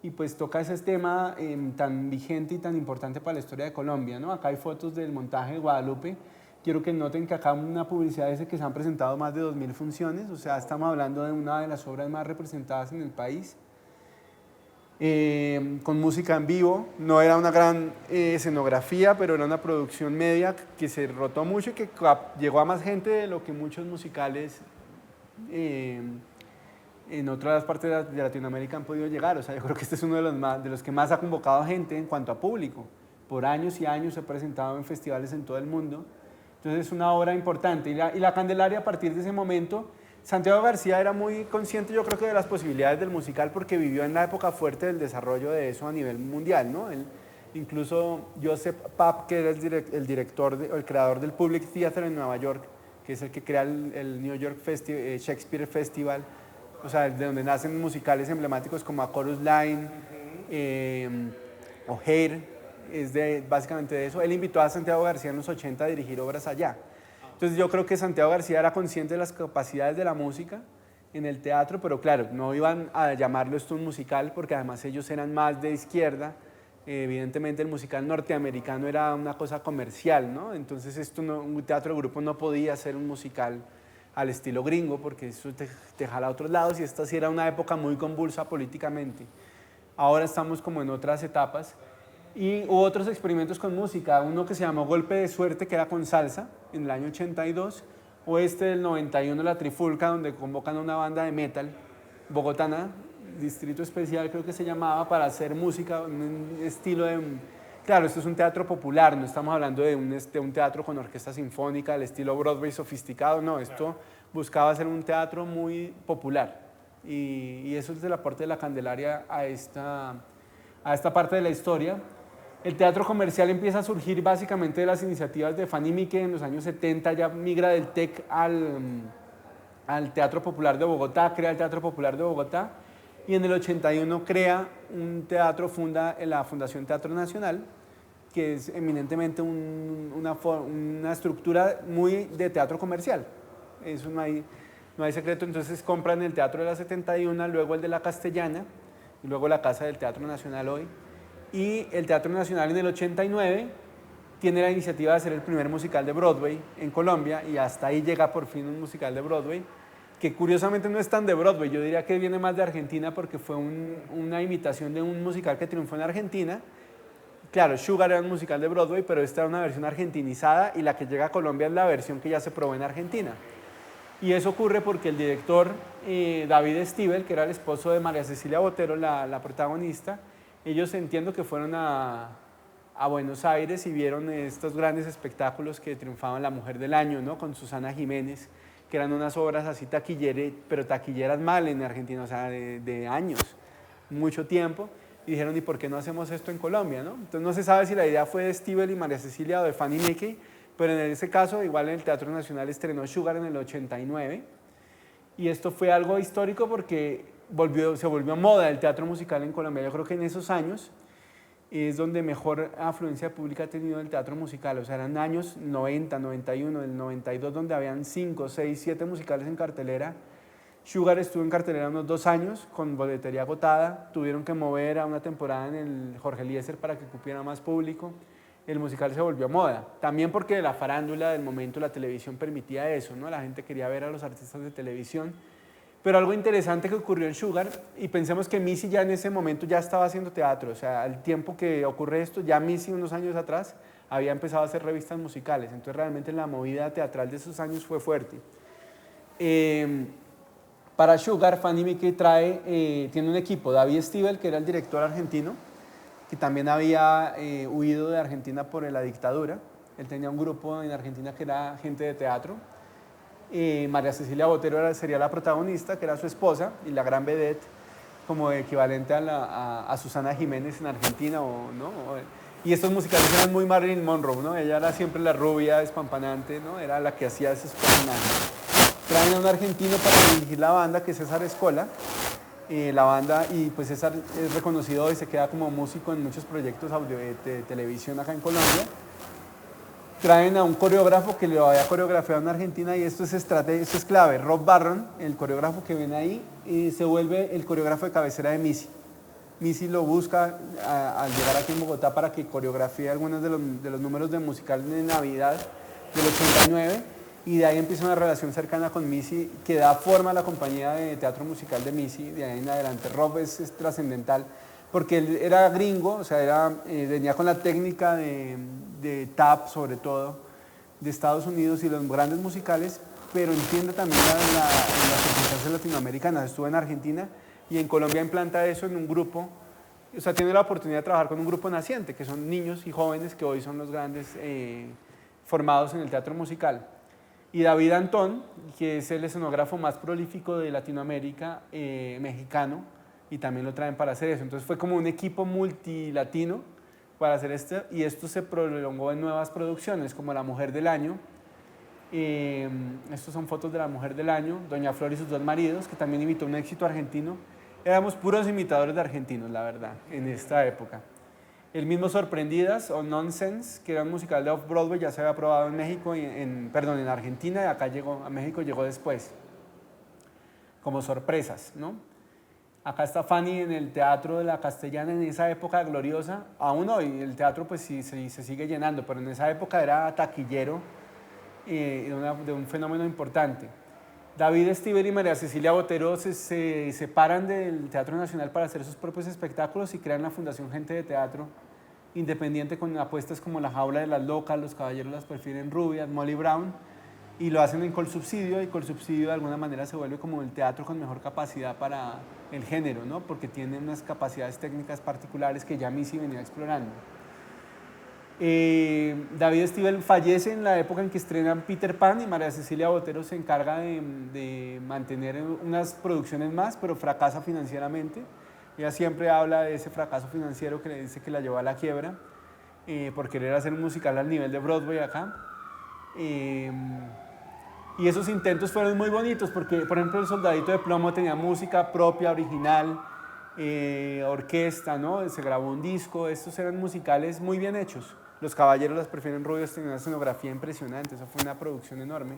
y pues toca ese tema tan vigente y tan importante para la historia de Colombia, ¿no? Acá hay fotos del montaje de Guadalupe. Quiero que noten que acá una publicidad dice que se han presentado más de 2.000 funciones, o sea, estamos hablando de una de las obras más representadas en el país. Con música en vivo, no era una gran escenografía, pero era una producción media que se rotó mucho y que llegó a más gente de lo que muchos musicales en otras partes de Latinoamérica han podido llegar. O sea, yo creo que este es uno de los que más ha convocado gente en cuanto a público. Por años y años se ha presentado en festivales en todo el mundo. Entonces es una obra importante. Y la Candelaria, a partir de ese momento, Santiago García era muy consciente, yo creo que de las posibilidades del musical, porque vivió en la época fuerte del desarrollo de eso a nivel mundial, ¿no? Incluso Joseph Papp, que era el creador del Public Theater en Nueva York, que es el que crea el New York Shakespeare Festival, o sea, de donde nacen musicales emblemáticos como A Chorus Line o Hair, básicamente de eso. Él invitó a Santiago García en los 80 a dirigir obras allá. Entonces yo creo que Santiago García era consciente de las capacidades de la música en el teatro, pero claro, no iban a llamarlo esto un musical porque además ellos eran más de izquierda. Evidentemente el musical norteamericano era una cosa comercial, ¿no? Entonces esto un teatro de grupo no podía ser un musical al estilo gringo porque eso te jala a otros lados y esta sí era una época muy convulsa políticamente. Ahora estamos como en otras etapas y hubo otros experimentos con música, uno que se llamó Golpe de Suerte, que era con salsa en el año 82, o este del 91, La Trifulca, donde convocan a una banda de metal bogotana, Distrito Especial creo que se llamaba, para hacer música, un estilo de... Claro, esto es un teatro popular, no estamos hablando de un teatro con orquesta sinfónica, del estilo Broadway sofisticado, no, esto buscaba ser un teatro muy popular. Y eso es el aporte de la Candelaria a esta parte de la historia. El teatro comercial empieza a surgir básicamente de las iniciativas de Fanny Mique en los años 70, ya migra del TEC al Teatro Popular de Bogotá, crea el Teatro Popular de Bogotá y en el 81 crea un teatro, funda la Fundación Teatro Nacional, que es eminentemente una estructura muy de teatro comercial. Eso no hay secreto, entonces compran el Teatro de la 71, luego el de la Castellana y luego la Casa del Teatro Nacional hoy. Y el Teatro Nacional en el 89 tiene la iniciativa de hacer el primer musical de Broadway en Colombia y hasta ahí llega por fin un musical de Broadway, que curiosamente no es tan de Broadway, yo diría que viene más de Argentina porque fue una imitación de un musical que triunfó en Argentina. Claro, Sugar era un musical de Broadway, pero esta era una versión argentinizada y la que llega a Colombia es la versión que ya se probó en Argentina. Y eso ocurre porque el director David Stivel, que era el esposo de María Cecilia Botero, la protagonista, ellos entiendo que fueron a Buenos Aires y vieron estos grandes espectáculos que triunfaban, La Mujer del Año, ¿no? Con Susana Jiménez, que eran unas obras así taquilleras, pero taquilleras mal en Argentina, o sea, de años, mucho tiempo. Y dijeron, ¿y por qué no hacemos esto en Colombia, no? Entonces no se sabe si la idea fue de Stivel y María Cecilia o de Fanny Mickey, pero en ese caso, igual en el Teatro Nacional estrenó Sugar en el 89. Y esto fue algo histórico porque se volvió moda el teatro musical en Colombia. Yo creo que en esos años es donde mejor afluencia pública ha tenido el teatro musical. O sea, eran años 90, 91, el 92, donde habían 5, 6, 7 musicales en cartelera. Sugar estuvo en cartelera unos 2 años con boletería agotada. Tuvieron que mover a una temporada en el Jorge Eliezer para que cupiera más público. El musical se volvió moda. También porque la farándula del momento, la televisión permitía eso, ¿no? La gente quería ver a los artistas de televisión. Pero algo interesante que ocurrió en Sugar, y pensemos que Missy ya en ese momento ya estaba haciendo teatro, o sea, al tiempo que ocurre esto, ya Missy unos años atrás había empezado a hacer revistas musicales, entonces realmente la movida teatral de esos años fue fuerte. Para Sugar, Fanny Mickey tiene un equipo, David Stivel, que era el director argentino, que también había huido de Argentina por la dictadura. Él tenía un grupo en Argentina que era gente de teatro. María Cecilia Botero sería la protagonista, que era su esposa, y la gran vedette, como equivalente a Susana Jiménez en Argentina. ¿No? Y estos musicales eran muy Marilyn Monroe, ¿no? Ella era siempre la rubia, despampanante, ¿no? Era la que hacía esos personajes. Traen a un argentino para dirigir la banda, que es César Escola. La banda, y pues César es reconocido y se queda como músico en muchos proyectos de televisión acá en Colombia. Traen a un coreógrafo que lo había coreografiado en Argentina y esto es clave. Rob Barron, el coreógrafo que ven ahí, se vuelve el coreógrafo de cabecera de Missy. Missy lo busca al llegar aquí en Bogotá para que coreografíe algunos de los números de musical de Navidad del 89 y de ahí empieza una relación cercana con Missy que da forma a la compañía de teatro musical de Missy de ahí en adelante. Rob es trascendental porque él era gringo, o sea, venía con la técnica de tap, sobre todo, de Estados Unidos y los grandes musicales, pero entiende también las circunstancias latinoamericanas. Estuvo en Argentina y en Colombia implanta eso en un grupo, o sea, tiene la oportunidad de trabajar con un grupo naciente, que son niños y jóvenes que hoy son los grandes formados en el teatro musical. Y David Antón, que es el escenógrafo más prolífico de Latinoamérica, mexicano, y también lo traen para hacer eso. Entonces fue como un equipo multilatino para hacer esto, y esto se prolongó en nuevas producciones, como La Mujer del Año. Estos son fotos de La Mujer del Año, Doña Flor y sus 2 maridos, que también imitó un éxito argentino. Éramos puros imitadores de argentinos, la verdad, en esta época. El mismo Sorprendidas o Nonsense, que era un musical de Off-Broadway, ya se había probado en México, en Argentina, y acá a México llegó después. como sorpresas, ¿no? Acá está Fanny en el Teatro de la Castellana en esa época gloriosa. Aún hoy el teatro pues sí se sigue llenando, pero en esa época era taquillero de un fenómeno importante. David Stivel y María Cecilia Botero se separan del Teatro Nacional para hacer sus propios espectáculos y crean la Fundación Gente de Teatro independiente con apuestas como La Jaula de las Locas, Los Caballeros las prefieren rubias, Molly Brown, y lo hacen en Colsubsidio, y Colsubsidio de alguna manera se vuelve como el teatro con mejor capacidad para el género, ¿no? Porque tiene unas capacidades técnicas particulares que ya Missy venía explorando. David Stivel fallece en la época en que estrenan Peter Pan y María Cecilia Botero se encarga de mantener unas producciones más, pero fracasa financieramente. Ella siempre habla de ese fracaso financiero que le dice que la llevó a la quiebra por querer hacer un musical al nivel de Broadway acá. Y esos intentos fueron muy bonitos porque, por ejemplo, El Soldadito de Plomo tenía música propia, original, orquesta, ¿no? Se grabó un disco, estos eran musicales muy bien hechos. Los Caballeros las prefieren rubios, tenían una escenografía impresionante, eso fue una producción enorme.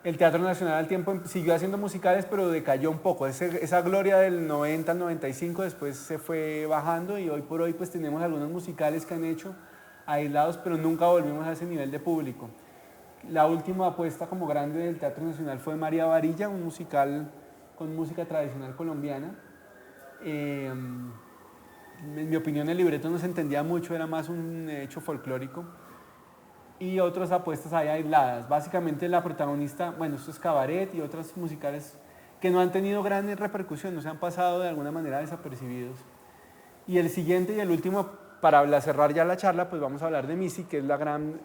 El Teatro Nacional al tiempo siguió haciendo musicales, pero decayó un poco. Esa gloria del 90 al 95 después se fue bajando y hoy por hoy pues tenemos algunos musicales que han hecho aislados, pero nunca volvimos a ese nivel de público. La última apuesta como grande del Teatro Nacional fue María Varilla, un musical con música tradicional colombiana. En mi opinión el libreto no se entendía mucho, era más un hecho folclórico. Y otras apuestas ahí aisladas. Básicamente la protagonista, bueno, esto es Cabaret y otros musicales que no han tenido gran repercusión, no se han pasado de alguna manera desapercibidos. Y el siguiente y el último, para cerrar ya la charla, pues vamos a hablar de Missy, que es la gran,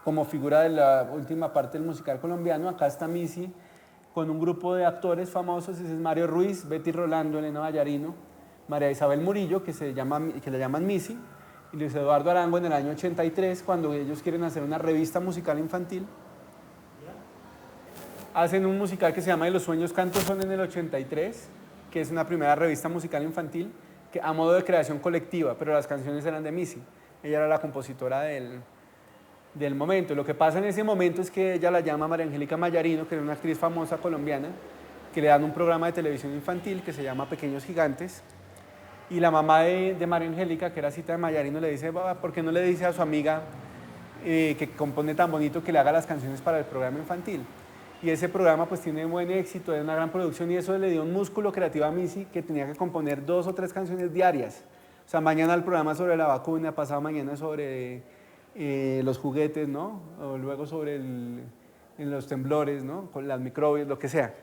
como figura de la última parte del musical colombiano. Acá está Missy con un grupo de actores famosos, ese es Mario Ruiz, Betty Rolando, Elena Vallarino, María Isabel Murillo, que la llaman Missy, y Luis Eduardo Arango en el año 83, cuando ellos quieren hacer una revista musical infantil. Hacen un musical que se llama Y los sueños cantos son en el 83, que es una primera revista musical infantil, que a modo de creación colectiva, pero las canciones eran de Missy. Ella era la compositora del momento. Lo que pasa en ese momento es que ella la llama María Angélica Mayarino, que era una actriz famosa colombiana, que le dan un programa de televisión infantil que se llama Pequeños Gigantes. Y la mamá de María Angélica, que era Cita de Mayarino, le dice, ¿por qué no le dice a su amiga que compone tan bonito que le haga las canciones para el programa infantil? Y ese programa pues tiene buen éxito, es una gran producción y eso le dio un músculo creativo a Missy que tenía que componer 2 o 3 canciones diarias. O sea, mañana el programa sobre la vacuna, pasado mañana sobre los juguetes, ¿no? O luego sobre los temblores, ¿no? Con las microbios, lo que sea.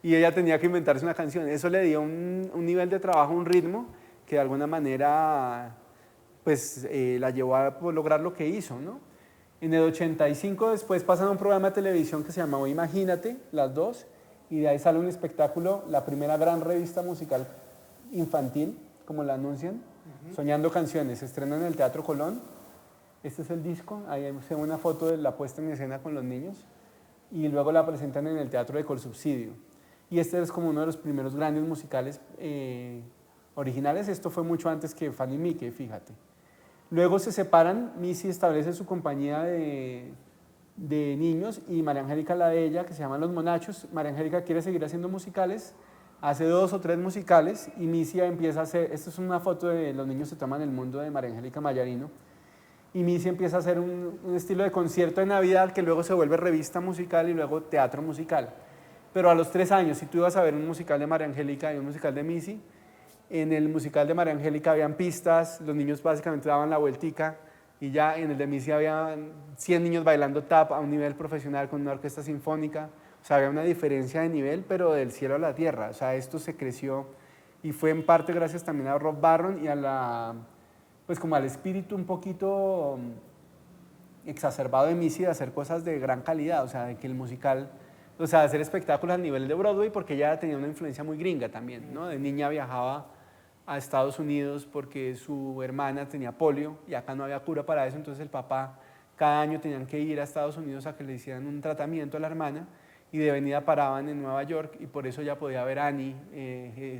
Y ella tenía que inventarse una canción. Eso le dio un nivel de trabajo, un ritmo, que de alguna manera pues, la llevó a lograr lo que hizo, ¿no? En el 85 después pasan a un programa de televisión que se llamaba Imagínate, las dos, y de ahí sale un espectáculo, la primera gran revista musical infantil, como la anuncian, Soñando Canciones, se estrena en el Teatro Colón. Este es el disco, ahí se ve una foto de la puesta en escena con los niños, y luego la presentan en el Teatro de Colsubsidio. Y este es como uno de los primeros grandes musicales originales. Esto fue mucho antes que Fanny y Mickey, fíjate. Luego se separan, Missy establece su compañía de niños y María Angélica la de ella, que se llaman Los Monachos. María Angélica quiere seguir haciendo musicales, hace 2 o 3 musicales y Missy empieza a hacer, esta es una foto de Los niños se toman el mundo de María Angélica Mayarino, y Missy empieza a hacer un estilo de concierto de Navidad que luego se vuelve revista musical y luego teatro musical. Pero a los 3 años, si tú ibas a ver un musical de María Angélica y un musical de Missy, en el musical de María Angélica habían pistas, los niños básicamente daban la vueltica y ya en el de Missy había 100 niños bailando tap a un nivel profesional con una orquesta sinfónica. O sea, había una diferencia de nivel, pero del cielo a la tierra. O sea, esto se creció y fue en parte gracias también a Rob Barron y a pues como al espíritu un poquito exacerbado de Missy de hacer cosas de gran calidad, o sea, de que el musical... O sea, hacer espectáculos al nivel de Broadway porque ella tenía una influencia muy gringa también, ¿no? De niña viajaba a Estados Unidos porque su hermana tenía polio y acá no había cura para eso, entonces el papá cada año tenían que ir a Estados Unidos a que le hicieran un tratamiento a la hermana y de venida paraban en Nueva York y por eso ya podía ver a Annie,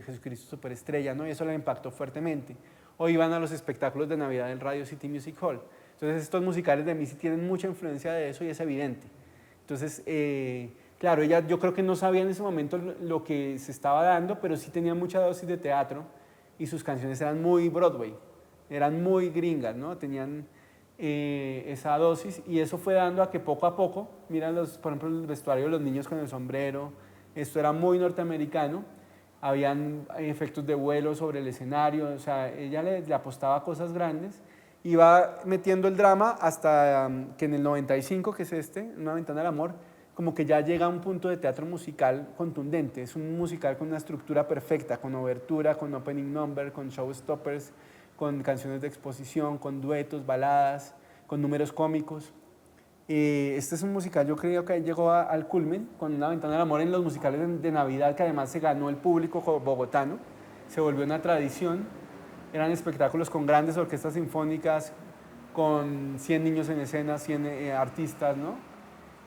Jesucristo Superestrella, ¿no? Y eso la impactó fuertemente. O iban a los espectáculos de Navidad del Radio City Music Hall. Entonces estos musicales de Missy tienen mucha influencia de eso y es evidente. Entonces Claro, ella yo creo que no sabía en ese momento lo que se estaba dando, pero sí tenía mucha dosis de teatro y sus canciones eran muy Broadway, eran muy gringas, ¿no? Tenían esa dosis y eso fue dando a que poco a poco, mira por ejemplo el vestuario de los niños con el sombrero, esto era muy norteamericano, habían efectos de vuelo sobre el escenario, o sea, ella le apostaba a cosas grandes, iba metiendo el drama hasta que en el 95, que es Una ventana al amor, como que ya llega a un punto de teatro musical contundente, es un musical con una estructura perfecta, con obertura, con opening number, con showstoppers, con canciones de exposición, con duetos, baladas, con números cómicos. Este es un musical, yo creo que llegó al culmen con Una ventana al amor en los musicales de Navidad, que además se ganó el público bogotano, se volvió una tradición, eran espectáculos con grandes orquestas sinfónicas, con 100 niños en escena, 100 artistas, ¿no?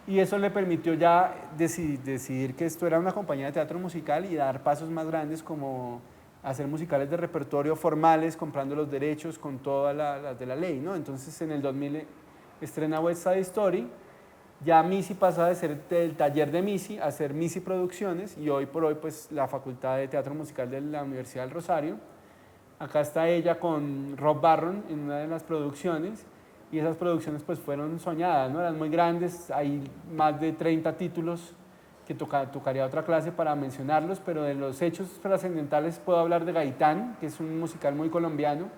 Y eso le permitió ya decidir que esto era una compañía de teatro musical y dar pasos más grandes como hacer musicales de repertorio formales, comprando los derechos con todas las de la ley, ¿no? Entonces en el 2000 estrena West Side Story, ya Missy pasa de ser el taller de Missy a ser Missy Producciones y hoy por hoy pues la Facultad de Teatro Musical de la Universidad del Rosario. Acá está ella con Rob Barron en una de las producciones y esas producciones pues fueron soñadas, ¿no? Eran muy grandes, hay más de 30 títulos que tocaría otra clase para mencionarlos, pero de los hechos trascendentales puedo hablar de Gaitán, que es un musical muy colombiano,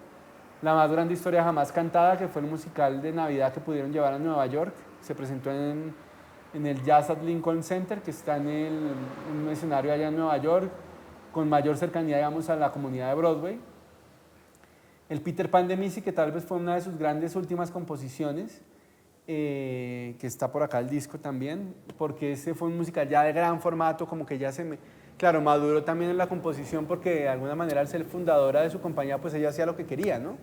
La más grande historia jamás cantada, que fue el musical de Navidad que pudieron llevar a Nueva York, se presentó en el Jazz at Lincoln Center, que está en un escenario allá en Nueva York, con mayor cercanía, digamos, a la comunidad de Broadway. El Peter Pan de Missy, que tal vez fue una de sus grandes últimas composiciones, que está por acá el disco también, porque ese fue un musical ya de gran formato, como que ya claro, maduró también en la composición porque de alguna manera al ser fundadora de su compañía, pues ella hacía lo que quería, ¿no?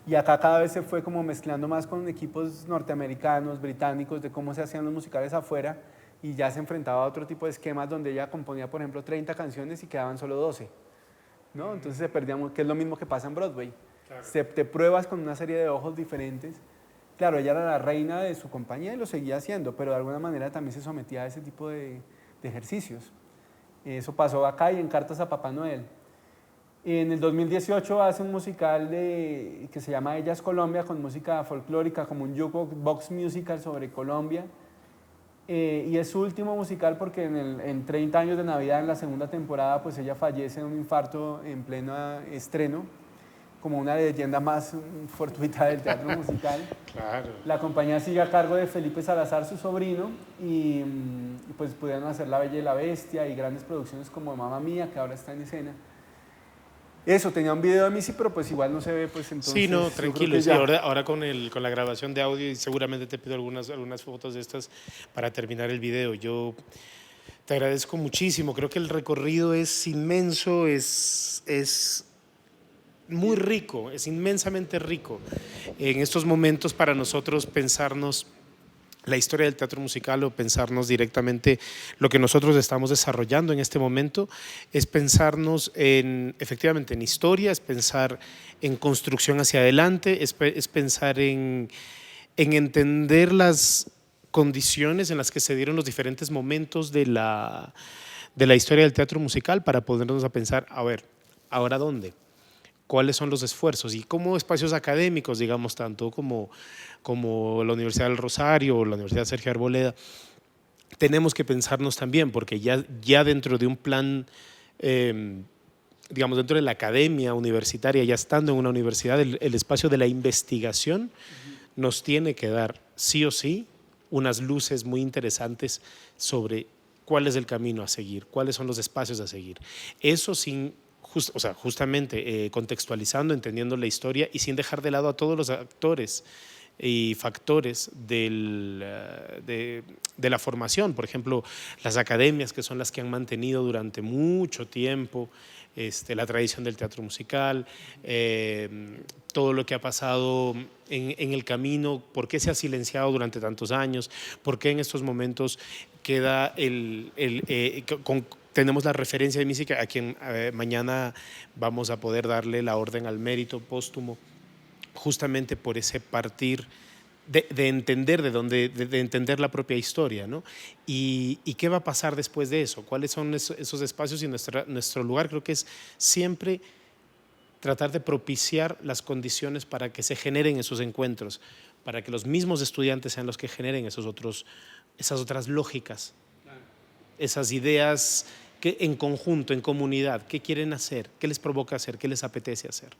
Y acá cada vez se fue como mezclando más con equipos norteamericanos, británicos, de cómo se hacían los musicales afuera, y ya se enfrentaba a otro tipo de esquemas donde ella componía, por ejemplo, 30 canciones y quedaban solo 12, ¿no? Entonces se perdía, que es lo mismo que pasa en Broadway. Claro. Te pruebas con una serie de ojos diferentes. Claro, ella era la reina de su compañía y lo seguía haciendo, pero de alguna manera también se sometía a ese tipo de ejercicios. Eso pasó acá y en Cartas a Papá Noel. En el 2018 hace un musical que se llama Ella es Colombia, con música folclórica, como un jukebox musical sobre Colombia. Y es su último musical porque en 30 años de Navidad, en la segunda temporada, pues ella fallece de un infarto en pleno estreno, como una leyenda más fortuita del teatro musical. Claro. La compañía sigue a cargo de Felipe Salazar, su sobrino, y pues pudieron hacer La Bella y la Bestia y grandes producciones como Mamma Mía, que ahora está en escena. Eso, tenía un video de Missy, pero pues igual no se ve, pues entonces... Sí, no, tranquilo. Sí, ahora con la grabación de audio y seguramente te pido algunas fotos de estas para terminar el video. Yo te agradezco muchísimo. Creo que el recorrido es inmenso, es muy rico, es inmensamente rico. En estos momentos para nosotros pensarnos la historia del teatro musical o pensarnos directamente lo que nosotros estamos desarrollando en este momento es pensarnos efectivamente en historia, es pensar en construcción hacia adelante, es pensar en entender las condiciones en las que se dieron los diferentes momentos de la historia del teatro musical para ponernos a pensar, a ver, ¿ahora dónde? ¿Cuáles son los esfuerzos? Y como espacios académicos, digamos, tanto como la Universidad del Rosario o la Universidad Sergio Arboleda, tenemos que pensarnos también, porque ya dentro de un plan, digamos, dentro de la academia universitaria, ya estando en una universidad, el espacio de la investigación nos tiene que dar, sí o sí, unas luces muy interesantes sobre cuál es el camino a seguir, cuáles son los espacios a seguir. Eso justamente contextualizando, entendiendo la historia y sin dejar de lado a todos los actores y factores de la formación. Por ejemplo, las academias, que son las que han mantenido durante mucho tiempo la tradición del teatro musical, todo lo que ha pasado en el camino, por qué se ha silenciado durante tantos años, por qué en estos momentos queda tenemos la referencia de Missy, a quien mañana vamos a poder darle la orden al mérito póstumo, justamente por ese partir de entender de entender la propia historia, ¿no? Y qué va a pasar después de eso, cuáles son esos espacios, y nuestro lugar creo que es siempre tratar de propiciar las condiciones para que se generen esos encuentros, para que los mismos estudiantes sean los que generen esas otras lógicas, esas ideas que en conjunto, en comunidad, qué quieren hacer, qué les provoca hacer, qué les apetece hacer.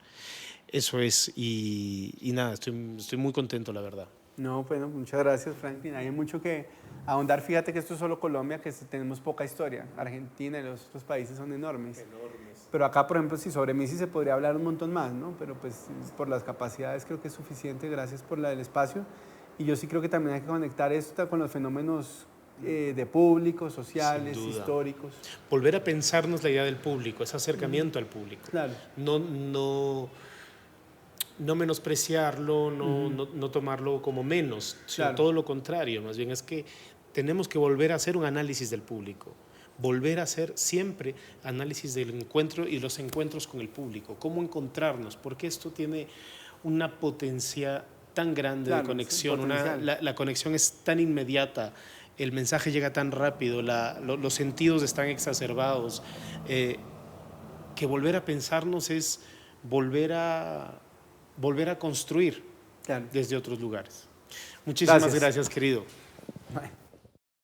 Eso es, y nada, estoy muy contento, la verdad. No, bueno, muchas gracias, Franklin. Hay mucho que ahondar. Fíjate que esto es solo Colombia, que tenemos poca historia. Argentina y los otros países son enormes. Pero acá, por ejemplo, sobre mí sí se podría hablar un montón más, ¿no? Pero pues por las capacidades creo que es suficiente. Gracias por el espacio. Y yo sí creo que también hay que conectar esto con los fenómenos de público, sociales, históricos. Volver a pensarnos la idea del público, ese acercamiento al público. Claro. No menospreciarlo, no tomarlo como menos, sino Claro. todo lo contrario. Más bien es que tenemos que volver a hacer un análisis del público, volver a hacer siempre análisis del encuentro y los encuentros con el público, cómo encontrarnos, porque esto tiene una potencia tan grande, Claro, de conexión, sí, potencial. la conexión es tan inmediata, el mensaje llega tan rápido, los sentidos están exacerbados, que volver a pensarnos es volver a construir, Claro. desde otros lugares. Muchísimas gracias, querido. Bueno.